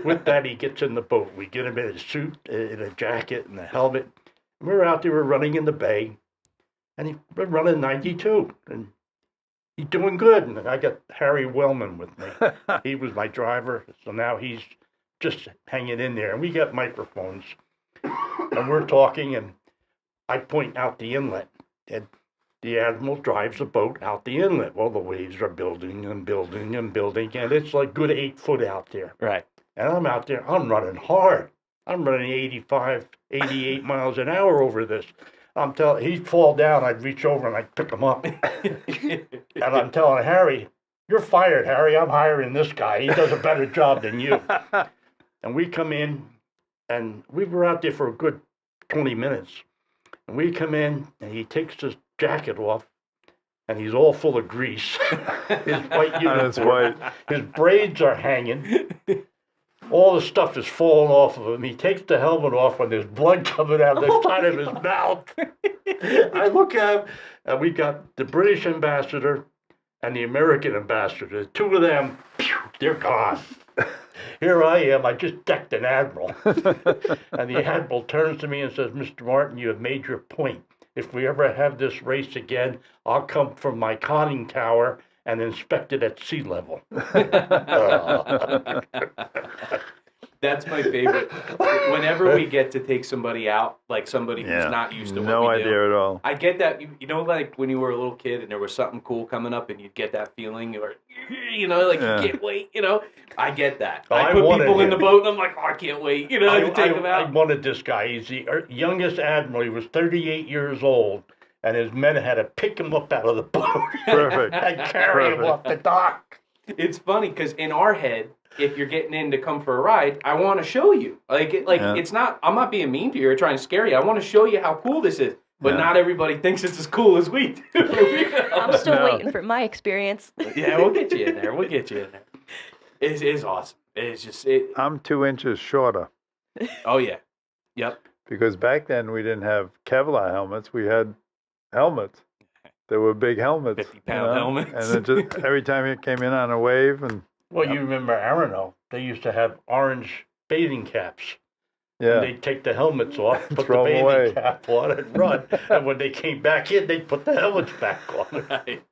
With that, he gets in the boat. We get him in a suit, in a jacket, and a helmet. We're out there, we're running in the bay, and we're running 92. And he's doing good. And I got Harry Wellman with me. He was my driver, so now he's just hanging in there. And we got microphones, and we're talking, and I point out the inlet. And the Admiral drives a boat out the inlet. Well, the waves are building and building and building, and it's like good 8 foot out there. Right. And I'm out there, I'm running hard. I'm running 85, 88 miles an hour over this. I'm telling, he'd fall down, I'd reach over and I'd pick him up. And I'm telling Harry, you're fired, Harry. I'm hiring this guy. He does a better job than you. And we come in, and we were out there for a good 20 minutes. And we come in, and he takes his jacket off, and he's all full of grease. His white uniform. His braids are hanging. All the stuff is falling off of him. He takes the helmet off, and there's blood coming out of the side of his mouth. I look at him, and we got the British ambassador and the American ambassador. The two of them, they're gone. Here I am, I just decked an Admiral. And the Admiral turns to me and says, Mr. Martin, you have made your point. If we ever have this race again, I'll come from my conning tower and inspect it at sea level. That's my favorite. Whenever we get to take somebody out, like somebody who's not used to what no we idea do, at all. I get that. You know, like when you were a little kid and there was something cool coming up and you'd get that feeling, or you know, like you can't wait. You know, I get that. Oh, I I put wanted people in the him. boat and I'm like, oh, I can't wait. You know, to take them I out. wanted this guy. He's the youngest admiral. He was 38 years old, and his men had to pick him up out of the boat Perfect. and carry him off the dock. It's funny because in our head, if you're getting in to come for a ride, I want to show you. It's not. I'm not being mean to you or trying to scare you. I want to show you how cool this is. But not everybody thinks it's as cool as we do. You know? I'm still waiting for my experience. Yeah, we'll get you in there. We'll get you in there. It's awesome. It's just it. I'm 2 inches shorter Oh yeah. Yep. because back then we didn't have Kevlar helmets. We had helmets. They were big helmets. 50-pound helmets. And it just every time it came in on a wave, and Well, you remember Arano? They used to have orange bathing caps. yeah, They'd take the helmets off, put the Throw 'em bathing away. cap on, and run. And when they came back in, they'd put the helmets back on. Right.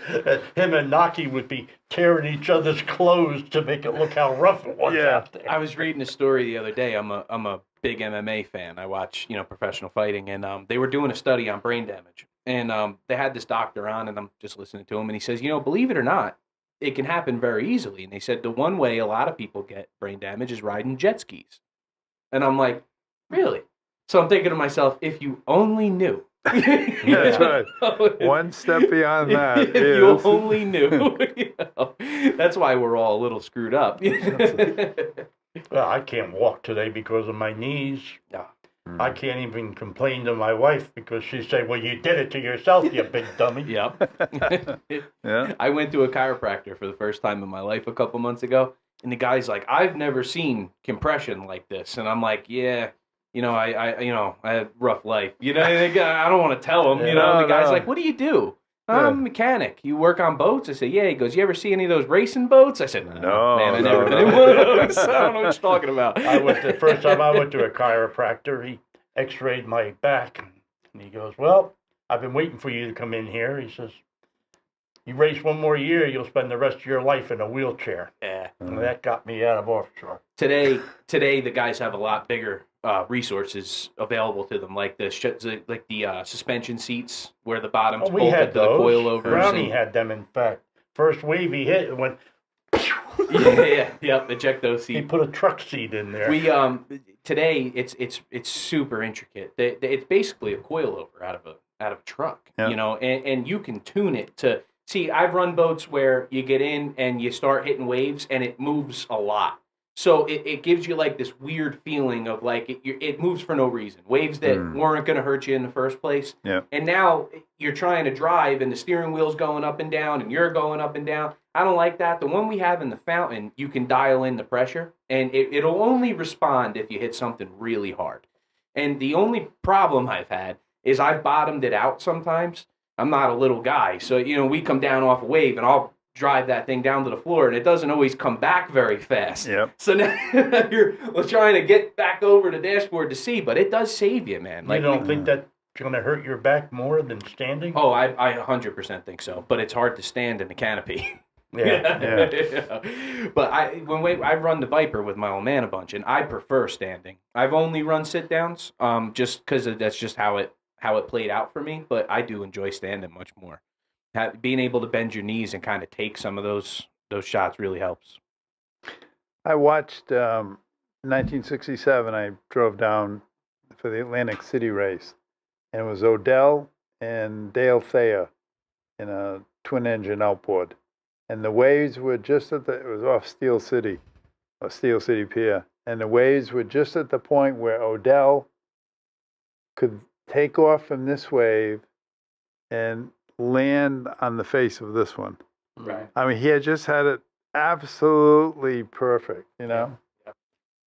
And him and Naki would be tearing each other's clothes to make it look how rough it was Yeah. out there. I was reading a story the other day. I'm a big MMA fan. I watch professional fighting, and they were doing a study on brain damage, and they had this doctor on, and I'm just listening to him, and he says, believe it or not, it can happen very easily. And they said the one way a lot of people get brain damage is riding jet skis, and I'm like, really? So I'm thinking to myself, if you only knew. that's right. One step beyond that if is you only knew. That's why we're all a little screwed up. Well, I can't walk today because of my knees. No. I can't even complain to my wife because she said, well, you did it to yourself, you big dummy. Yep. Yeah. I went to a chiropractor for the first time in my life a couple months ago, and the guy's like, I've never seen compression like this. And I'm like, yeah, I had a rough life. I don't want to tell him, No, the guy's no. like, what do you do? Yeah. I'm a mechanic. You work on boats? I said, yeah. He goes, you ever see any of those racing boats? I said, No, man, I no, never been no. in one of those. I don't know what you're talking about. The first time I went to a chiropractor, he x-rayed my back, and he goes, well, I've been waiting for you to come in here. He says, you race one more year, you'll spend the rest of your life in a wheelchair. Yeah. And that got me out of offshore. Today, the guys have a lot bigger resources available to them, like the suspension seats where the bottom's We bolted had to the those. coilovers. Brownie had them, in fact. First wave he hit, it went, Eject those he seats. put a truck seat in there. We today it's super intricate. It's basically a coilover out of a truck, Yeah. and you can tune it to. See, I've run boats where you get in and you start hitting waves and it moves a lot. So it gives you like this weird feeling of like it moves for no reason. Waves that weren't going to hurt you in the first place. Yeah. And now you're trying to drive and the steering wheel's going up and down and you're going up and down. I don't like that. The one we have in the fountain, you can dial in the pressure and it'll only respond if you hit something really hard. And the only problem I've had is I've bottomed it out sometimes. I'm not a little guy. So, we come down off a wave and I'll drive that thing down to the floor and it doesn't always come back very fast. Yep. So now you're trying to get back over the dashboard to see, but it does save you, man. You don't think that's going to hurt your back more than standing? Oh, I 100% think so, but it's hard to stand in the canopy. Yeah. But I run the Viper with my old man a bunch, and I prefer standing. I've only run sit downs, just because that's just how it played out for me. But I do enjoy standing much more. Being able to bend your knees and kind of take some of those shots really helps. I watched 1967. I drove down for the Atlantic City race, and it was Odell and Dale Thayer in a twin-engine outboard. And the waves were just it was off Steel City Pier. And the waves were just at the point where Odell could take off from this wave and land on the face of this one. Right. I mean, he had just had it absolutely perfect, Yeah.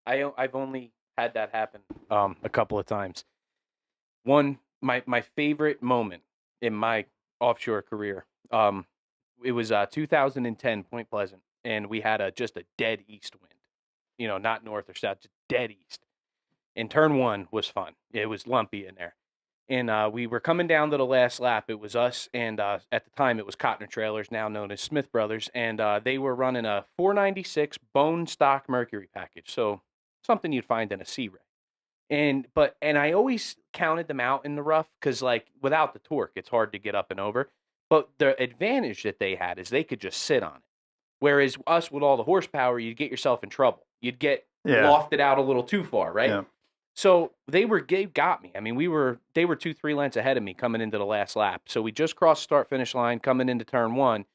I've only had that happen a couple of times. One, my favorite moment in my offshore career, it was 2010 Point Pleasant, and we had just a dead east wind, not north or south, just dead east. And turn one was fun. It was lumpy in there. And we were coming down to the last lap. It was us, and at the time it was Cotner Trailers, now known as Smith Brothers, and they were running a 496 bone stock Mercury package. So something you'd find in a sea ray. And I always counted them out in the rough because, like, without the torque, it's hard to get up and over. But the advantage that they had is they could just sit on it. Whereas us with all the horsepower, you'd get yourself in trouble. You'd get lofted out a little too far, right? Yeah. So they got me. I mean, they were 2-3 lengths ahead of me coming into the last lap. So we just crossed the start-finish line coming into turn 1.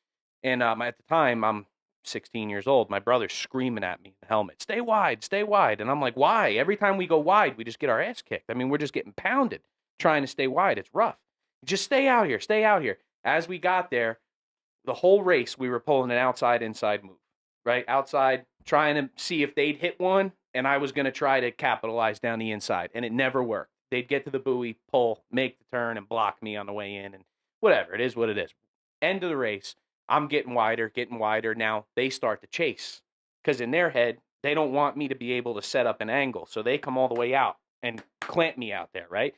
And at the time, I'm 16 years old. My brother's screaming at me in the helmet, stay wide, stay wide. And I'm like, why? Every time we go wide, we just get our ass kicked. I mean, we're just getting pounded trying to stay wide. It's rough. Just stay out here, stay out here. As we got there, the whole race, we were pulling an outside-inside move, right? Outside, trying to see if they'd hit one, and I was going to try to capitalize down the inside, and it never worked. They'd get to the buoy, pull, make the turn, and block me on the way in, and whatever. It is what it is. End of the race. I'm getting wider. Now they start to chase because in their head, they don't want me to be able to set up an angle. So they come all the way out and clamp me out there, right?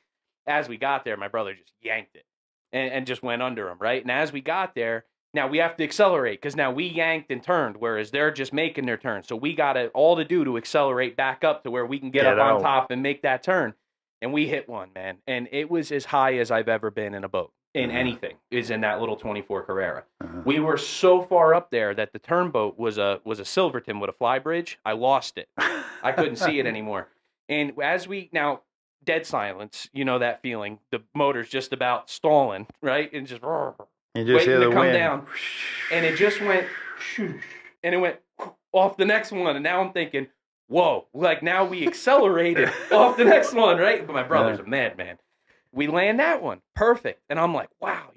As we got there, my brother just yanked it and just went under him, right? And as we got there, now we have to accelerate because now we yanked and turned, whereas they're just making their turn. So we got all to do to accelerate back up to where we can get up on top and make that turn. And we hit one, man. And it was as high as I've ever been in a boat. In anything is in that little 24 Carrera. We were so far up there that the turn boat was a Silverton with a fly bridge. I lost it. I couldn't see it anymore. And as now dead silence, you know that feeling. The motor's just about stalling, right? And just waiting to come down. And it just went and it went off the next one. And now I'm thinking, whoa, like now we accelerated off the next one, right? But my brother's a madman. We land that one. Perfect. And I'm like, wow,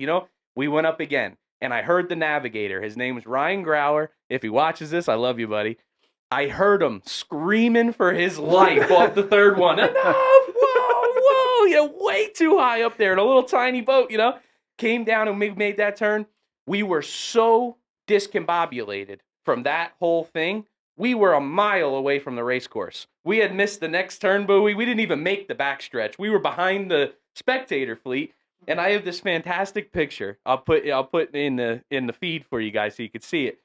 we went up again. And I heard the navigator. His name was Ryan Grauer. If he watches this, I love you, buddy. I heard him screaming for his life off the third one. Enough! Whoa, way too high up there in a little tiny boat, Came down and made that turn. We were so discombobulated from that whole thing. We were a mile away from the race course. We had missed the next turn buoy. We didn't even make the backstretch. We were behind the spectator fleet, and I have this fantastic picture. I'll put in the feed for you guys so you can see it.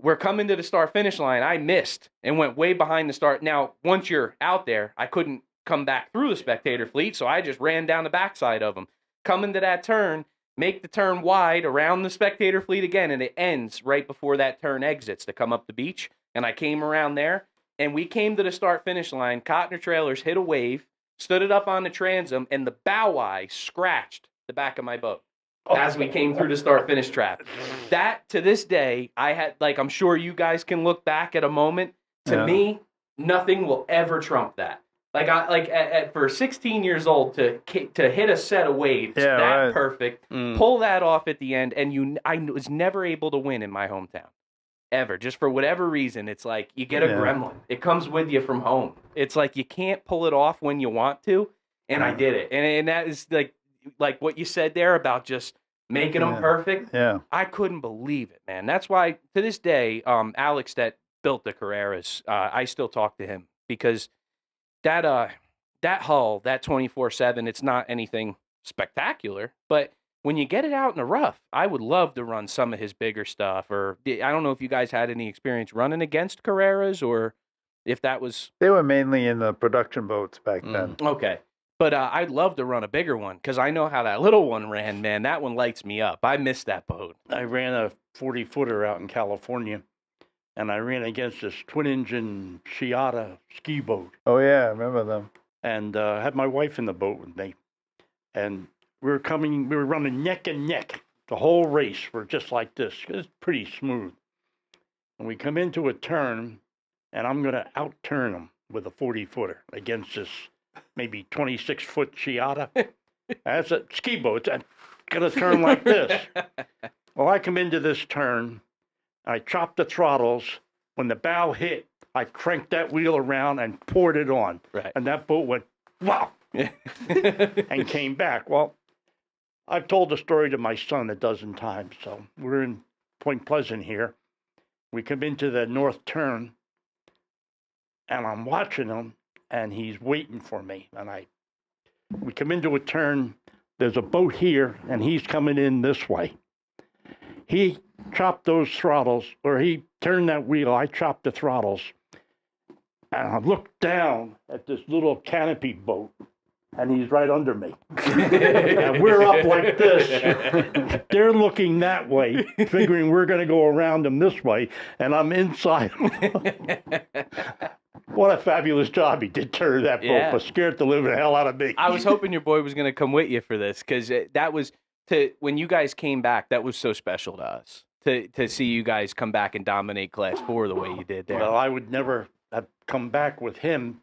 We're coming to the start finish line. I missed and went way behind the start. Now, once you're out there, I couldn't come back through the spectator fleet, so I just ran down the backside of them. Coming to that turn, make the turn wide around the spectator fleet again, and it ends right before that turn exits to come up the beach. And I came around there, and we came to the start finish line. Cottoner trailers hit a wave, stood it up on the transom, and the bow eye scratched the back of my boat as we came through the start-finish trap. That, to this day, I had, I'm sure you guys can look back at a moment. To me, nothing will ever trump that. For 16 years old to hit a set of waves perfect, pull that off at the end, and I was never able to win in my hometown. Ever. Just for whatever reason, it's like you get a gremlin. It comes with you from home. It's like you can't pull it off when you want to, and I did it. And that is like what you said there about just making them perfect. Yeah. I couldn't believe it, man. That's why to this day, Alex that built the Carreras, I still talk to him because that hull, that 24/7, it's not anything spectacular, but when you get it out in the rough, I would love to run some of his bigger stuff. Or I don't know if you guys had any experience running against Carreras or if that was... They were mainly in the production boats back then. Okay. But I'd love to run a bigger one because I know how that little one ran, man. That one lights me up. I miss that boat. I ran a 40-footer out in California, and I ran against this twin-engine Chiata ski boat. Oh, yeah, I remember them. And I had my wife in the boat with me. And we were running neck and neck the whole race. We're just like this. It's pretty smooth. And we come into a turn, and I'm going to out-turn them with a 40-footer against this maybe 26-foot Chiata. That's a ski boat. It's going to turn like this. Well, I come into this turn. I chopped the throttles. When the bow hit, I cranked that wheel around and poured it on. Right. And that boat went, wow, and came back. Well, I've told the story to my son a dozen times. So we're in Point Pleasant here. We come into the north turn, and I'm watching him, and he's waiting for me. And we come into a turn. There's a boat here, and he's coming in this way. He chopped those throttles, or he turned that wheel. I chopped the throttles. And I look down at this little canopy boat, and he's right under me. And we're up like this. They're looking that way, figuring we're going to go around them this way, and I'm inside. What a fabulous job he did turn that boat, Yeah. but scared the living hell out of me. I was hoping your boy was going to come with you for this, because that was, when you guys came back, that was so special to us, to see you guys come back and dominate Class 4 the way you did there. Well, I would never have come back with him.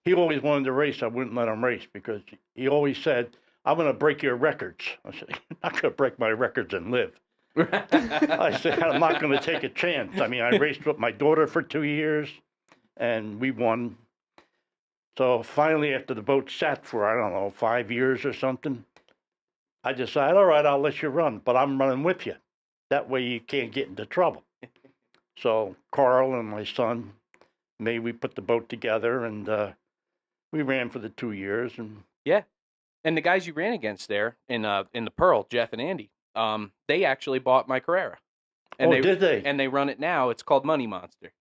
He always wanted to race. I wouldn't let him race because he always said, I'm going to break your records. I said, you're not going to break my records and live. I said, I'm not going to take a chance. I mean, I raced with my daughter for 2 years, and we won. So finally, after the boat sat for, I don't know, 5 years or something, I decided, all right, I'll let you run, but I'm running with you. That way you can't get into trouble. So Carl and my son, we put the boat together, and we ran for the 2 years. And yeah. And the guys you ran against there in the Pearl, Jeff and Andy, they actually bought my Carrera. And did they? And they run it now. It's called Money Monster.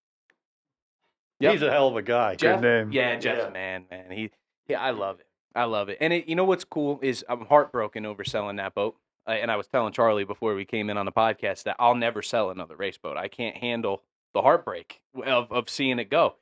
He's a hell of a guy. Jeff, Good name. Yeah, Jeff's a man. I love it. I love it. And you know what's cool is I'm heartbroken over selling that boat. And I was telling Charlie before we came in on the podcast that I'll never sell another race boat. I can't handle the heartbreak of seeing it go.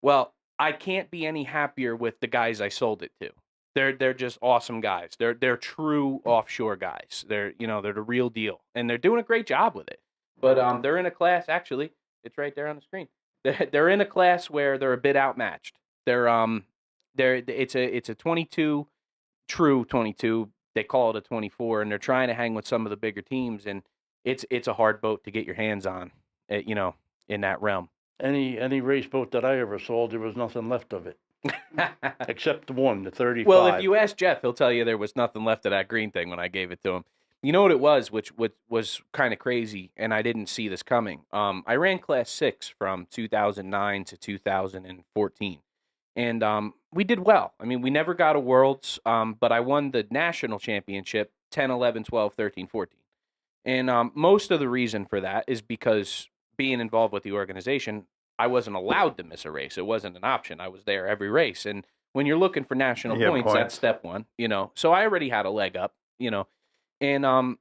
Well, I can't be any happier with the guys I sold it to. They're just awesome guys. They're true offshore guys. They're the real deal, and they're doing a great job with it. But they're in a class. Actually, it's right there on the screen. They're in a class where they're a bit outmatched. It's a 22, true 22. They call it a 24, and they're trying to hang with some of the bigger teams, and it's a hard boat to get your hands on, in that realm. Any race boat that I ever sold, there was nothing left of it. Except the one, the 35. Well, if you ask Jeff, he'll tell you there was nothing left of that green thing when I gave it to him. You know what it was, which was kind of crazy, and I didn't see this coming. I ran Class 6 from 2009 to 2014, and we did well. I mean, we never got a Worlds, but I won the national championship 10, 11, 12, 13, 14. And most of the reason for that is because being involved with the organization, I wasn't allowed to miss a race. It wasn't an option. I was there every race. And when you're looking for national points, that's step one, So I already had a leg up, And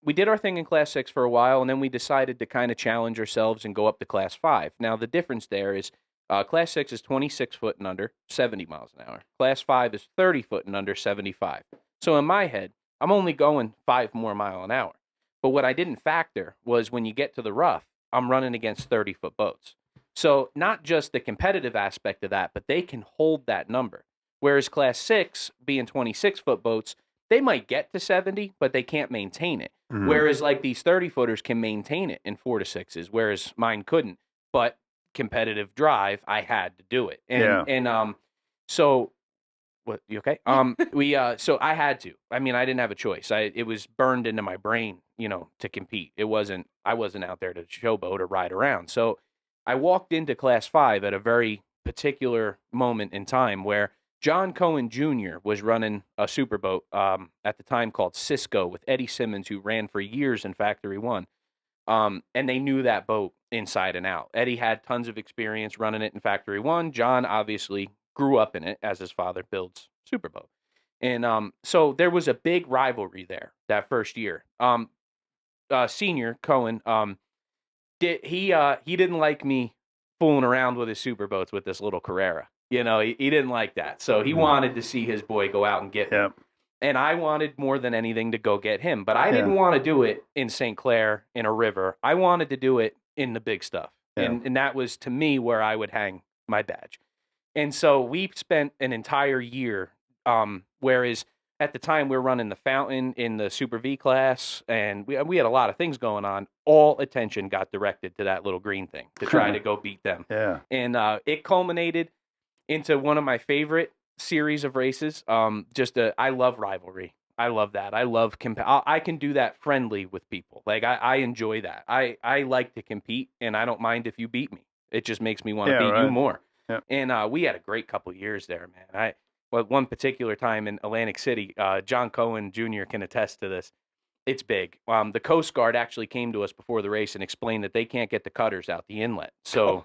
we did our thing in Class 6 for a while, and then we decided to kind of challenge ourselves and go up to Class 5. Now, the difference there is Class 6 is 26 foot and under, 70 miles an hour. Class 5 is 30 foot and under, 75. So in my head, I'm only going 5 more miles an hour. But what I didn't factor was when you get to the rough, I'm running against 30-foot boats. So not just the competitive aspect of that, but they can hold that number. Whereas Class 6, being 26-foot boats, they might get to 70, but they can't maintain it. Mm-hmm. Whereas like these 30-footers can maintain it in 4 to 6s, whereas mine couldn't. But competitive drive, I had to do it. So what, you okay? So I had to. I mean, I didn't have a choice. It was burned into my brain, to compete. I wasn't out there to showboat or ride around. So I walked into Class 5 at a very particular moment in time where John Cohen Jr. was running a superboat at the time called Cisco with Eddie Simmons, who ran for years in Factory 1. And they knew that boat inside and out. Eddie had tons of experience running it in Factory 1. John obviously grew up in it as his father builds superboat. And so there was a big rivalry there that first year. Senior Cohen, he didn't like me fooling around with his superboats with this little Carrera. He didn't like that. So he wanted to see his boy go out and get me. And I wanted more than anything to go get him. But I didn't want to do it in St. Clair in a river. I wanted to do it in the big stuff. And that was, to me, where I would hang my badge. And so we spent an entire year, whereas at the time we were running the Fountain in the Super V class, and we had a lot of things going on. All attention got directed to that little green thing to try to go beat them. And it culminated into one of my favorite series of races. I love rivalry. I love that. I love I can do that friendly with people. Like I enjoy that. I like to compete, and I don't mind if you beat me. It just makes me want to beat you more. And we had a great couple years there, man. One particular time in Atlantic City, John Cohen Jr. can attest to this. It's big. The Coast Guard actually came to us before the race and explained that they can't get the cutters out the inlet. So,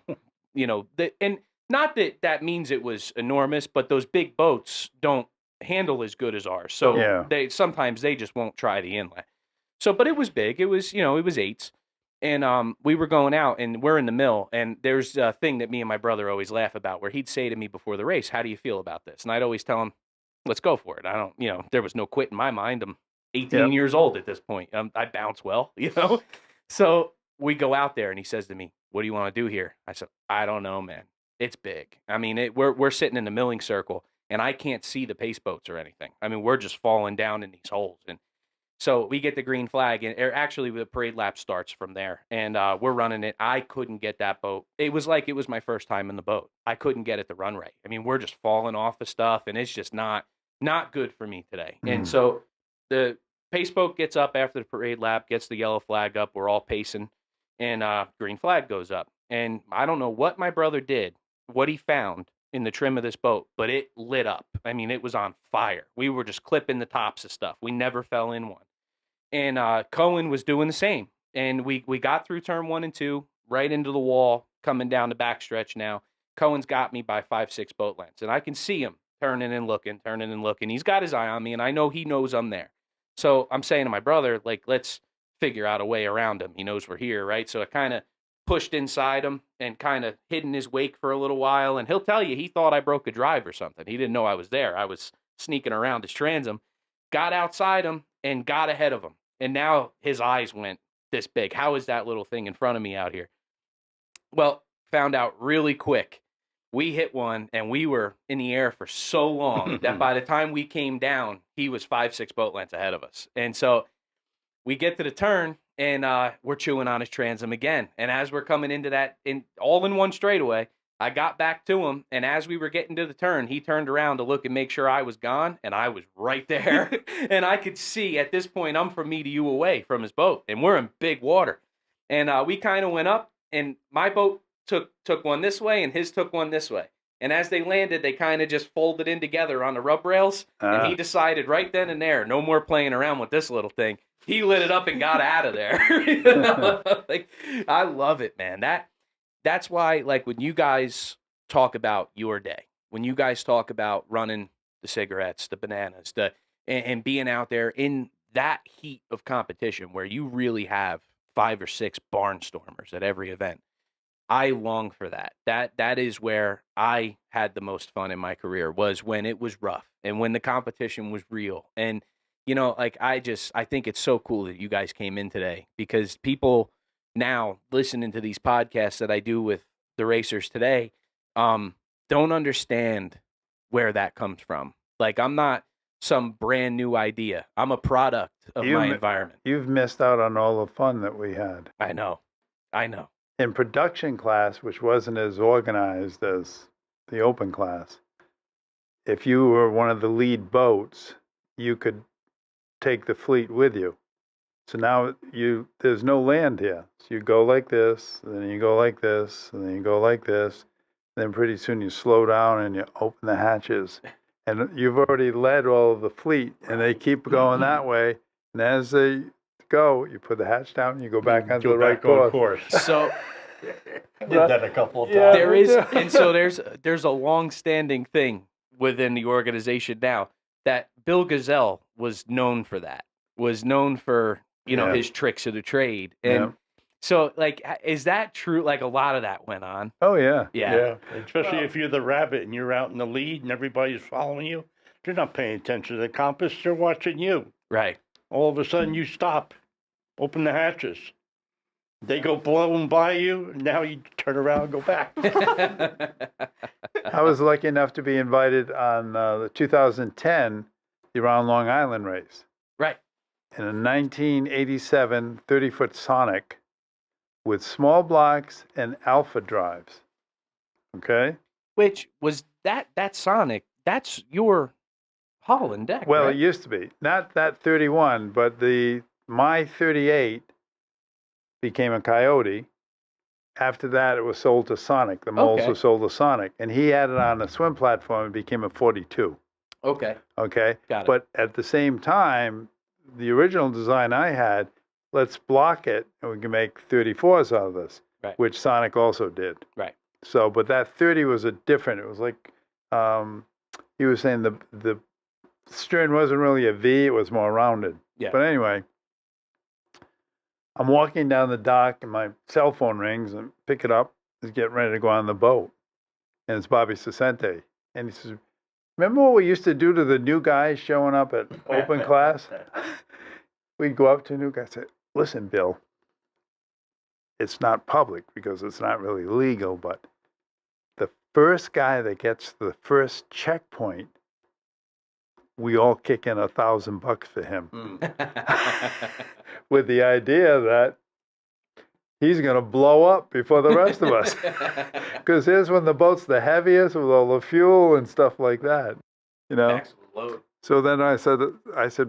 and Not that that means it was enormous, but those big boats don't handle as good as ours. So Yeah. sometimes they just won't try the inlet. So, but it was big. It was, it was eights. And we were going out and we're in the mill. And there's a thing that me and my brother always laugh about where he'd say to me before the race, how do you feel about this? And I'd always tell him, let's go for it. I don't, there was no quit in my mind. I'm 18 years old at this point. I bounce well, So we go out there and he says to me, what do you want to do here? I said, I don't know, man. It's big. I mean, we're sitting in the milling circle and I can't see the pace boats or anything. I mean, we're just falling down in these holes. And so we get the green flag, and actually the parade lap starts from there, and we're running it. I couldn't get that boat. It was like it was my first time in the boat. I couldn't get it to run right. I mean, we're just falling off the stuff, and it's just not good for me today. And so the pace boat gets up after the parade lap, gets the yellow flag up. We're all pacing, and green flag goes up. And I don't know what my brother did, what he found in the trim of this boat, but it lit up. I mean, it was on fire. We were just clipping the tops of stuff. We never fell in one. And Cohen was doing the same. And we got through turn 1 and 2, right into the wall, coming down the backstretch now. Cohen's got me by 5-6 boat lengths. And I can see him turning and looking. He's got his eye on me, and I know he knows I'm there. So I'm saying to my brother, like, let's figure out a way around him. He knows we're here, right? So I kind of pushed inside him and kind of hid in his wake for a little while. And he'll tell you he thought I broke a drive or something. He didn't know I was there. I was sneaking around his transom, got outside him, and got ahead of him. And now his eyes went this big. How is that little thing in front of me out here? Well, found out really quick. We hit one, and we were in the air for so long that by the time we came down, he was 5-6 boat lengths ahead of us. And so we get to the turn, and we're chewing on his transom again. And as we're coming into that, all in one straightaway, I got back to him, and as we were getting to the turn, he turned around to look and make sure I was gone, and I was right there. And I could see at this point, I'm from me to you away from his boat, and we're in big water. And we kind of went up, and my boat took one this way, and his took one this way. And as they landed, they kind of just folded in together on the rub rails, and he decided right then and there, no more playing around with this little thing. He lit it up and got out of there. Like, I love it, man. That's why, like, when you guys talk about your day, when you guys talk about running the cigarettes, the bananas, and being out there in that heat of competition where you really have 5 or 6 barnstormers at every event, I long for that. That is where I had the most fun in my career, was when it was rough and when the competition was real. And, like, I think it's so cool that you guys came in today, because people now listening to these podcasts that I do with the racers today, don't understand where that comes from. Like, I'm not some brand new idea. I'm a product of my environment. You've missed out on all the fun that we had. I know. In production class, which wasn't as organized as the open class, if you were one of the lead boats, you could take the fleet with you. So now there's no land here. So you go like this, and then you go like this, and then you go like this. Then pretty soon you slow down and you open the hatches. And you've already led all of the fleet, and they keep going that way. And as they go, you put the hatch down, and you go back onto the right course. So Did that a couple of times. Yeah. there is, and so there's a long-standing thing within the organization now that Bill Gazelle was known for that, was known for, his tricks of the trade. And so, like, is that true? Like, a lot of that went on. Oh, yeah. Yeah, especially if you're the rabbit and you're out in the lead and everybody's following you. They're not paying attention to the compass. They're watching you. Right. All of a sudden you stop, open the hatches. They go blowing by you, and now you turn around and go back. I was lucky enough to be invited on the 2010 the Around Long Island race. Right. In a 1987 30-foot Sonic with small blocks and alpha drives. Okay? Which was that Sonic, that's your Holland deck, Well, right? it used to be. Not that 31, but my 38 became a Coyote. After that, it was sold to Sonic. The molds were sold to Sonic. And he had it on a swim platform and became a 42. Okay. Okay? Got it. But at the same time, the original design I had, let's block it and we can make 34s out of this, Right. which Sonic also did. Right. So, but that 30 was a different. It was like he was saying the stern wasn't really a V; it was more rounded. Yeah. But anyway, I'm walking down the dock, and my cell phone rings, and pick it up. He's getting ready to go on the boat, and it's Bobby Cicente, and he says, "Remember what we used to do to the new guys showing up at open class? We'd go up to a new guy and say, 'Listen, Bill, it's not public because it's not really legal, but the first guy that gets the first checkpoint, we all kick in $1,000 for him,' with the idea that he's going to blow up before the rest of us. Because here's when the boat's the heaviest with all the fuel and stuff like that, you know. Maximum load. So then I said,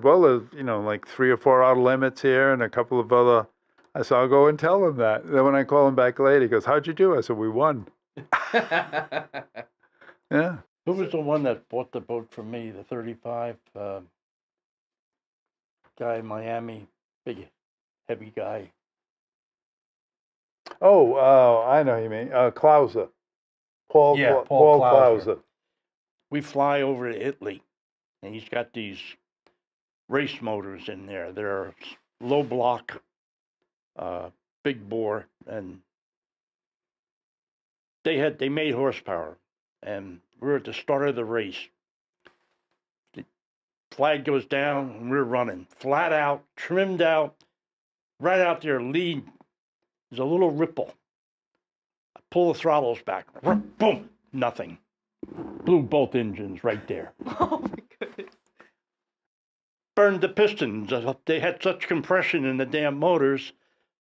well, there's, you know, like 3 or 4 outer limits here and a couple of other. I said, I'll go and tell him that. Then when I call him back later, he goes, how'd you do? I said, we won. Yeah. Who was the one that bought the boat from me, the 35? Guy in Miami, big, heavy guy. Oh, I know who you mean. Clauser. Paul Clauser. Clauser. We fly over to Italy, and he's got these race motors in there. They're low block, big bore, and they made horsepower. And we're at the start of the race. The flag goes down, and we're running flat out, trimmed out, right out there. Lead. There's a little ripple. I pull the throttles back. Boom! Nothing. Blew both engines right there. Oh my goodness. Burned the pistons. They had such compression in the damn motors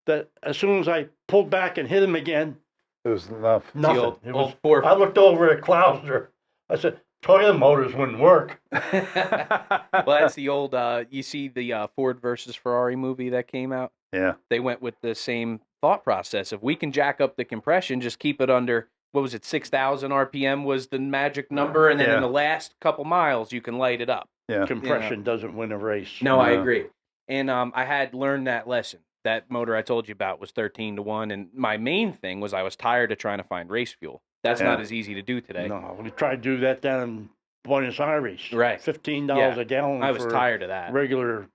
that as soon as I pulled back and hit them again, It was enough. nothing. Old Ford. I looked over at Clauser. I said, "Told you the motors wouldn't work." Well, that's the old. You see the Ford versus Ferrari movie that came out. Yeah. They went with the same thought process. If we can jack up the compression, just keep it under, what was it, 6,000 RPM was the magic number, and then in Yeah. the last couple miles you can light it up. Yeah. Compression doesn't win a race. No, I Yeah. agree. And I had learned that lesson. That motor I told you about was 13-1, and my main thing was I was tired of trying to find race fuel. That's not Yeah. as easy to do today. No, we tried to do that down in Buenos Aires. Right. $15 a gallon. I was for tired of that. regular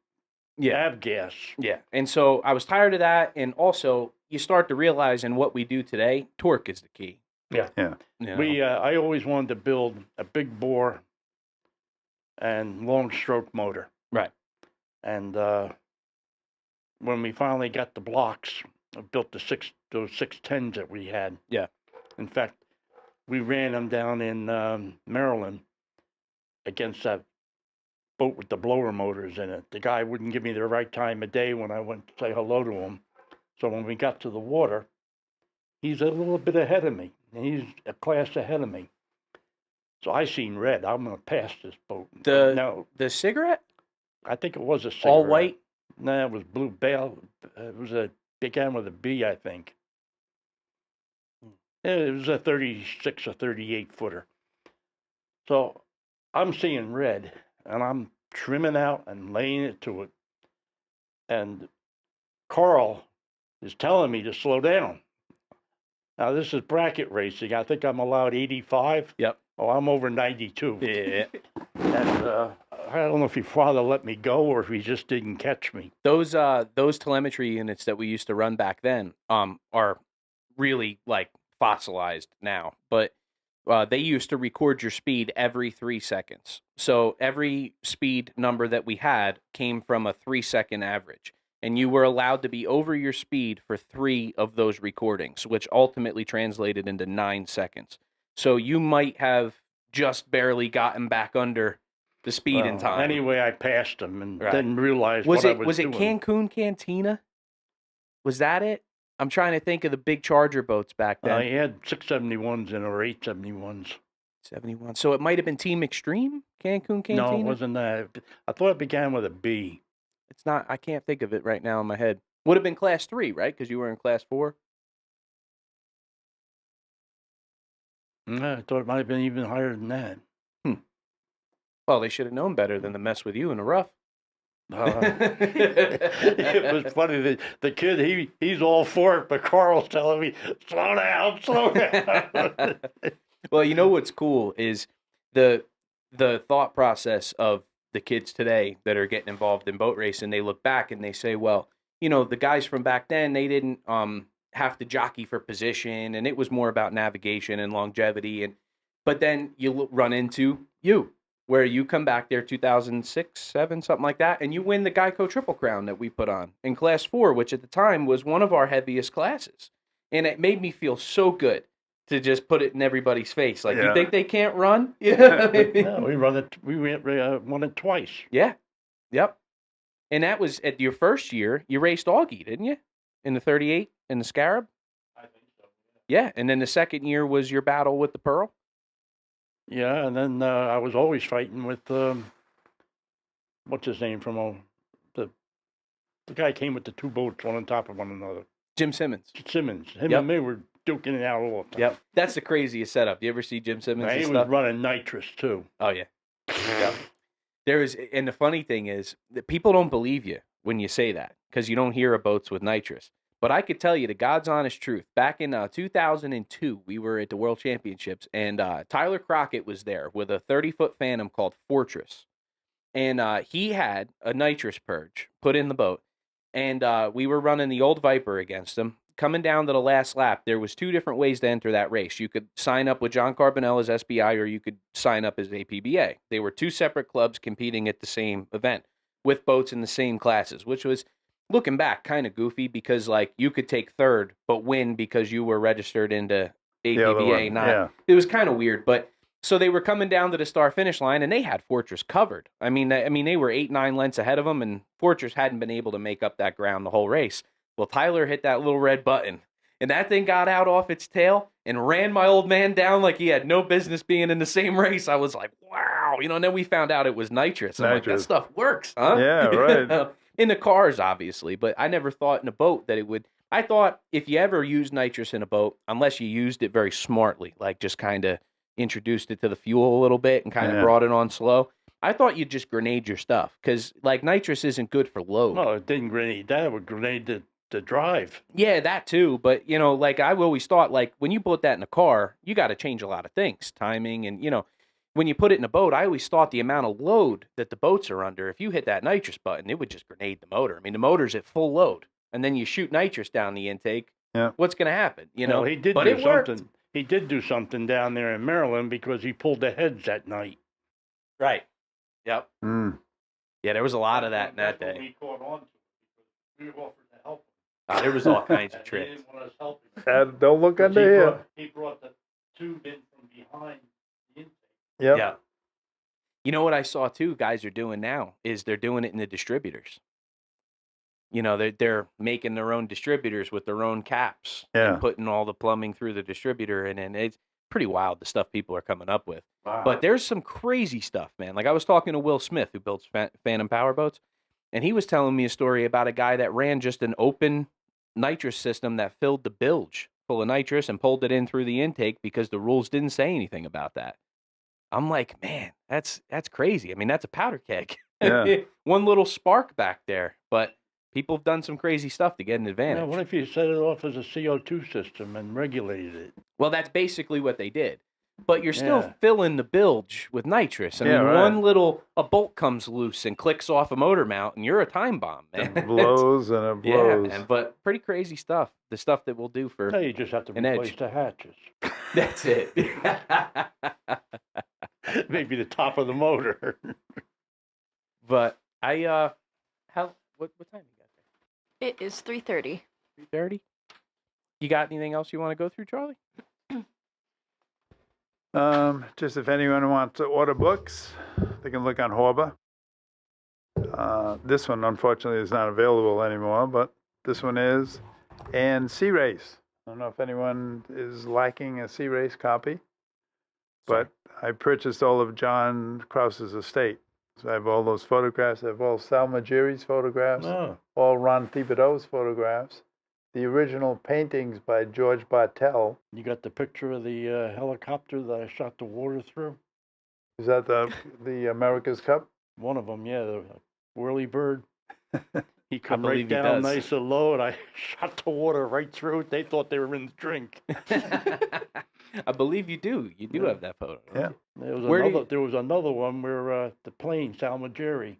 Yeah. avgas. Yeah. And so I was tired of that. And also, you start to realize in what we do today, torque is the key. Yeah. Yeah. You know? I always wanted to build a big bore and long stroke motor. Right. And when we finally got the blocks, I built those 610s that we had. Yeah. In fact, we ran them down in Maryland against that boat with the blower motors in it. The guy wouldn't give me the right time of day when I went to say hello to him. So when we got to the water, he's a little bit ahead of me. And he's a class ahead of me. So I seen red. I'm going to pass this boat. No, The cigarette? I think it was a cigarette. All white? No, it was blue bale. It was began with a B, I think. It was a 36 or 38 footer. So I'm seeing red, and I'm trimming out and laying it to it. And Carl is telling me to slow down. Now, this is bracket racing. I think I'm allowed 85. Yep. Oh, I'm over 92. Yeah. And I don't know if your father let me go or if he just didn't catch me. Those telemetry units that we used to run back then are really like fossilized now, but they used to record your speed every 3 seconds. So every speed number that we had came from a 3-second average, and you were allowed to be over your speed for 3 of those recordings, which ultimately translated into 9 seconds. So you might have just barely gotten back under the speed in time. Anyway, I passed him and Right. didn't realize what I was doing. Was it Cancun Cantina? Was that it? I'm trying to think of the big charger boats back then. He had 671s in or 871s. 71. So it might have been Team Extreme, Cancun Cantina? No, it wasn't that. I thought it began with a B. It's not. I can't think of it right now in my head. Would have been Class 3, right? Because you were in Class 4? I thought it might have been even higher than that. Well, they should have known better than to mess with you in the rough. It was funny that the kid, he's all for it, but Carl's telling me, slow down, slow down. Well, you know what's cool is the thought process of the kids today that are getting involved in boat racing. They look back and they say, well, you know, the guys from back then, they didn't have to jockey for position, and it was more about navigation and longevity. And but then you run into where you come back there 2006, 7, something like that, and you win the Geico Triple Crown that we put on in Class 4, which at the time was one of our heaviest classes. And it made me feel so good to just put it in everybody's face. Like, you think they can't run? Yeah, we won it twice. Yeah. Yep. And that was at your first year. You raced Augie, didn't you? In the 38 in the Scarab? I think so. Yeah. And then the second year was your battle with the Pearl? Yeah, and then I was always fighting with, what's his name from the guy came with the two boats, one on top of one another. Jim Simmons. Simmons. Him and me were duking it out all the time. Yep. That's the craziest setup. Do you ever see Jim Simmons? He was stuff? running nitrous, too. Oh, yeah. Yep. And the funny thing is that people don't believe you when you say that because you don't hear of boats with nitrous. But I could tell you the God's honest truth. Back in 2002, we were at the World Championships, and Tyler Crockett was there with a 30-foot Phantom called Fortress. And he had a nitrous purge put in the boat, and we were running the old Viper against him. Coming down to the last lap, there was 2 different ways to enter that race. You could sign up with John Carbonell as SBI, or you could sign up as APBA. They were 2 separate clubs competing at the same event with boats in the same classes, which was, looking back, kind of goofy because, like, you could take third but win because you were registered into APBA. It was kind of weird, but so they were coming down to the start finish line and they had Fortress covered. I mean, they were 8-9 lengths ahead of them, and Fortress hadn't been able to make up that ground the whole race. Well, Tyler hit that little red button, and that thing got out off its tail and ran my old man down like he had no business being in the same race. I was like, wow, and then we found out it was nitrous. I'm like, that stuff works, huh? Yeah, right. In the cars, obviously, but I never thought in a boat that it would. I thought if you ever used nitrous in a boat, unless you used it very smartly, like just kind of introduced it to the fuel a little bit and kind of brought it on slow, I thought you'd just grenade your stuff because, like, nitrous isn't good for load. No, it didn't grenade that. It would grenade the drive. Yeah, that too. But, like, I always thought, like, when you put that in a car, you got to change a lot of things, timing and, when you put it in a boat, I always thought the amount of load that the boats are under, if you hit that nitrous button, it would just grenade the motor. I mean, the motor's at full load, and then you shoot nitrous down the intake. Yeah. What's going to happen? He did do something. He did do something down there in Maryland because he pulled the heads that night. Right. Yep. Mm. Yeah, there was a lot of that in that day. We caught on to it because we offered to help him. There was all kinds of tricks. They didn't want us helping. Don't look under here. He brought the tube in from behind the intake. Yep. Yeah. You know what I saw too, guys are doing now is they're doing it in the distributors. They're making their own distributors with their own caps and putting all the plumbing through the distributor, and it's pretty wild the stuff people are coming up with. Wow. But there's some crazy stuff, man. Like I was talking to Will Smith, who builds Phantom powerboats, and he was telling me a story about a guy that ran just an open nitrous system that filled the bilge full of nitrous and pulled it in through the intake because the rules didn't say anything about that. I'm like, man, that's crazy. I mean, that's a powder keg. Yeah. One little spark back there. But people have done some crazy stuff to get an advantage. Yeah, what if you set it off as a CO2 system and regulated it? Well, that's basically what they did. But you're still filling the bilge with nitrous. I mean, a bolt comes loose and clicks off a motor mount, and you're a time bomb, man. It blows and it blows. Yeah, man, but pretty crazy stuff. The stuff that we'll do for you just have to replace the hatches. That's it. Maybe the top of the motor. But what time you got there? It is 3:30. 3:30? You got anything else you want to go through, Charlie? Just if anyone wants to order books, they can look on Horba. This one, unfortunately, is not available anymore, but this one is. And Sea Race. I don't know if anyone is lacking a Sea Race copy, but I purchased all of John Krause's estate. So I have all those photographs. I have all Sal Magiri's photographs, all Ron Thibodeau's photographs, the original paintings by George Bartel. You got the picture of the helicopter that I shot the water through? Is that the America's Cup? One of them, yeah. whirly bird. He come believe right he down does. nice and low, and I shot the water right through it. They thought they were in the drink. I believe you do. You do have that photo. don't Yeah. you? Where do you- There was another one where the plane, Salmageri,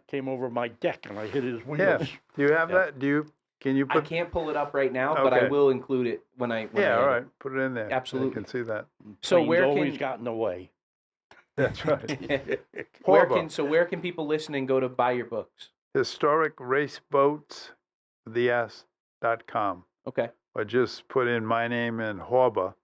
came over my deck, and I hit his wheels. Yeah. Do you have Yeah. that? Can you I put? can't pull it up right now, but I Okay. will include it when I. When I Yeah. edit. All right. Put it in there. Absolutely. I can see that. So Plane's where always can got in the way. That's right. where Horrible. where can people listen and go to buy your books? Historic Race Boats, com. Okay. Or just put in my name and Horba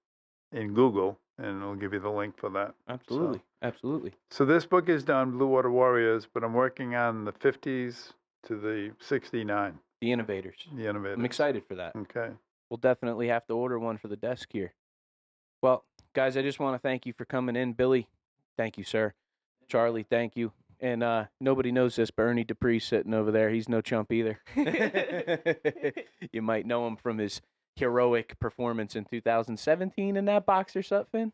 in Google, and it'll give you the link for that. Absolutely. Absolutely. So this book is done, Blue Water Warriors, but I'm working on the 50s to the 69, The Innovators. the innovators. I'm excited for that. Okay. We'll definitely have to order one for the desk here. Well, guys, I just want to thank you for coming in. Billy, thank you, sir. Charlie, thank you. And nobody knows this, but Ernie Dupree's sitting over there. He's no chump either. You might know him from his heroic performance in 2017 in that boxer suit, Finn?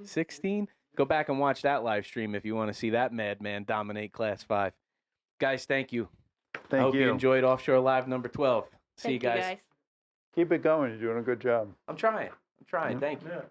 16? Go back and watch that live stream if you want to see that madman dominate Class 5. Guys, thank you. I Thank hope you you. enjoyed Offshore Live number 12. See you Thank guys. Keep it going. You're doing a good job. I'm trying. Yeah. Thank you. Yeah.